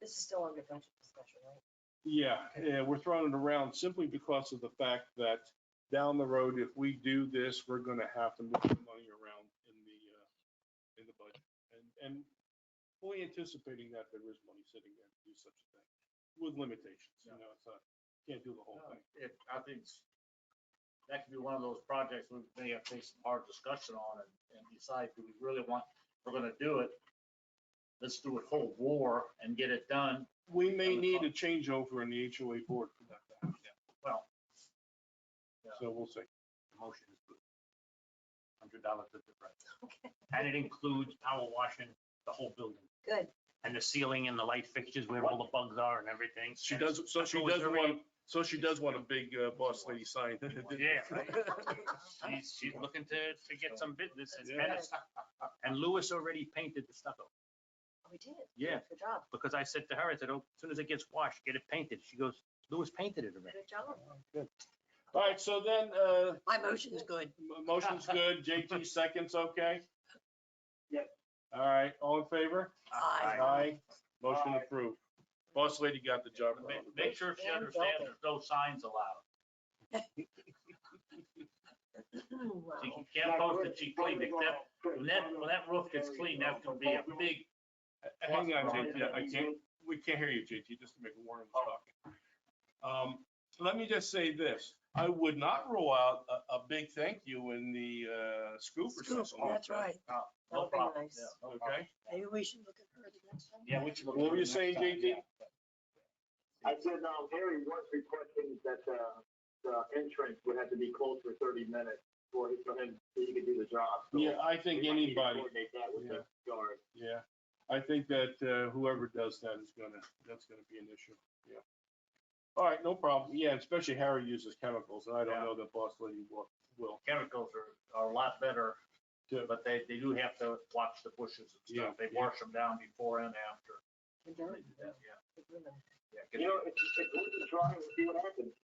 This is still under budget discussion, right? Yeah, we're throwing it around simply because of the fact that down the road, if we do this, we're gonna have to move the money around in the budget. And fully anticipating that there is money sitting there to do such a thing, with limitations, it's not, can't do the whole thing. I think that could be one of those projects we may have to take some hard discussion on and decide, do we really want, if we're gonna do it, let's do it whole war and get it done. We may need a changeover in the HOA board for that to happen. Well, So we'll see. The motion is good. $100 is the price. And it includes power washing the whole building. Good. And the ceiling and the light fixtures where all the bugs are and everything. She does want a big boss lady sign. Yeah, right. She's looking to get some business. Yeah. And Lewis already painted the stucco. Oh, we did. Yeah. Good job. Because I said to her, I said, oh, as soon as it gets washed, get it painted. She goes, Lewis painted it already. Good job. Good. All right, so then, My motion's good. motion's good, JT seconds, okay? Yep. All right, all in favor? Aye. Aye, motion approved. Boss lady got the job. done. make sure she understands there's no signs allowed. Wow. She can't post that she cleaned, except when that roof gets cleaned, that's gonna be a big. Hang on, JT, we can't hear you, JT, just to make Warren was talking. Let me just say this, I would not rule out a big thank you in the scoop or Scoop, something. that's right. No That'll be problem. nice. Yeah, no problem. Okay, Maybe we should look at her the next time. Yeah, we should look. What were at you it saying, next time, JT? yeah. I said, Harry was requesting that the entrance would have to be closed for 30 minutes for him, so he could do the job. So Yeah, I think we might need to anybody, Coordinate that with the guard. yeah, I think that whoever does that that's gonna be an issue, yeah. All right, no problem, yeah, especially Harry uses chemicals, and I don't Yeah. know that boss lady will. Chemicals are a lot better, Yeah. but they do have to watch the bushes and Yeah, stuff. They yeah. wash them down before and after. Good job. Yeah, Good women. yeah. It's worth a try and see what happens.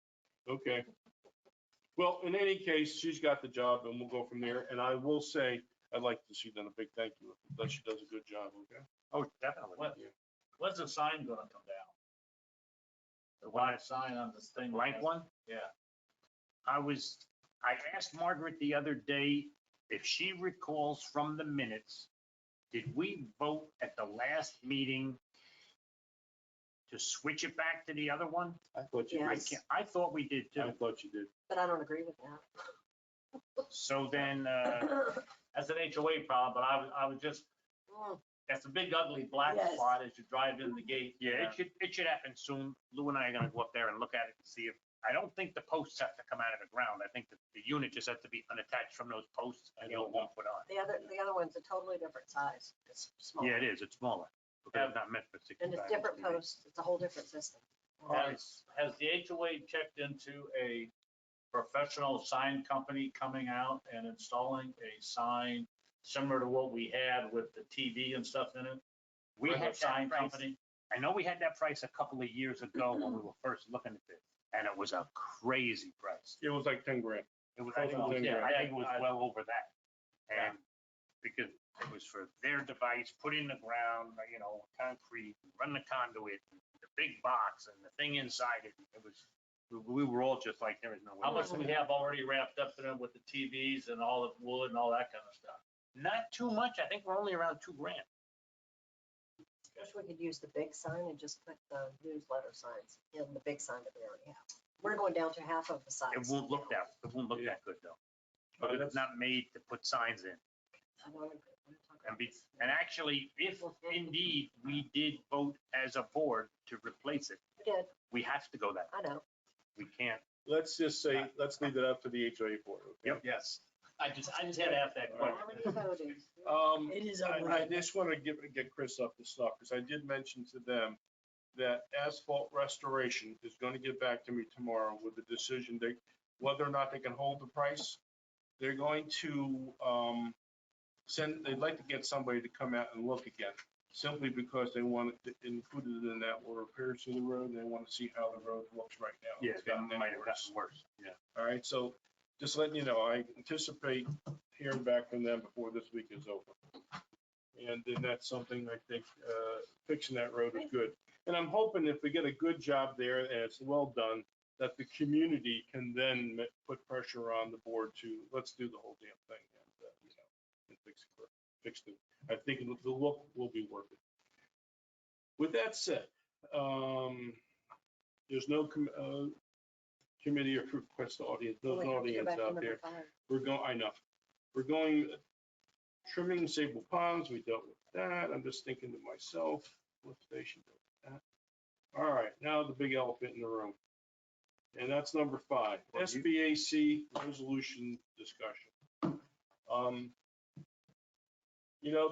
Okay. Well, in any case, she's got the job and we'll go from there. And I will say, I'd like to see done a big thank you. That she does a good job, okay? Oh, definitely. When's the sign gonna come down? The white sign on this thing. Blank one? Yeah. I asked Margaret the other day if she recalls from the minutes, did we vote at the last meeting to switch it back to the other one? I thought you I did. Yes. can't, I thought we did too. I thought you did. But I don't agree with that. So then, That's an HOA problem, but I was just, that's a big ugly black Yes. spot as you drive in the gate. yeah, it should happen soon. Lou and I are gonna go up there and look at it and see if, I don't think the posts have to come out of the ground. I think that the unit just has to be unattached from those posts and the old one put on. The other one's a totally different size. It's smaller. Yeah, it is. It's smaller. Because it's not meant for 65. And it's different inch TV. posts. It's a whole different system. Has the HOA checked into a professional sign company coming out and installing a sign similar to what we had with the TV and stuff in it? We Regular had that sign price. company? I know we had that price a couple of years ago when we were first looking at this, and it was a crazy price. It was like 10 grand. It was, I think it was, Yeah, I think it was I- well over that. And because it was for their device, put in the ground, you know, concrete, run the conduit, the big box and the thing inside it. It was, we were all just like, there is no way. How much do we have already wrapped up in it with the TVs and all the wood and all that kind of stuff? Not too much. I think we're only around $2,000. Wish we could use the big sign and just put the newsletter signs in the big sign that we already have. We're going down to half of the size. It won't look that good though. But it's not made to put signs in. I don't agree. And actually, if indeed we did vote as a board to replace it, We did, we have to go that. I know. We can't. Let's just say, let's leave it up to the HOA board. Okay? Yep. Yes. I just had to ask that question. Already voted. It is I unreal. just want to get Chris up to stuff, because I did mention to them that Asphalt Restoration is going to get back to me tomorrow with a decision, whether or not they can hold the price. They're going to they'd like to get somebody to come out and look again, simply because they want it included in that or repairs to the road, and they want to see how the road looks right now. Yeah, It's that gotten might have worse. gotten worse. Yeah. All right, so just letting you know, I anticipate hearing back from them before this week is over. And then that's something I think, fixing that road is good. And I'm hoping if we get a good job there and it's well done, that the community can then put pressure on the board to, let's do the whole damn thing and fix it. I think the look will be worth it. With that said, there's no committee or request audience, no We have to go audience back to out number there. 5. We're going trimming sable ponds. We dealt with that. I'm just thinking to myself, what station dealt with that? All right, now the big elephant in the room. And that's number 5, SBAC resolution discussion.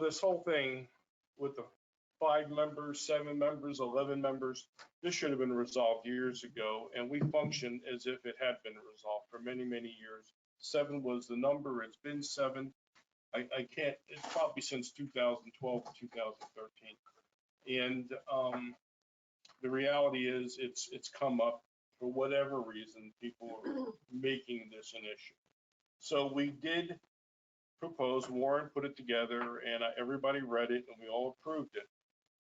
This whole thing with the 5 members, 7 members, 11 members, this should have been resolved years ago, and we functioned as if it had been resolved for many, many years. 7 was the number. It's been 7. I can't, it's probably since 2012 to 2013. And the reality is it's come up for whatever reason, people are making this an issue. So we did propose, Warren put it together, and everybody read it, and we all approved it.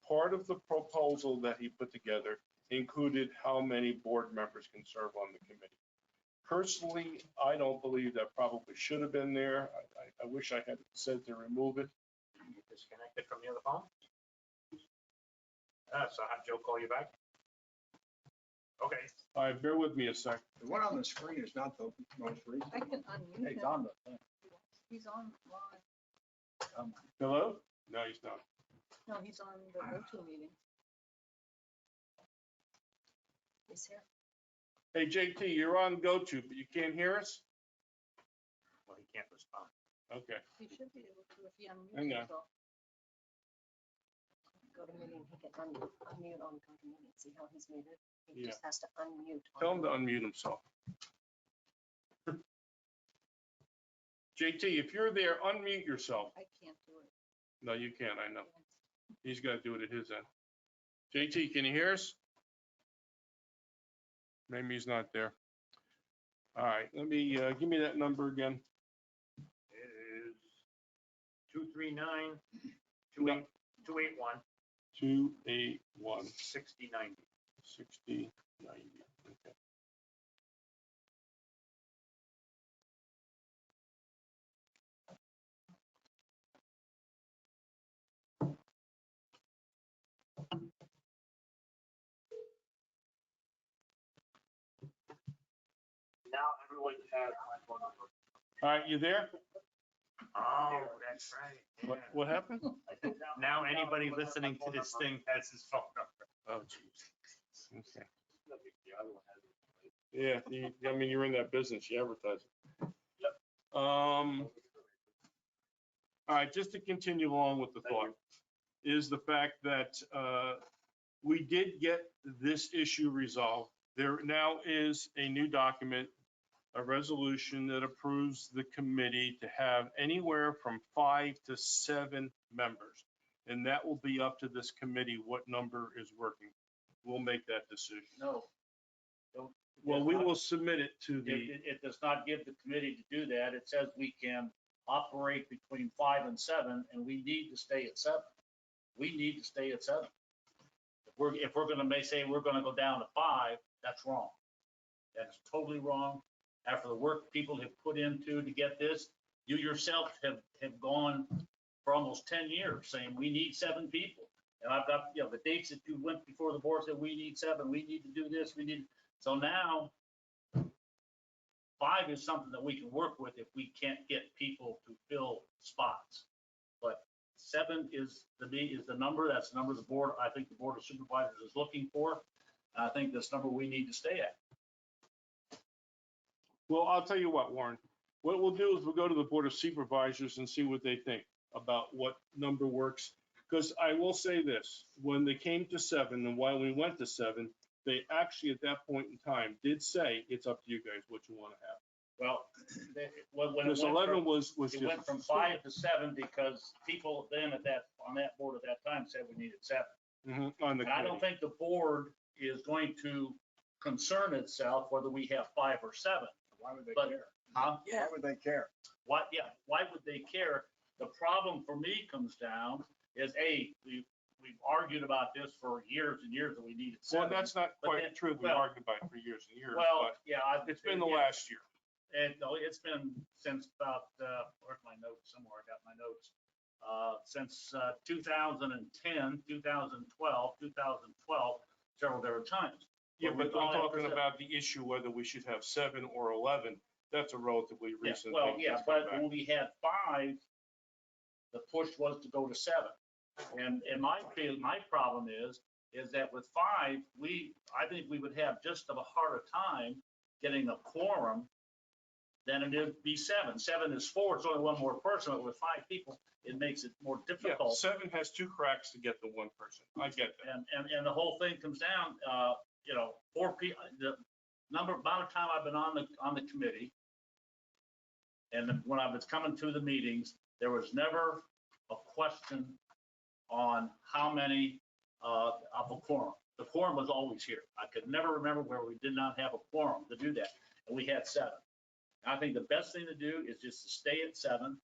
Part of the proposal that he put together included how many board members can serve on the committee. Personally, I don't believe that probably should have been there. I wish I had said to remove it. You disconnected from the other phone? So have Joe call you back? Okay. All right, bear with me a sec. The one on the screen is not the most recent. I can unmute Hey, him. Don, He's on live. Hello? No, he's not. No, he's on the go-to meeting. He's here. Hey, JT, you're on GoTo, but you can't hear us? Well, he can't respond. Okay. He should be able to if he unmutes Hang on. himself. Go to meeting, he can unmute on go to meeting, see how he's muted? He Yeah. just has to unmute. on Tell him to the- unmute himself. JT, if you're there, unmute yourself. I can't do it. No, you can't, I know. He's got to do it at his end. JT, can you hear us? Maybe he's not there. All right, let me, give me that number again. It is 239, 281, 281 6090. 6090. Okay. Now everyone has my phone number. All right, you there? Oh, that's right. What, yeah. what happened? I said Now anybody everyone has listening my to phone this number. thing has his phone number. Oh, jeez. Okay. No big deal, everyone has it. Yeah, I mean, you're in that business, you advertise. All right, just to continue along with the Thank thought, is the fact that we did get this issue resolved. There now is a new document, a resolution that approves the committee to have anywhere from 5 to 7 members. And that will be up to this committee what number is working. We'll make that decision. No. Well, we will submit it to the, It does not give the committee to do that. It says we can operate between 5 and 7, and we need to stay at 7. We need to stay at 7. If we're gonna say we're gonna go down to 5, that's wrong. That is totally wrong. After the work people have put into to get this, you yourself have gone for almost 10 years saying we need 7 people. And I've got, the dates that you went before the board said we need 7, we need to do this, we need. So now 5 is something that we can work with if we can't get people to fill spots. But 7 is the number, that's the number the board, I think the Board of Supervisors is looking for. And I think this number we need to stay at. well, I'll tell you what, Warren, what we'll do is we'll go to the Board of Supervisors and see what they think about what number works. Because I will say this, when they came to 7 and why we went to 7, they actually at that point in time did say, it's up to you guys what you want to have. Well, when it Because went 11 from, was it just. went from 5 to 7 because people then on that board at that time said we needed 7. On the And I don't committee. think the board is going to concern itself whether we have 5 or 7. Why would they But- care? Huh? Why would they care? Why would they care? The problem for me comes down is, we've argued about this for years and years that we needed 7. Well, that's not But quite then- true. We well- argued about it for years and years, Well, but yeah. it's been the yeah. last year. And no, it's been since about, where's my notes? Somewhere I got my notes. Since 2010, 2012, 2012, several different times. Yeah, Where but we've I'm gone after talking 7. about the issue whether we should have 7 or 11. That's a relatively Yeah, recent well, thing. yeah, that's come but back. when we had 5, the push was to go to 7. And my problem is that with 5, I think we would have just of a harder time getting a quorum than it is be 7. 7 is 4, it's only one more person, but with 5 people, it makes it more Yeah, difficult. 7 has 2 cracks to get the 1 person. I get that. And the whole thing comes down, 4 people, the amount of time I've been on the committee, and when I was coming to the meetings, there was never a question on how many of a quorum. The quorum was always here. I could never remember where we did not have a quorum to do that, and we had 7. And I think the best thing to do is just to stay at 7.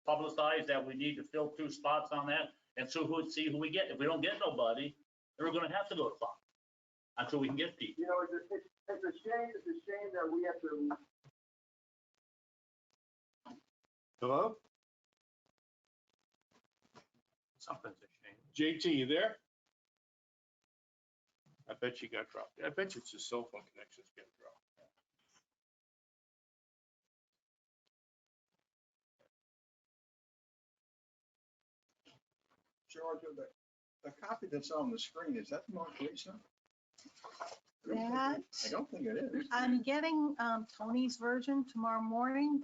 Publicize that we need to fill 2 spots on that, and so see who we get. If we don't get nobody, then we're gonna have to go to 5 until we can get people. You know, it's a shame that we have to. Hello? Something's a shame. JT, you there? I bet you got dropped. I bet you it's his cell phone connection's getting dropped. George, the copy that's on the screen, is that the most recent? That, I don't think it is. I'm getting Tony's version tomorrow morning.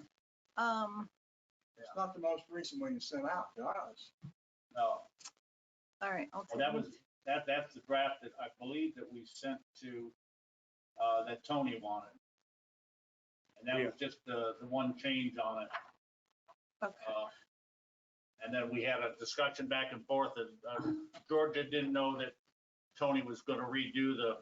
It's not the most recent one you sent out to us. No. All right, I'll Well, take it. that's the draft that I believe that we sent to, that Tony wanted. And that was just the one change on it. Okay. And then we had a discussion back and forth, and Georgia didn't know that Tony was gonna redo the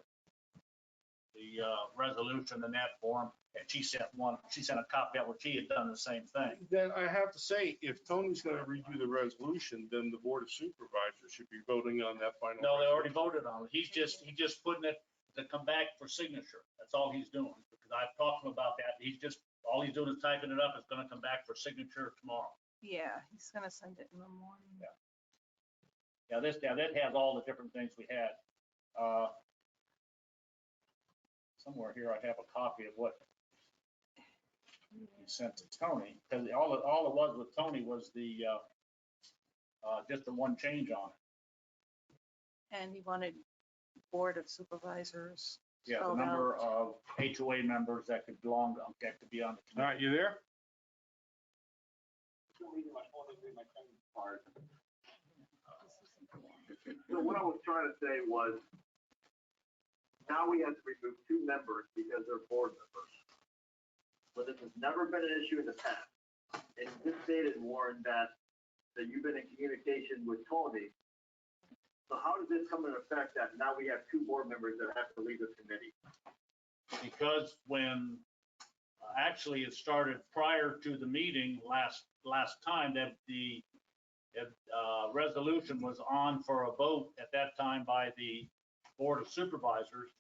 the resolution in that form, and she sent a copy of what she had done the same thing. Then I have to say, if Tony's gonna redo the resolution, then the Board of Supervisors should be voting on that final. No, they already resolution. voted on it. He's just putting it to come back for signature. That's all he's doing, because I've talked to him about that. All he's doing is typing it up. It's gonna come back for signature tomorrow. Yeah, he's gonna send it in the morning. Yeah, that has all the different things we had. Somewhere here I have a copy of what he sent to Tony, because all it was with Tony was the, just the one change on it. And he wanted Board of Supervisors. Yeah, the spelled number out. of HOA members that could be on the All committee. right, you there? For some reason, my phone didn't read my time card. So what I was trying to say was, now we have to remove 2 members because they're board members. But this has never been an issue in the past. And you just stated, Warren, that you've been in communication with Tony. So how does this come into effect that now we have 2 board members that have to leave the committee? Because when, actually it started prior to the meeting last time, that the resolution was on for a vote at that time by the Board of Supervisors.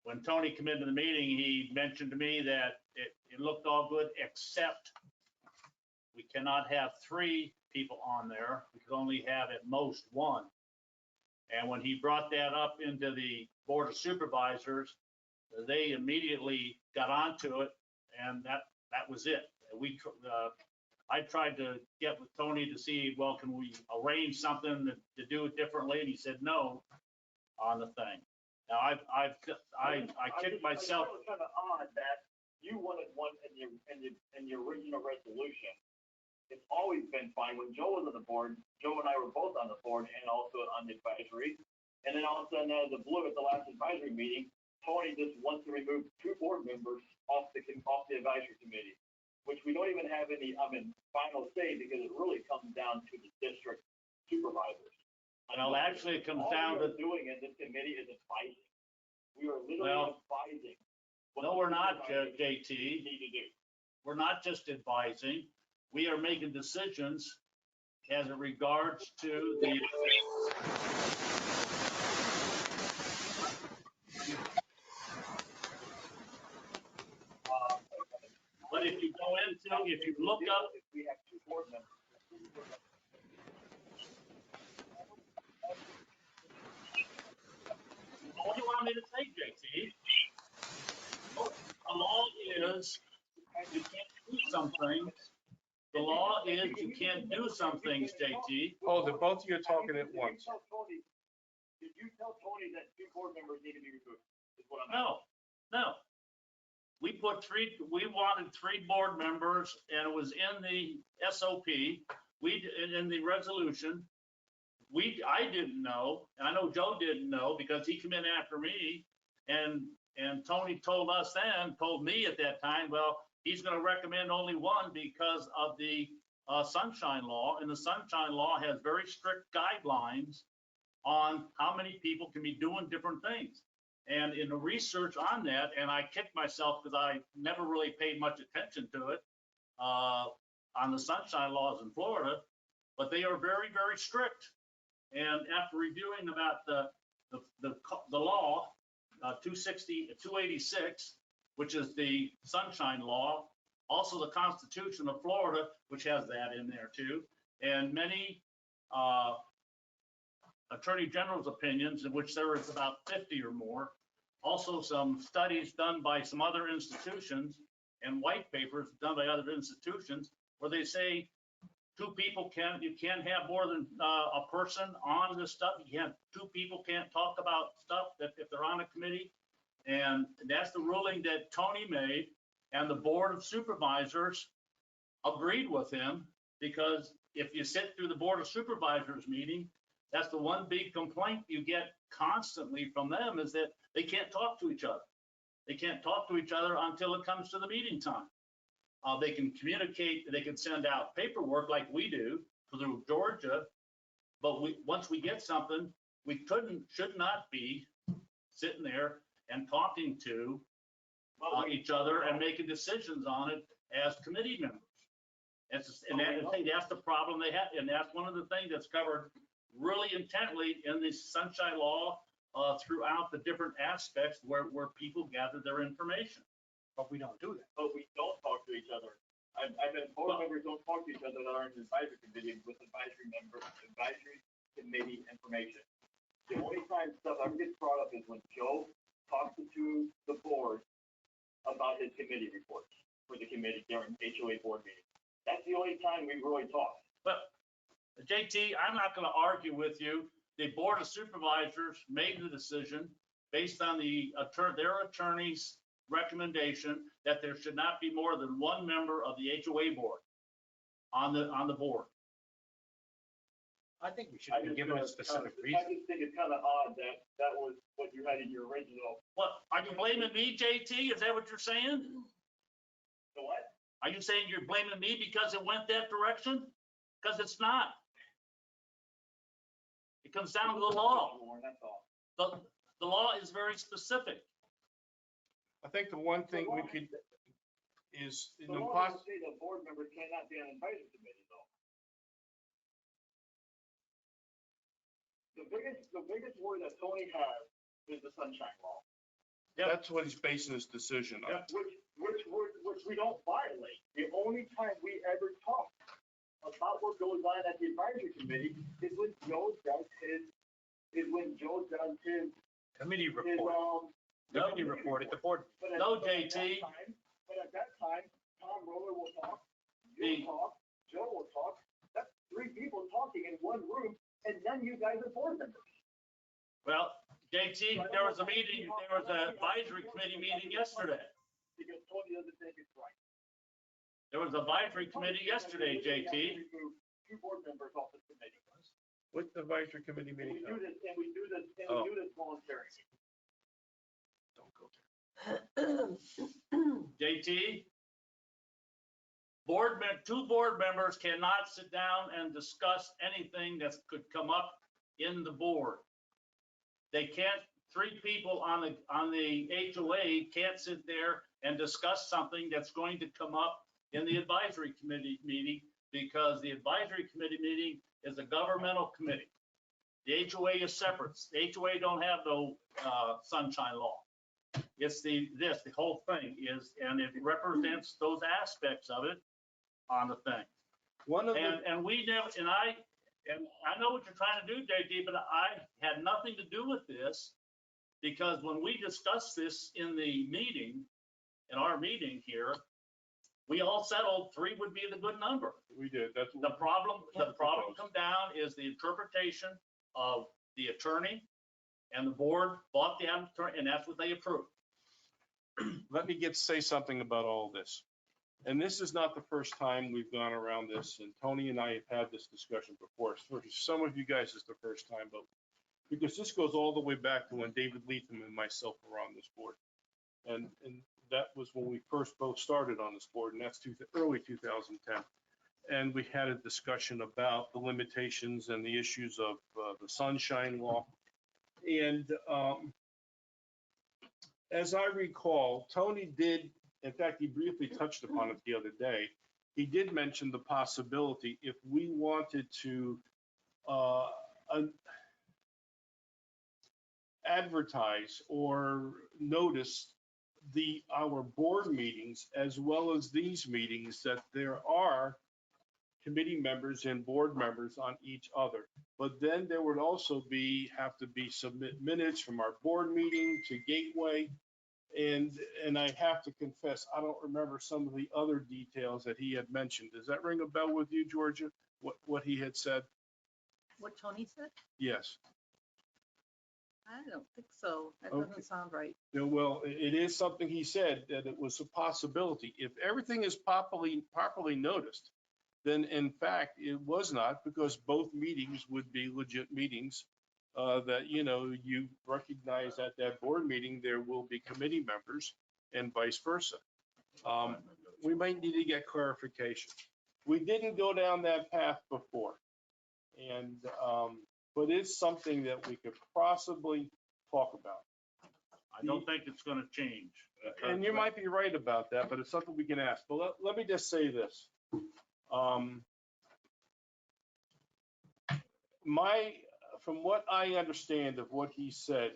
When Tony came into the meeting, he mentioned to me that it looked all good, except we cannot have 3 people on there. We could only have at most 1. And when he brought that up into the Board of Supervisors, they immediately got onto it, and that was it. I tried to get with Tony to see, well, can we arrange something to do it differently? And he said no on the thing. Now, I kicked myself. I thought it was kind of odd that you wanted one in your original resolution. It's always been fine. When Joe was on the board, Joe and I were both on the board and also on the advisory. And then all of a sudden, out of the blue, at the last advisory meeting, Tony just wants to remove 2 board members off the advisory committee, which we don't even have any, final say, because it really comes down to the district supervisors. Well, actually, it comes down All to. we are doing in this committee is advising. We are literally Well, advising. what No, the we're not, supervisors JT. Need to do. We're not just advising. We are making decisions as it regards to the. But if you go into, if you look up, We have 2 board members. what do you want me to say, JT? The law is you can't do some things. The law is you can't do some things, JT. Oh, the both of you are talking at once. Did you tell Tony that 2 board members need to be removed? Is what I'm No. We wanted 3 board members, and it was in the SOP. In the resolution. I didn't know, and I know Joe didn't know, because he came in after me, and Tony told me at that time, well, he's gonna recommend only 1 because of the sunshine law, and the sunshine law has very strict guidelines on how many people can be doing different things. And in the research on that, and I kicked myself because I never really paid much attention to it on the sunshine laws in Florida, but they are very, very strict. And after reviewing about the law, 286, which is the sunshine law, also the Constitution of Florida, which has that in there too, and many Attorney General's opinions, in which there is about 50 or more. Also some studies done by some other institutions and white papers done by other institutions where they say 2 people you can't have more than a person on this stuff. 2 people can't talk about stuff if they're on a committee. And that's the ruling that Tony made, and the Board of Supervisors agreed with him, because if you sit through the Board of Supervisors meeting, that's the one big complaint you get constantly from them, is that they can't talk to each other. They can't talk to each other until it comes to the meeting time. They can communicate, they can send out paperwork like we do through Georgia, but once we get something, we should not be sitting there and talking to each other and making decisions on it as committee members. That's the problem they have, and that's one of the things that's covered really intently in the sunshine law throughout the different aspects where people gather their information. But we don't do that. But we don't talk to each other. I've been, board members don't talk to each other that are in the advisory committee with advisory committee information. The only time stuff ever gets brought up is when Joe talks to the board about his committee reports for the committee during HOA board meetings. That's the only time we really talk. But JT, I'm not going to argue with you. The Board of Supervisors made the decision based on their attorney's recommendation that there should not be more than one member of the HOA board on the board. I think we should be given a specific I reason. just think it's kind of odd that that was what you had in your original. What, are you blaming me, JT? Is that what you're saying? The what? Are you saying you're blaming me because it went that direction? Because it's not. It comes down to the law. That's all. The law is very specific. I think the one thing we could is The law doesn't say that board members cannot be on advisory committee though. The biggest word that Tony has is the sunshine law. That's what he's basing his decision on. Which we don't violate. The only time we ever talk about what goes on at the advisory committee is when Joe does his Committee report. Committee report at the board. No, JT. But at that time, Tom Roller will talk, Me. you'll talk, Joe will talk. That's three people talking in one room, and then you guys are board members. Well, JT, there was an advisory committee meeting yesterday. Because Tony doesn't think it's right. There was an advisory committee yesterday, JT. Two board members off the committee. What advisory committee And meeting? we do this, and we do this, Oh. voluntarily. Don't go there. JT, two board members cannot sit down and discuss anything that could come up in the board. They can't, three people on the HOA can't sit there and discuss something that's going to come up in the advisory committee meeting, because the advisory committee meeting is a governmental committee. The HOA is separate. The HOA don't have no sunshine law. It's the whole thing is, and it represents those aspects of it on the thing. And we never, and I know what you're trying to do, JD, but I had nothing to do with this, because when we discussed this in the meeting, in our meeting here, we all settled 3 would be the good number. We did. That's The problem come down is the interpretation of the attorney, and the board bought the attorney, and that's what they approved. Let me say something about all this. And this is not the first time we've gone around this, and Tony and I have had this discussion before. For some of you guys, it's the first time, but because this goes all the way back to when David Leatham and myself were on this board. And that was when we first both started on this board, and that's early 2010. And we had a discussion about the limitations and the issues of the sunshine law. And as I recall, Tony did, in fact, he briefly touched upon it the other day. He did mention the possibility, if we wanted to advertise or notice our board meetings as well as these meetings, that there are committee members and board members on each other. But then there would also have to be submit minutes from our board meeting to Gateway. And I have to confess, I don't remember some of the other details that he had mentioned. Does that ring a bell with you, Georgia? What he had said? What Tony said? Yes. I don't think so. That Okay. doesn't sound right. Yeah, well, it is something he said, that it was a possibility. If everything is properly noticed, then in fact, it was not, because both meetings would be legit meetings. That, you recognize at that board meeting, there will be committee members and vice versa. We might need to get clarification. We didn't go down that path before. But it's something that we could possibly talk about. I don't think it's gonna change. And you might be right about that, but it's something we can ask. But let me just say this. From what I understand of what he said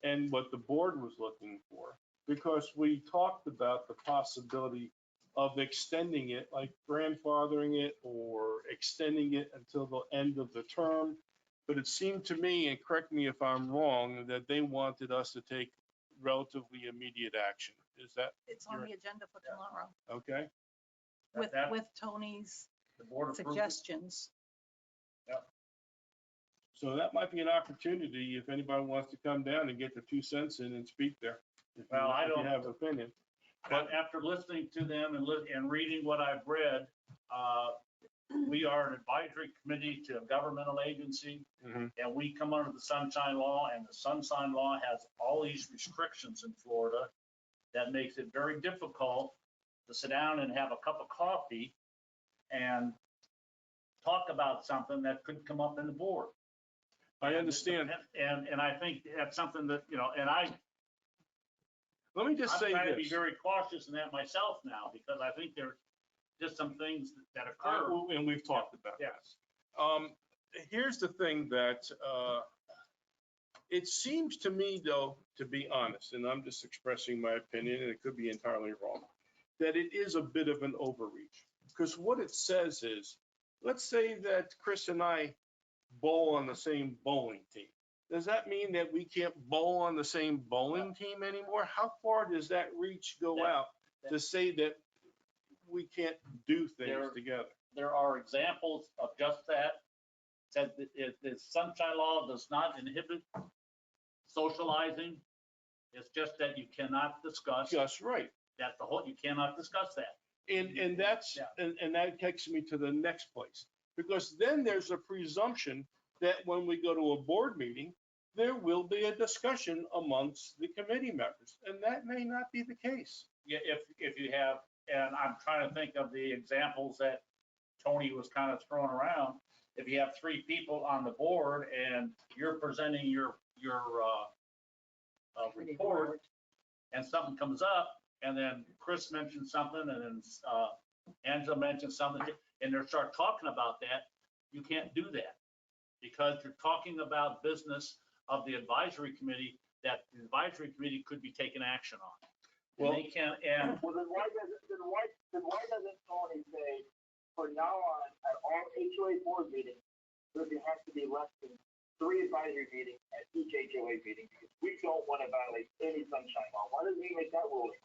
and what the board was looking for, because we talked about the possibility of extending it, like grandfathering it or extending it until the end of the term. But it seemed to me, and correct me if I'm wrong, that they wanted us to take relatively immediate action. Is that It's on the agenda for tomorrow okay? with Tony's The board approved it. suggestions. So that might be an opportunity if anybody wants to come down and get their 2 cents in and speak there. Well, I If you don't- have an opinion. But after listening to them and reading what I've read, we are an advisory committee to a governmental agency, Mhm. and we come under the Sunshine Law, and the Sunshine Law has all these restrictions in Florida that makes it very difficult to sit down and have a cup of coffee and talk about something that could come up in the board. I understand. And I think that's something that, Let me just I'm say trying to be this. very cautious in that myself now, because I think there's just some things that occur. And we've talked about Yes. this. Here's the thing that, it seems to me though, to be honest, and I'm just expressing my opinion, and it could be entirely wrong, that it is a bit of an overreach. Because what it says is, let's say that Chris and I bowl on the same bowling team. Does that mean that we can't bowl on the same bowling team anymore? How far does that reach go out to say that we can't do things together? There are examples of just that. Said that the Sunshine Law does not inhibit socializing. It's just that you cannot discuss Just right. that you cannot discuss that. And that's, Yeah. and that takes me to the next place. Because then there's a presumption that when we go to a board meeting, there will be a discussion amongst the committee members. And that may not be the case. Yeah, if you have, and I'm trying to think of the examples that Tony was kind of throwing around. If you have 3 people on the board and you're presenting your report and something comes up, and then Chris mentions something, and then Angela mentions something, and they start talking about that, you can't do that. Because you're talking about business of the advisory committee that the advisory committee could be taking action on. Well- And they can't, and Well, then why doesn't Tony say, from now on, at all HOA board meetings, there has to be less than 3 advisory meetings at each HOA meeting, because we don't want to violate any sunshine law. Why doesn't he make that ruling?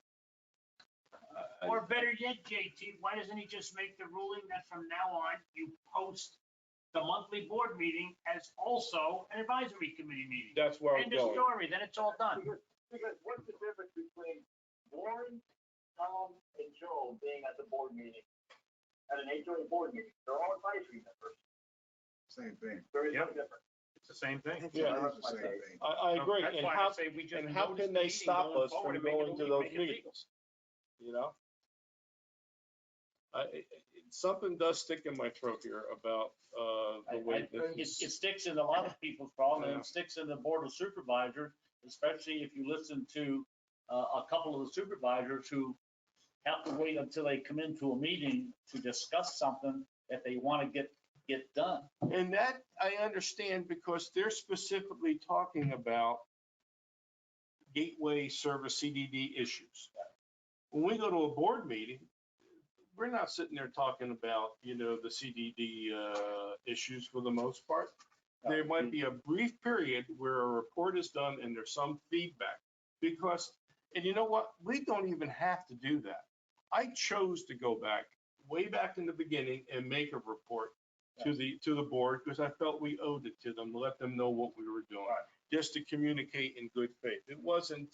Or better yet, JT, why doesn't he just make the ruling that from now on, you post the monthly board meeting as also an advisory committee meeting? That's where I'm End of going. story, then it's all done. Because what's the difference between Warren, Tom, and Joe being at the board meeting, at an HOA board meeting? They're all advisory members. Same thing. There is no Yep. difference. It's the same thing. Yeah. It's the same thing. I agree. That's And why I how, say we just and how notice can the they meeting stop going us forward from and make it going to illegal, those make it legal. meetings? You know? Something does stick in my throat here about the way it this. sticks in a lot of people's problem, and Yeah. it sticks in the board of supervisors, especially if you listen to a couple of the supervisors who have to wait until they come into a meeting to discuss something that they want to get done. And that I understand because they're specifically talking about gateway service CDD issues. When we go to a board meeting, we're not sitting there talking about, the CDD issues for the most part. There might be a brief period where a report is done and there's some feedback. Because, and you know what? We don't even have to do that. I chose to go back, way back in the beginning, and make a report to the board because I felt we owed it to them, to let them know what we were doing, just to communicate in good faith. It wasn't,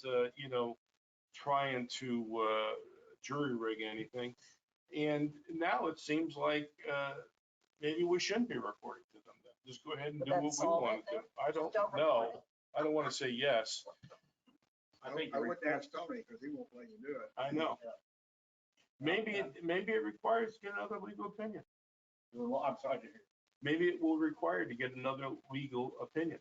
trying to jury rig anything. And now it seems like maybe we shouldn't be reporting to them. Then. Just go ahead and Would do that what we solve want it to do. then? I don't Don't report know. it. I don't want to say yes. I wouldn't ask Tony because he won't let you do it. I know. Maybe it requires to get another legal opinion. Well, I'm sorry to hear. Maybe it will require to get another legal opinion.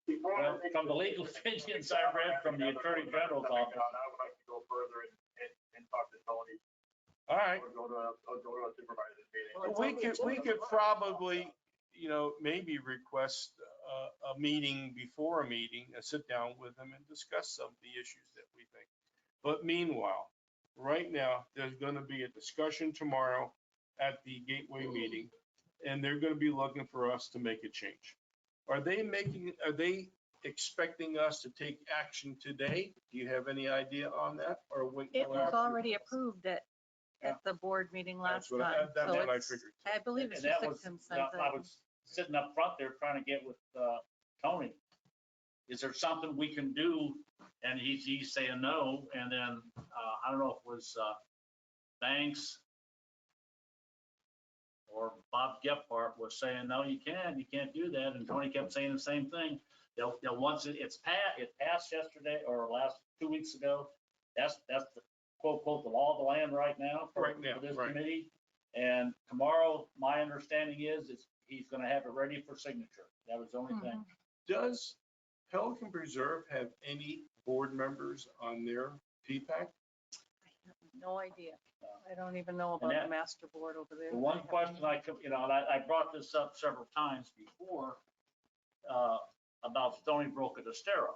Before I Well, make from the the legal decision, opinions I read from the Attorney General's office. I would like to go further and talk to Tony All right. or go to a supervisor's meeting. Well, it's We on the could, we agenda could tomorrow. probably, maybe request a meeting before a meeting, sit down with them and discuss some of the issues that we think. But meanwhile, right now, there's gonna be a discussion tomorrow at the Gateway meeting, and they're gonna be looking for us to make a change. Are they expecting us to take action today? Do you have any idea on that, or wait? It till was after? already approved at the board meeting last That's what time. that's So what I it's, figured. I believe it's And that just a was, consent I item. was sitting up front there trying to get with Tony. Is there something we can do? And he's saying no. And then, I don't know if it was Banks or Bob Gephardt was saying, no, you can't do that. And Tony kept saying the same thing. They'll once it passed yesterday or last 2 weeks ago. That's the quote, the law of the land right now for this right. committee. And tomorrow, my understanding is he's gonna have it ready for signature. That was the only thing. Does Pelican Preserve have any board members on their PPAC? No idea. I don't even know about that- the master board over there. The one I have question no- I could, and I brought this up several times before, about Stoneybrook and Estero.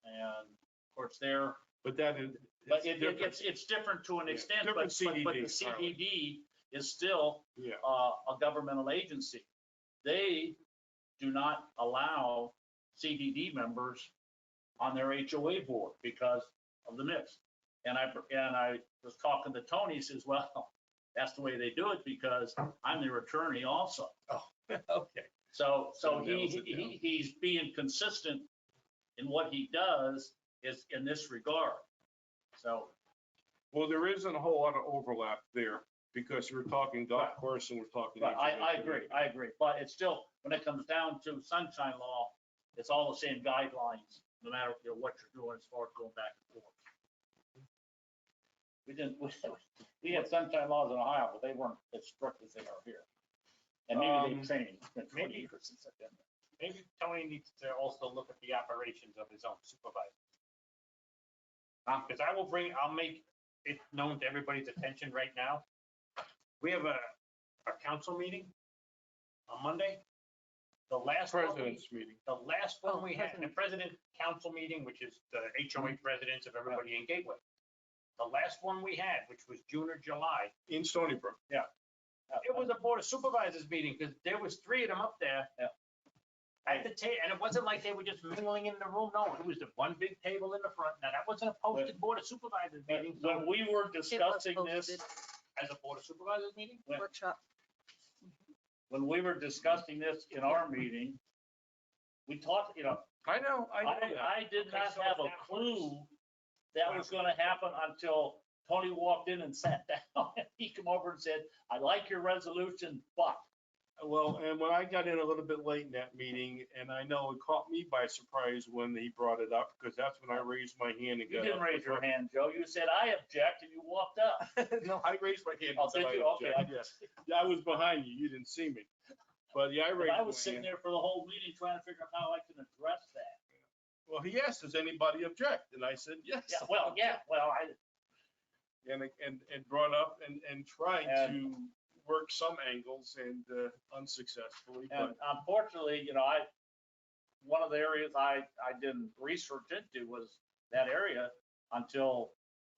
And of course, But that is. but it's different. it's different to an Yeah, extent, different but the CDD, Harlan. CDD is still Yeah, a governmental agency. They do not allow CDD members on their HOA board because of the mix. And I was talking to Tony, he says, well, that's the way they do it because I'm their attorney also. okay. So That nails it down. he's being consistent in what he does is in this regard. So, Well, there isn't a whole lot of overlap there because we're talking golf course and we're talking. but I HOA. agree. But it's still, when it comes down to sunshine law, it's all the same guidelines, no matter what you're doing as far as going back and forth. We had sunshine laws in Ohio, but they weren't as strict as they are here. And maybe they've changed. It's been 20 years since I've been there. Maybe Tony needs to also look at the operations of his own supervisor. Because I'll make it known to everybody's attention right now. We have a council meeting on Monday. The last one, President's meeting. the last Oh, one we had, the president council meeting, which is the HOA presidents of everybody in Gateway. The last one we had, which was June or July, In Stoneybrook. it was a board of supervisors meeting because there was 3 of them up there. Yeah. At the table, and it wasn't like they were just mingling in the room. No, it was the one big table in the front. Now, that wasn't a posted board of supervisors meeting. So When we were It was discussing this, posted as a board of supervisors meeting, Workshop. when we were discussing this in our meeting, we talked, I know that. I did Okay, not so have a that clue that was gonna happen until Tony walked in and sat down. He come over and said, I like your resolution, but. Well, and when I got in a little bit late in that meeting, and I know it caught me by surprise when he brought it up, because that's when I raised my hand and You got. didn't up. raise your hand, Joe. You said, I object, and you walked up. No, I raised my hand Oh, and said did I you? Okay, object. Yeah, I was behind you. You didn't see me. But yeah, I raised I my was sitting hand. there for the whole meeting trying to figure out how I can address that. Well, he asked, does anybody object? And I said, yes. Yeah, well, And brought up and tried And- to work some angles and unsuccessfully, and but unfortunately, one of the areas I didn't research into was that area until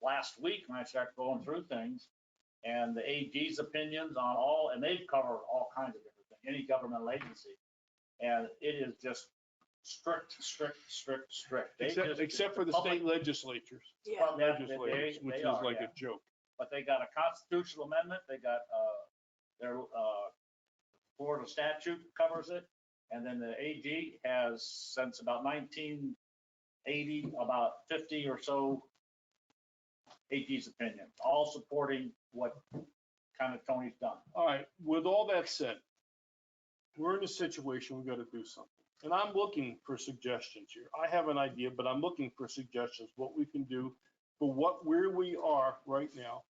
last week when I started going through things. And the AG's opinions on all, and they've covered all kinds of different things, any governmental agency. And it is just strict. They just- except for the state legislatures. Yeah. Well, Legislators, which they is are, like yeah. a joke. But they got a constitutional amendment, they got, their, Florida statute covers it. And then the AG has, since about 1980, about 50 or so AG's opinions, all supporting what kind of Tony's done. All right, with all that said, we're in a situation, we gotta do something. And I'm looking for suggestions here. I have an idea, but I'm looking for suggestions, what we can do for where we are right now.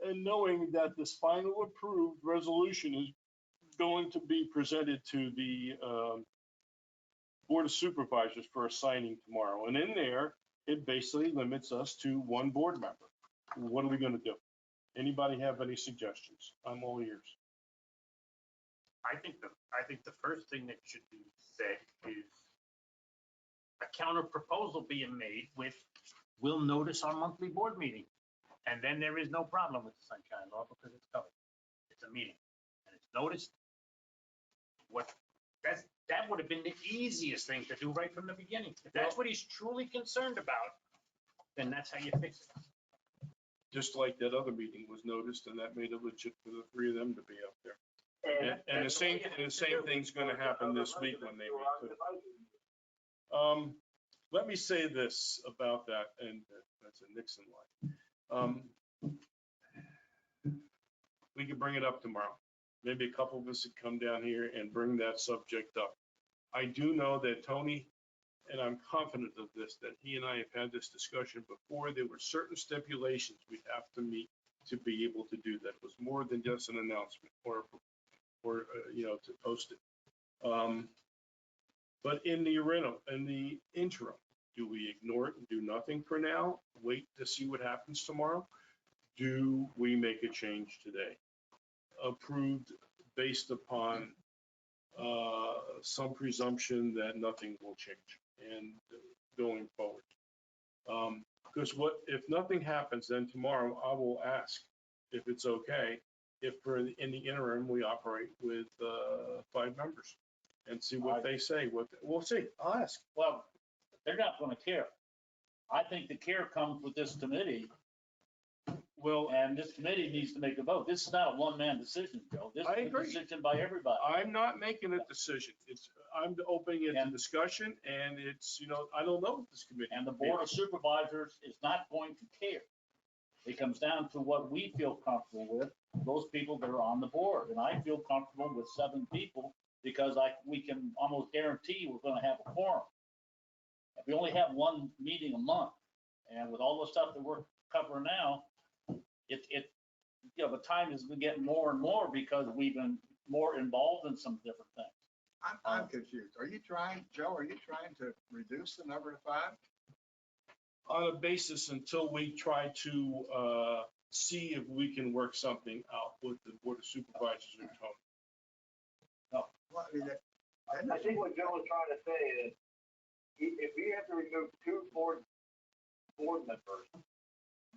And knowing that this final approved resolution is going to be presented to the Board of Supervisors for a signing tomorrow. And in there, it basically limits us to one board member. What are we gonna do? Anybody have any suggestions? I'm all ears. I think the first thing that should be said is a counter proposal being made with, we'll notice our monthly board meeting. And then there is no problem with the sunshine law because it's covered. It's a meeting and it's noticed. That would have been the easiest thing to do right from the beginning. If that's what he's truly concerned about, then that's how you fix it. Just like that other meeting was noticed, and that made it legit for the three of them to be up there. And the same thing's gonna happen this week when they meet too. Let me say this about that, and that's a Nixon line. We can bring it up tomorrow. Maybe a couple of us would come down here and bring that subject up. I do know that Tony, and I'm confident of this, that he and I have had this discussion before. There were certain stipulations we'd have to meet to be able to do that. It was more than just an announcement or to post it. But in the interim, do we ignore it and do nothing for now? Wait to see what happens tomorrow? Do we make a change today? Approved based upon some presumption that nothing will change and going forward. Because if nothing happens, then tomorrow I will ask if it's okay if in the interim we operate with 5 members and see what they say. We'll see. I'll ask. Well, they're not gonna care. I think the care comes with this committee, Well, and this committee needs to make a vote. This is not a one-man decision, Joe. This I is a agree. decision by everybody. I'm not making a decision. I'm opening it to discussion, and I don't know what this committee. And the Board of Supervisors is not going to care. It comes down to what we feel comfortable with, those people that are on the board. And I feel comfortable with 7 people because we can almost guarantee we're gonna have a quorum. If we only have one meeting a month, and with all the stuff that we're covering now, the time is getting more and more because we've been more involved in some different things. I'm confused. Are you trying, Joe, to reduce the number to 5? On a basis until we try to see if we can work something out with the Board of Supervisors and Tony. Well, I mean, I think what Joe was trying to say is, if we have to remove 2 board members,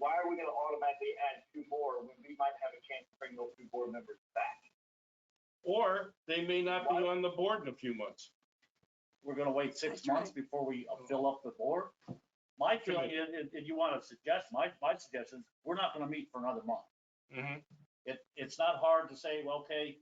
why are we gonna automatically add 2 more when we might have a chance to bring those 2 board members back? Or they may not be on the board in a few months. We're gonna wait 6 months before we fill up the board. My feeling is, if you want to suggest, my suggestion is, we're not gonna meet for another month. Mm-hmm. It's not hard to say, well, okay,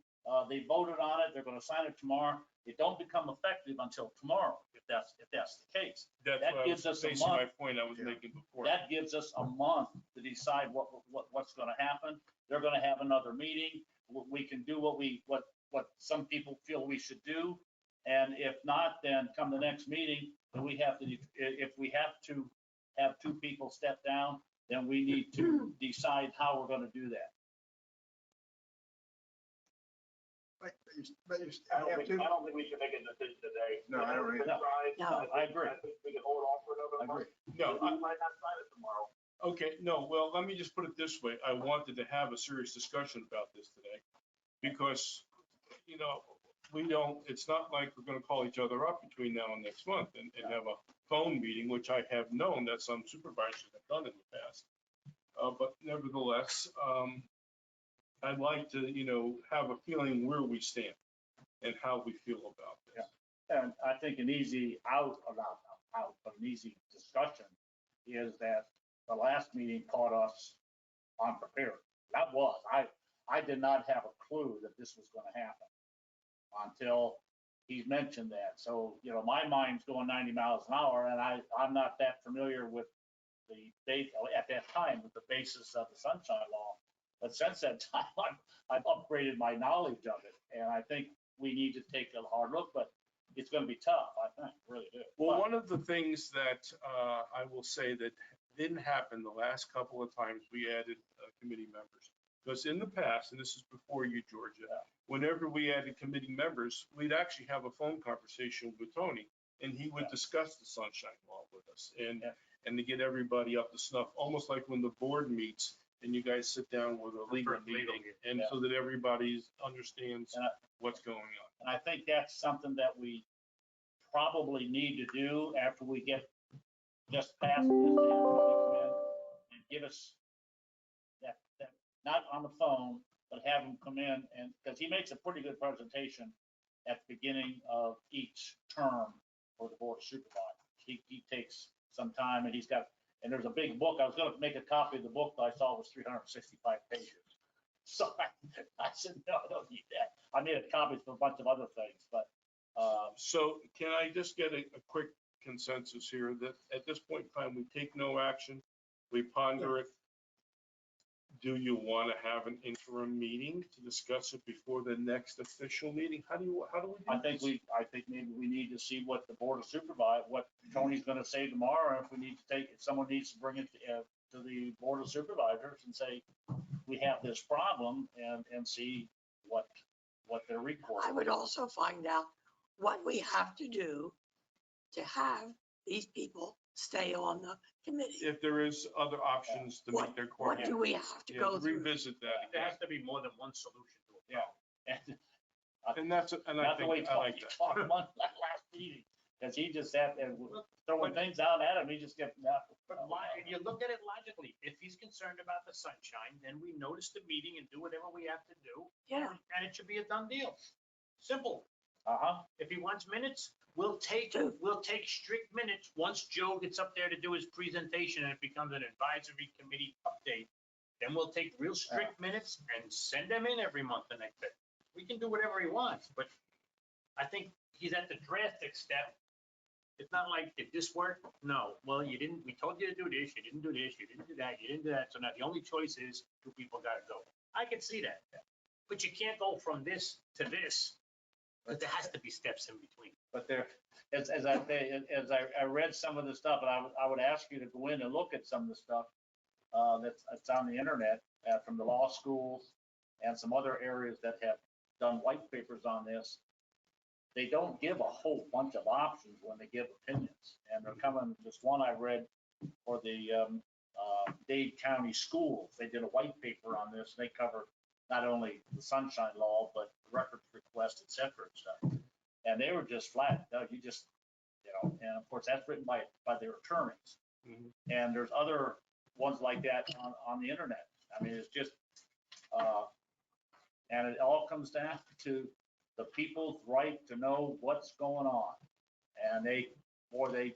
they voted on it, they're gonna sign it tomorrow. It don't become effective until tomorrow, if that's the case. That gives us a basically my month. point I was making before. That gives us a month to decide what's gonna happen. They're gonna have another meeting. We can do what some people feel we should do. And if not, then come the next meeting, then if we have to have 2 people step down, then we need to decide how we're gonna do that. I don't think we should make a decision today. No, I don't either. No, I agree. I think we can hold off for another month. No, We might not sign it tomorrow. Okay, no, well, let me just put it this way. I wanted to have a serious discussion about this today because, it's not like we're gonna call each other up between now and next month and have a phone meeting, which I have known that some supervisors have done in the past. But nevertheless, I'd like to, have a feeling where we stand and how we feel about this. And I think an easy but an easy discussion is that the last meeting caught us unprepared. I did not have a clue that this was gonna happen until he mentioned that. So, my mind's going 90 miles an hour and I'm not that familiar with at that time with the basis of the Sunshine Law. But since that time, I've upgraded my knowledge of it. And I think we need to take a hard look, but it's gonna be tough, I think, really do. Well, one of the things that I will say that didn't happen the last couple of times we added committee members. Because in the past, and this is before you, Georgia, whenever we added committee members, we'd actually have a phone conversation with Tony and he would Yeah. discuss the sunshine law with us and, Yeah. and to get everybody up to snuff, almost like when the board meets and you guys sit down with a legal First legal meeting, meeting. and Yeah. so that everybody understands And I- what's going on. And I think that's something that we probably need to do after we get just past this, come in and give us that, not on the phone, but have him come in and, because he makes a pretty good presentation at the beginning of each term for the board of supervisors. He takes some time and and there's a big book. I was gonna make a copy of the book, but I saw it was 365 pages. So I said, no, I don't need that. I made copies for a bunch of other things, but, So can I just get a quick consensus here that at this point in time, we take no action, we ponder it? Do you want to have an interim meeting to discuss it before the next official meeting? How do we do I think this? I think maybe we need to see what the board of supervisors, what Tony's gonna say tomorrow, if we need to if someone needs to bring it to the board of supervisors and say, we have this problem, and see what their recourse. I would also find out what we have to do to have these people stay on the committee. If there is other options to meet their court. What do we have to Yeah, go through? revisit that. There has to be more than one solution to it. Yeah. And And that's, and I not the way think, I Tony like that. talked one last meeting, because he just sat there throwing things out at him, he just kept. But if you look at it logically, if he's concerned about the sunshine, then we notice the meeting and do whatever we have to do. Yeah. And it should be a done deal. Simple. Uh-huh. If he wants minutes, we'll take strict minutes once Joe gets up there to do his presentation and it becomes an advisory committee update. Then we'll take real strict minutes and send them in every month the next day. We can do whatever he wants, but I think he's at the drastic step. It's not like, did this work? No. Well, you didn't, we told you to do this, you didn't do this, you didn't do that, you didn't do that. So now the only choice is two people gotta go. I can see that. But you can't go from this to this. But there has to be steps in between. But there, as I read some of the stuff, and I would ask you to go in and look at some of the stuff that's on the internet from the law schools and some other areas that have done white papers on this. They don't give a whole bunch of options when they give opinions. And they're coming, this one I read for the Dade County Schools. They did a white paper on this. They covered not only the sunshine law, but records request, et cetera, and stuff. And they were just flat, no, you just, and of course, that's written by their attorneys. Mhm. And there's other ones like that on the internet. I mean, it's just, and it all comes down to the people's right to know what's going on. And they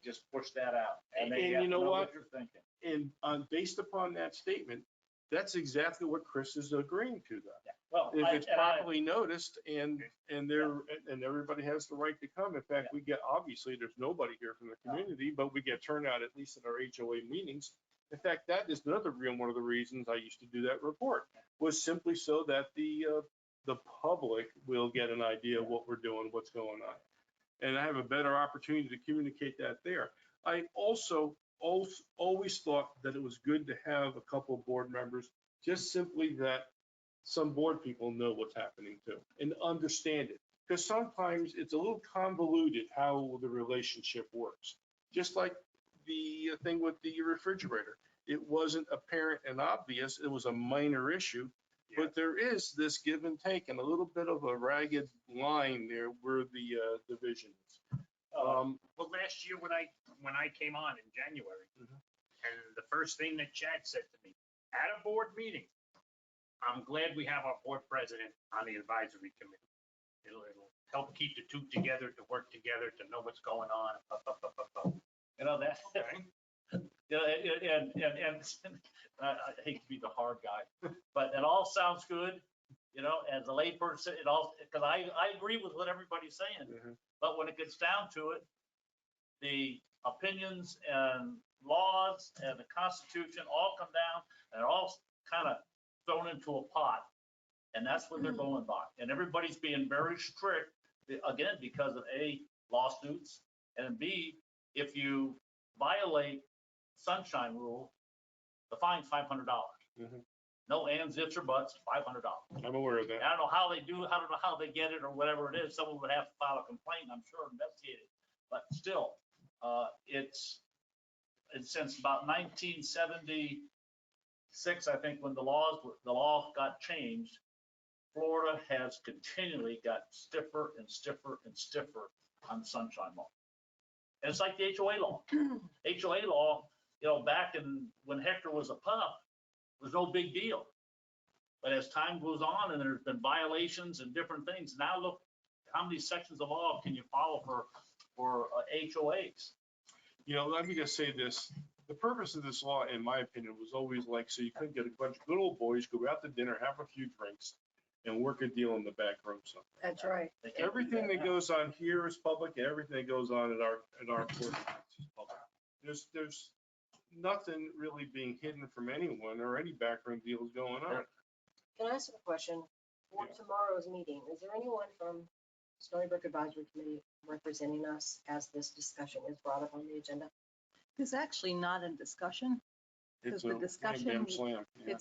just push that out. And they And have you to know know what? what you're thinking. And based upon that statement, that's exactly what Chris is agreeing to, though. Yeah. Well, If it's and I- properly noticed and everybody has the right to come. In fact, we get, obviously, there's nobody here from the community, but we get turnout at least at our HOA meetings. In fact, that is another one of the reasons I used to do that report, was simply so that the public will get an idea of what we're doing, what's going on. And I have a better opportunity to communicate that there. I also always thought that it was good to have a couple of board members, just simply that some board people know what's happening too and understand it. Because sometimes it's a little convoluted how the relationship works. Just like the thing with the refrigerator. It wasn't apparent and obvious. It was a minor issue. But there is this give and take and a little bit of a ragged line there where the division is. Well, last year when I came on in January, and the first thing that Chad said to me, at a board meeting, I'm glad we have our board president on the advisory committee. It'll help keep the two together, to work together, to know what's going on. That, Okay. and I hate to be the hard guy, but it all sounds good, as a layperson, because I agree with what everybody's saying. But when it gets down to it, the opinions and laws and the Constitution all come down and they're all kind of thrown into a pot. And that's what they're going by. And everybody's being very strict, again, because of A, lawsuits, and B, if you violate sunshine rule, the fine's $500. No ands, ifs, or buts, $500. I'm aware of that. I don't know how they do, I don't know how they get it or whatever it is. Someone would have to file a complaint, I'm sure, investigate it. but still, it's since about 1976, I think, when the law got changed, Florida has continually got stiffer and stiffer and stiffer on the sunshine law. And it's like the HOA law. HOA law, back when Hector was a pup, was no big deal. But as time goes on and there's been violations and different things, now look how many sections of law can you follow for HOAs? Let me just say this. The purpose of this law, in my opinion, was always like, so you couldn't get a bunch of good old boys, go out to dinner, have a few drinks, and work a deal in the back room somewhere. That's right. Everything that goes on here is public, and everything that goes on in our court is public. There's nothing really being hidden from anyone or any backroom deals going on. Can I ask a question? For tomorrow's meeting, is there anyone from Stoneybrook Advisory Committee representing us as this discussion is brought up on the agenda? There's actually not a discussion. It's The a discussion, damn slam. Yeah.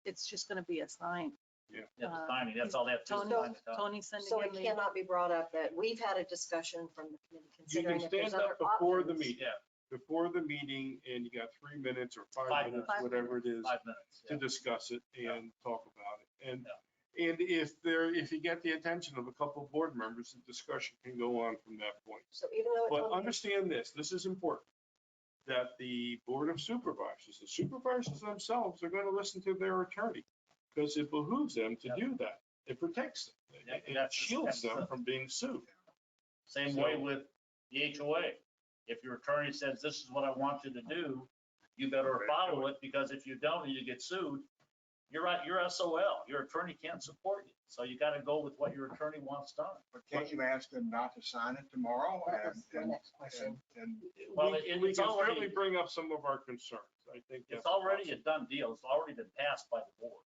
it's just gonna be a sign. Yeah, the timing, that's all they have to do. Tony sending So it in the, cannot be brought up that we've had a discussion from the committee You considering can if there's stand other up before the options. meeting. Yeah. Before the meeting, and you got 3 minutes or 5 5 minutes, minutes. whatever it is, 5 minutes. to discuss it and talk about it. And if you get the attention of a couple of board members, the discussion can go on from that point. So even though it's But only understand this is important, that the Board of Supervisors, the supervisors themselves are going to listen to their attorney, because it behooves them to do that. It protects them. Yeah, It shields them from being sued. Same way with the HOA. If your attorney says, this is what I want you to do, you better follow it, because if you don't and you get sued, you're SOL. Your attorney can't support you. So you got to go with what your attorney wants done. But can't you ask them not to sign it tomorrow? That was my next question. And Well, We it's can already- certainly bring up some of our concerns. I think that's It's already a done deal. It's already been passed by the board.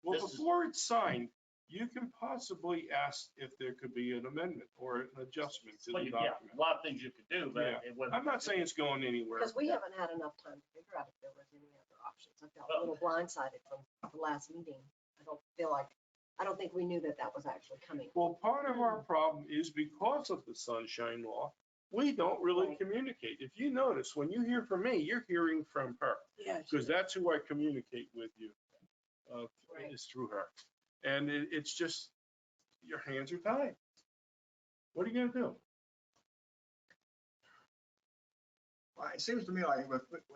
Well, this is- before it's signed, you can possibly ask if there could be an amendment or an adjustment to Well, the yeah, document. a lot of things you could do, but Yeah. it wouldn't. I'm not saying it's going anywhere. Because we haven't had enough time to figure out if there was any other options. I felt a little blindsided from the last meeting. I don't think we knew that was actually coming. Well, part of our problem is because of the sunshine law, we don't really Right. communicate. If you notice, when you hear from me, you're hearing from her, Yeah. because that's who I communicate with you, Right. is through her. And it's just, your hands are tied. What are you gonna do? well, it seems to me like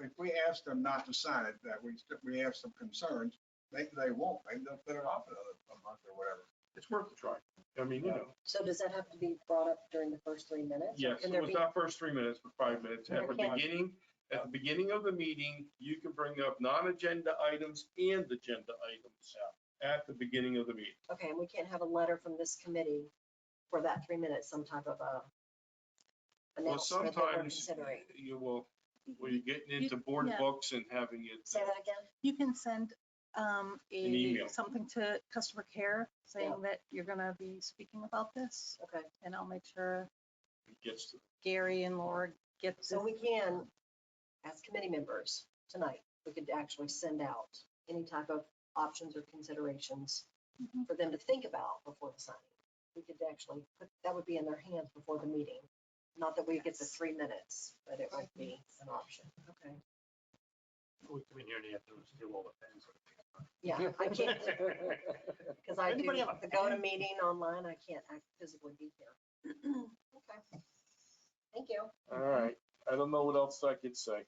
if we ask them not to sign it, that we have some concerns, maybe they won't, maybe they'll put it off a month or whatever. It's worth a try. I mean, So does that have to be brought up during the first 3 minutes? or Yes, can it there was be- not first 3 minutes, but 5 minutes. At the beginning of the meeting, you can bring up non-agenda items and agenda items at the beginning of the meeting. Okay, and we can't have a letter from this committee for that 3 minutes, some type of a Well, announcement that we're sometimes considering. you will, when you're getting into board yeah. books and having it. Say that again? you can send email. something to customer care saying that you're gonna be speaking about this, Okay, and I'll make sure It gets to. Gary and Laura get this. so we can, as committee members tonight, we could actually send out any type of options or considerations Mhm. for them to think about before the signing. We could actually put, that would be in their hands before the meeting. Not that we get the 3 minutes, but it would be an option. Okay. We come in here and you have to steal all the things. Yeah, I can't, because I do Anybody have a the go to meeting online, I can't physically be here. Okay. Thank you. All right, I don't know what else I could say.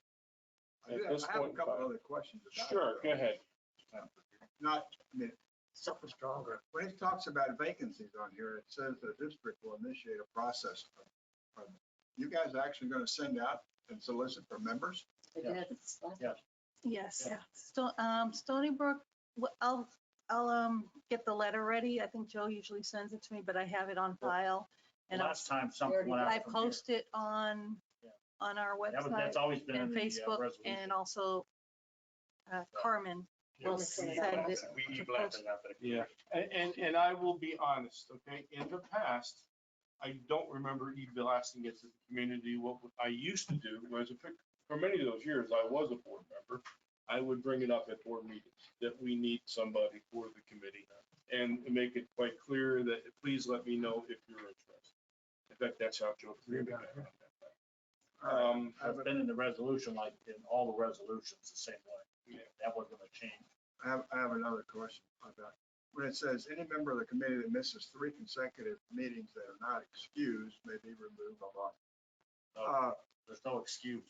I At do this have a point in couple time. other questions. about it, Sure, though. go ahead. Not, I mean, Something stronger. when it talks about vacancies on here, it says the district will initiate a process. You guys are actually going to send out and solicit for members? I Yeah. did. Yeah. Yes, Yeah. Stoneybrook, I'll get the letter ready. I think Joe usually sends it to me, but I have it on file. And Last time something went out I from here. post it on our website That's always been in and the Facebook, resolution. and also Carmen will Yes. send it. We to blasted post. it out for the Yeah, and I will be honest, okay, in the past, I don't remember even blasting it to the community. What I used to do was, for many of those years, I was a board member. I would bring it up at board meetings, that we need somebody for the committee, and make it quite clear that, please let me know if you're interested. In fact, that's how Joe Freeman got it. It's been in the resolution, like in all the resolutions, the same way. Yeah. That wasn't gonna change. I have another question about, when it says any member of the committee that misses 3 consecutive meetings that are not excused may be removed, blah, blah. There's no excuse.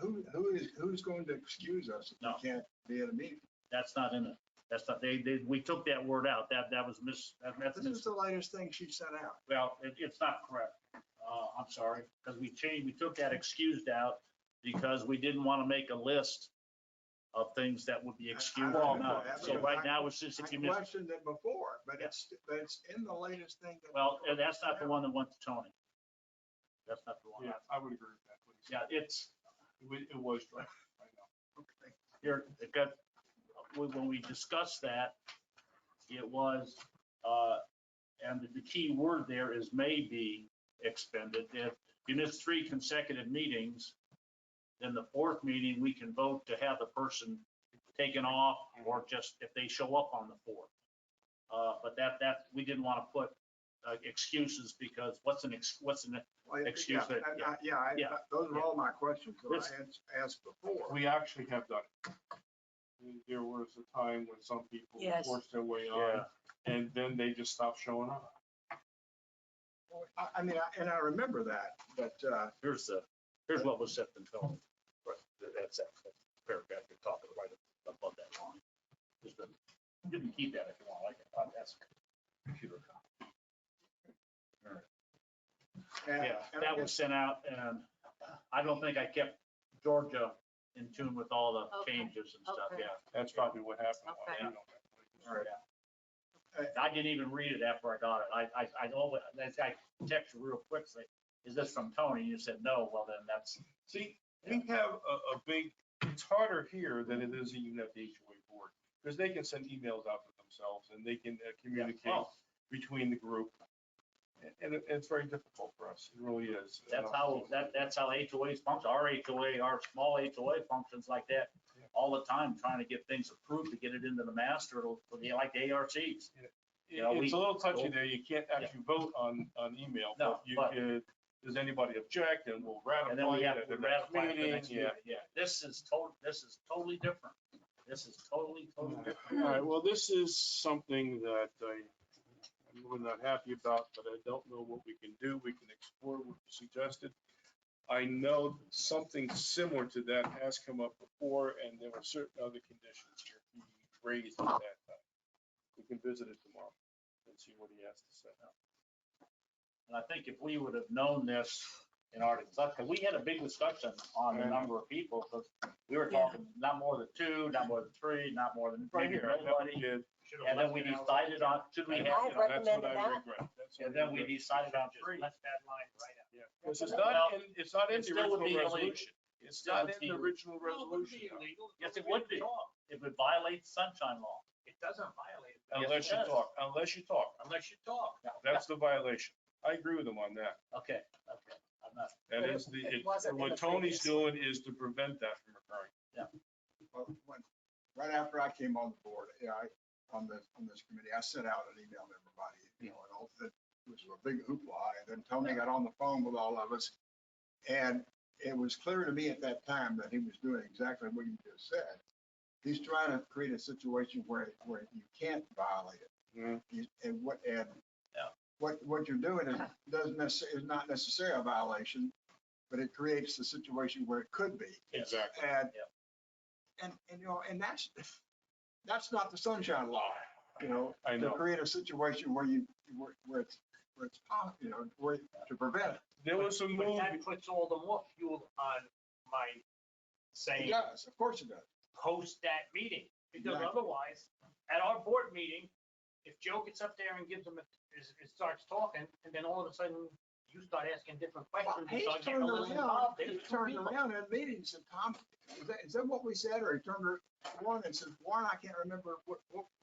Who's going to excuse us if No. we can't be at a meeting? That's not in it. That's not, we took that word out. That was that's This is the latest thing she sent out. well, it's not correct. I'm sorry, because we took that excused out because we didn't want to make a list of things that would be excused I or don't know not. that, So but right now, it's just if you I miss, questioned it before, but Yeah. it's in the latest thing. well, and that's not the one that went to Tony. That's not the one. Yeah, I would agree with that. What he Yeah, said. It was right. I know. Okay. Here, it got, when we discussed that, it was, and the key word there is may be expended. If you miss 3 consecutive meetings, then the 4th meeting, we can vote to have the person taken off or just if they show up on the 4th. But that, we didn't want to put excuses because what's an Well, excuse yeah, it, yeah. those are all my questions that This- I asked before. We actually have done it. There was a time when some people Yes. forced their way on, and then they just stopped showing up. I mean, and I remember that, but, Here's what was said to Tony. That's that paragraph you're talking right above that line. You can keep that if you want, like, that's computer copy. Yeah, and I that was guess- sent out, and I don't think I kept Georgia in tune with all the Okay. changes and stuff, Okay. yeah. That's probably what happened. Okay. You know. All right. I didn't even read it after I got it. I always, I text you real quick, say, is this from Tony? You said, no, well then that's, See, we have a big, it's harder here than it is even at the HOA board, because they can send emails out to themselves and they can communicate oh, between the group. And it's very difficult for us. It really is. that's how HOAs function. Our HOA, our small HOA functions like that all the time, trying to get things approved to get it into the master, for the, like the ARCs. You know, It's a little touchy we- there. You can't actually vote on email, No, but you but- could, does anybody object, and we'll And then ratify we it have at to the next ratify it the meeting. next Yeah, meeting. yeah. This is totally different. This is totally different. All right, well, this is something that I'm really not happy about, but I don't know what we can do. We can explore what you suggested. I know something similar to that has come up before, and there were certain other conditions here he raised at that time. We can visit it tomorrow and see what he has to say. And I think if we would have known this in our discussion, because we had a big discussion on the number of people, because we were talking not more than 2, not more than 3, not more than Right maybe here, that we nobody. did. And then we decided on, should we I have, That's what recommended I that. regret. That's what and I then we regret. decided on 3. Left that line right out. Yeah, because it's Well, not in, it's not in it the still would original be illegal. resolution. It's still not would in be the illegal. original resolution. Yes, it would be. It would violate sunshine law. It doesn't violate it. Unless you does. talk, unless you talk. Unless you talk. That's the violation. I agree with him on that. Okay, I'm not, That But is it wasn't in what the Tony's previous. doing is to prevent that from occurring. Right after I came on the board, on this committee, I sent out an email to everybody, and all that, it was a big hoopla. And then Tony got on the phone with all of us. And it was clear to me at that time that he was doing exactly what you just said. He's trying to create a situation where you can't violate it. And what you're doing is not necessarily a violation, but it creates a situation where it could be. Exactly. And that's not the sunshine law, I to know. create a situation where it's where to prevent it. There was a But move, that puts all the more fuel on my It saying, does, of course it does. post that meeting. Because Exactly. otherwise, at our board meeting, if Joe gets up there and gives them, starts talking, and then all of a sudden you start asking different questions, you He's start getting turned a little around, involved. he's There's 2 turned people. around in meetings and Tom, is that what we said? Or he turned to one and said, Warren, I can't remember what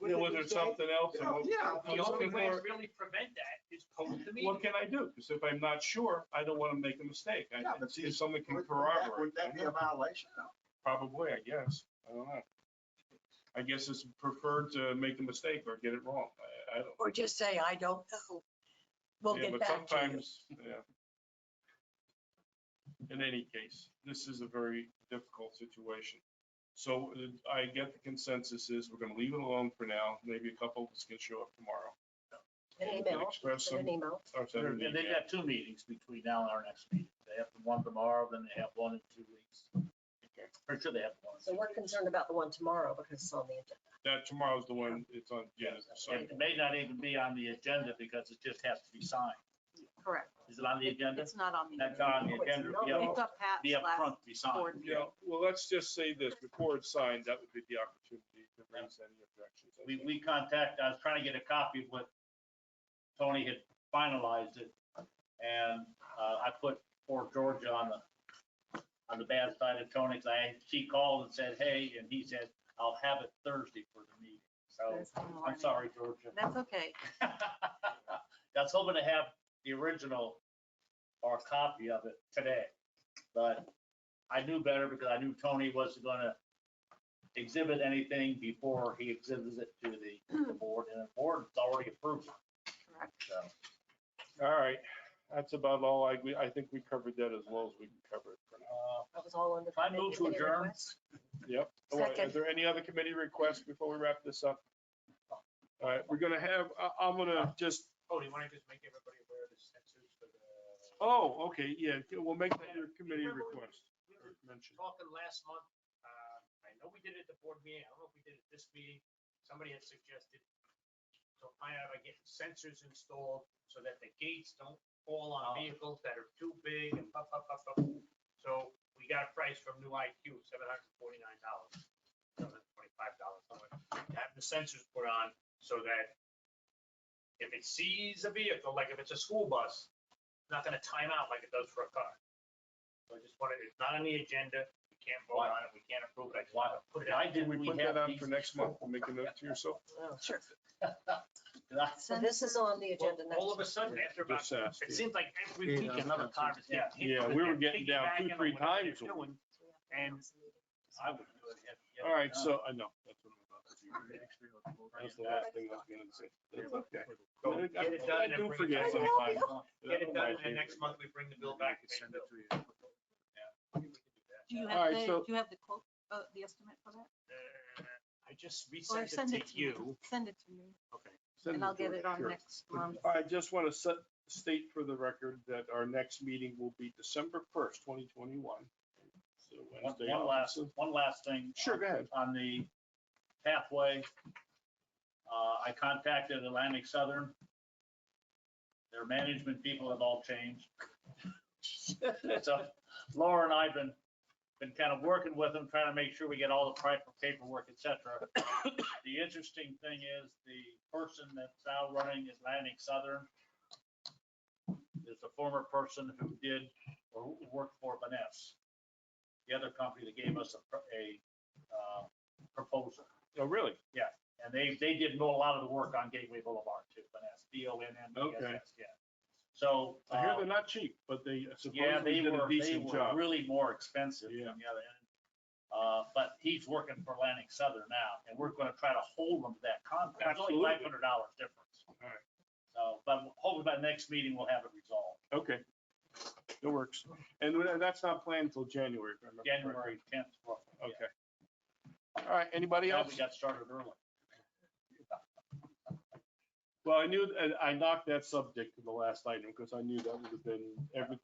did was he there say? something else? You know, yeah. The only way to What really prevent that is post the meeting. can I do? Because if I'm not sure, I don't want to make a mistake. Yeah, but see, If someone can Would corroborate. would that be a violation? No. Probably, I guess. I don't know. I guess it's preferred to make a mistake or get it wrong. I don't. Or just say, I don't know. we'll Yeah, get but back to you. sometimes, yeah. In any case, this is a very difficult situation. So I get the consensus is we're gonna leave it alone for now. Maybe a couple of us can show up tomorrow. An And email, express send an some- email. or send an And they've email. got 2 meetings between now and our next meeting. They have the one tomorrow, then they have one in 2 weeks. Pretty sure they have one. in So 2 we're weeks. concerned about the one tomorrow because it's on the agenda. That tomorrow's the one, it's on, yeah, Yes, so it may not even be on the agenda because it just has to be signed. Correct. Is it on the agenda? It's not on the. That's not on the No, it's agenda. not. Be It's up- up Pat's Be up last front to be signed. board meeting. Yeah, well, let's just say this, before it's signed, that would be the opportunity to raise any objections. I think. We I was trying to get a copy of what Tony had finalized it. And I put poor Georgia on the bad side of Tony, because she called and said, hey, and he said, I'll have it Thursday for the meeting. So Thursday I'm morning. sorry, Georgia. That's okay. I was hoping to have the original or a copy of it today, but I knew better because I knew Tony wasn't gonna exhibit anything before he exhibits it to the board, and the board has already approved it. Correct. So, All right, that's about all. I think we covered that as well as we can cover it for now. That was all under. If I move to committee adjourn. requests. Yep. All right, Are Second. there any other committee requests before we wrap this up? All right, we're gonna have, I'm gonna just, Oh, do you want to just make everybody aware of the censors for the? oh, okay, yeah, we'll make that your committee request. We were Mention. talking last month, I know we did it at the board meeting, I don't know if we did it this meeting, somebody had suggested to find out about getting sensors installed so that the gates don't fall on vehicles that are too big and pop, pop, pop, pop. So we got a price from New IQ, $749, $725, something. Have the sensors put on so that if it sees a vehicle, like if it's a school bus, it's not gonna time out like it does for a car. So I just wanted, it's not on the agenda, we can't vote on it, we can't approve it, I just wanted to put it Why out. did Can we put that on for next month? We'll make a note to yourself. Oh, Sure. So this is on the agenda next. All of a sudden, after about, Just ask, it yeah. seems like every week another car is getting hit. Yeah, because we were they're getting down 2, piggybacking on 3 whatever times they're a week. doing. And I would do it. All right, so, I know, that's what I'm about to do. That's the last thing I was gonna say. That's okay. So get it done I and then do bring forget it back. sometimes. Get it done, and next month we bring the bill back. and pay the bill. Yeah, we can do that. Do you All right, have so- do you have the quote, the estimate for that? I just Or resent send it to me. you. Send it to me Okay. Send and I'll get George, it on sure. next month. I just want to state for the record that our next meeting will be December 1st, 2021. So Wednesday. One last thing. Sure, go ahead. On the pathway, I contacted Atlantic Southern. Their management people have all changed. So Laura and I've been kind of working with them, trying to make sure we get all the proper paperwork, et cetera. The interesting thing is the person that's now running Atlantic Southern is a former person who did or who worked for Vaness, the other company that gave us a proposal. Oh, really? And they did know a lot of the work on Gateway Boulevard too, Vaness, DONNBSS, Okay. yeah. So. I hear they're not cheap, but they Yeah, supposedly did a they decent were job. really more expensive Yeah. than the other end. But he's working for Atlantic Southern now, and we're gonna try to hold him to that contract. It's only Absolutely. $500 difference. All right. So, but hopefully by the next meeting, we'll have it resolved. Okay. It works. And that's not planned until January, if I remember correctly. January 10th. roughly, yeah. Okay. All right, anybody Glad else? we got started early. Well, I knew, I knocked that subject to the last item because I knew that would have been,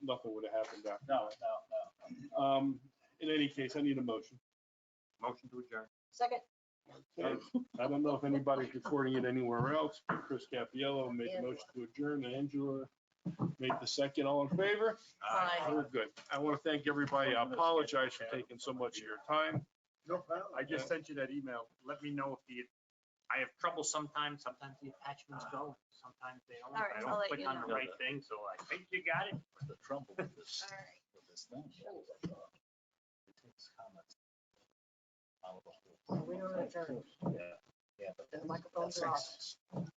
nothing would have happened after. No. In any case, I need a motion. Motion to adjourn. Second. Okay. I don't know if anybody's recording it anywhere else, but Chris Capiello made the motion to adjourn. Angela made the second. All in favor? Aye. We're good. I want to thank everybody. I apologize for taking so much of your time. No problem. I just sent you that email. Let me know if I have trouble sometimes. Sometimes the attachments go, sometimes they don't. All right, I I'll don't let click you on the know. right thing, so I think you got it. The trouble with this, All right. with this thing, it takes comments out of the whole. We don't adjourn. Yeah, but The microphones are off.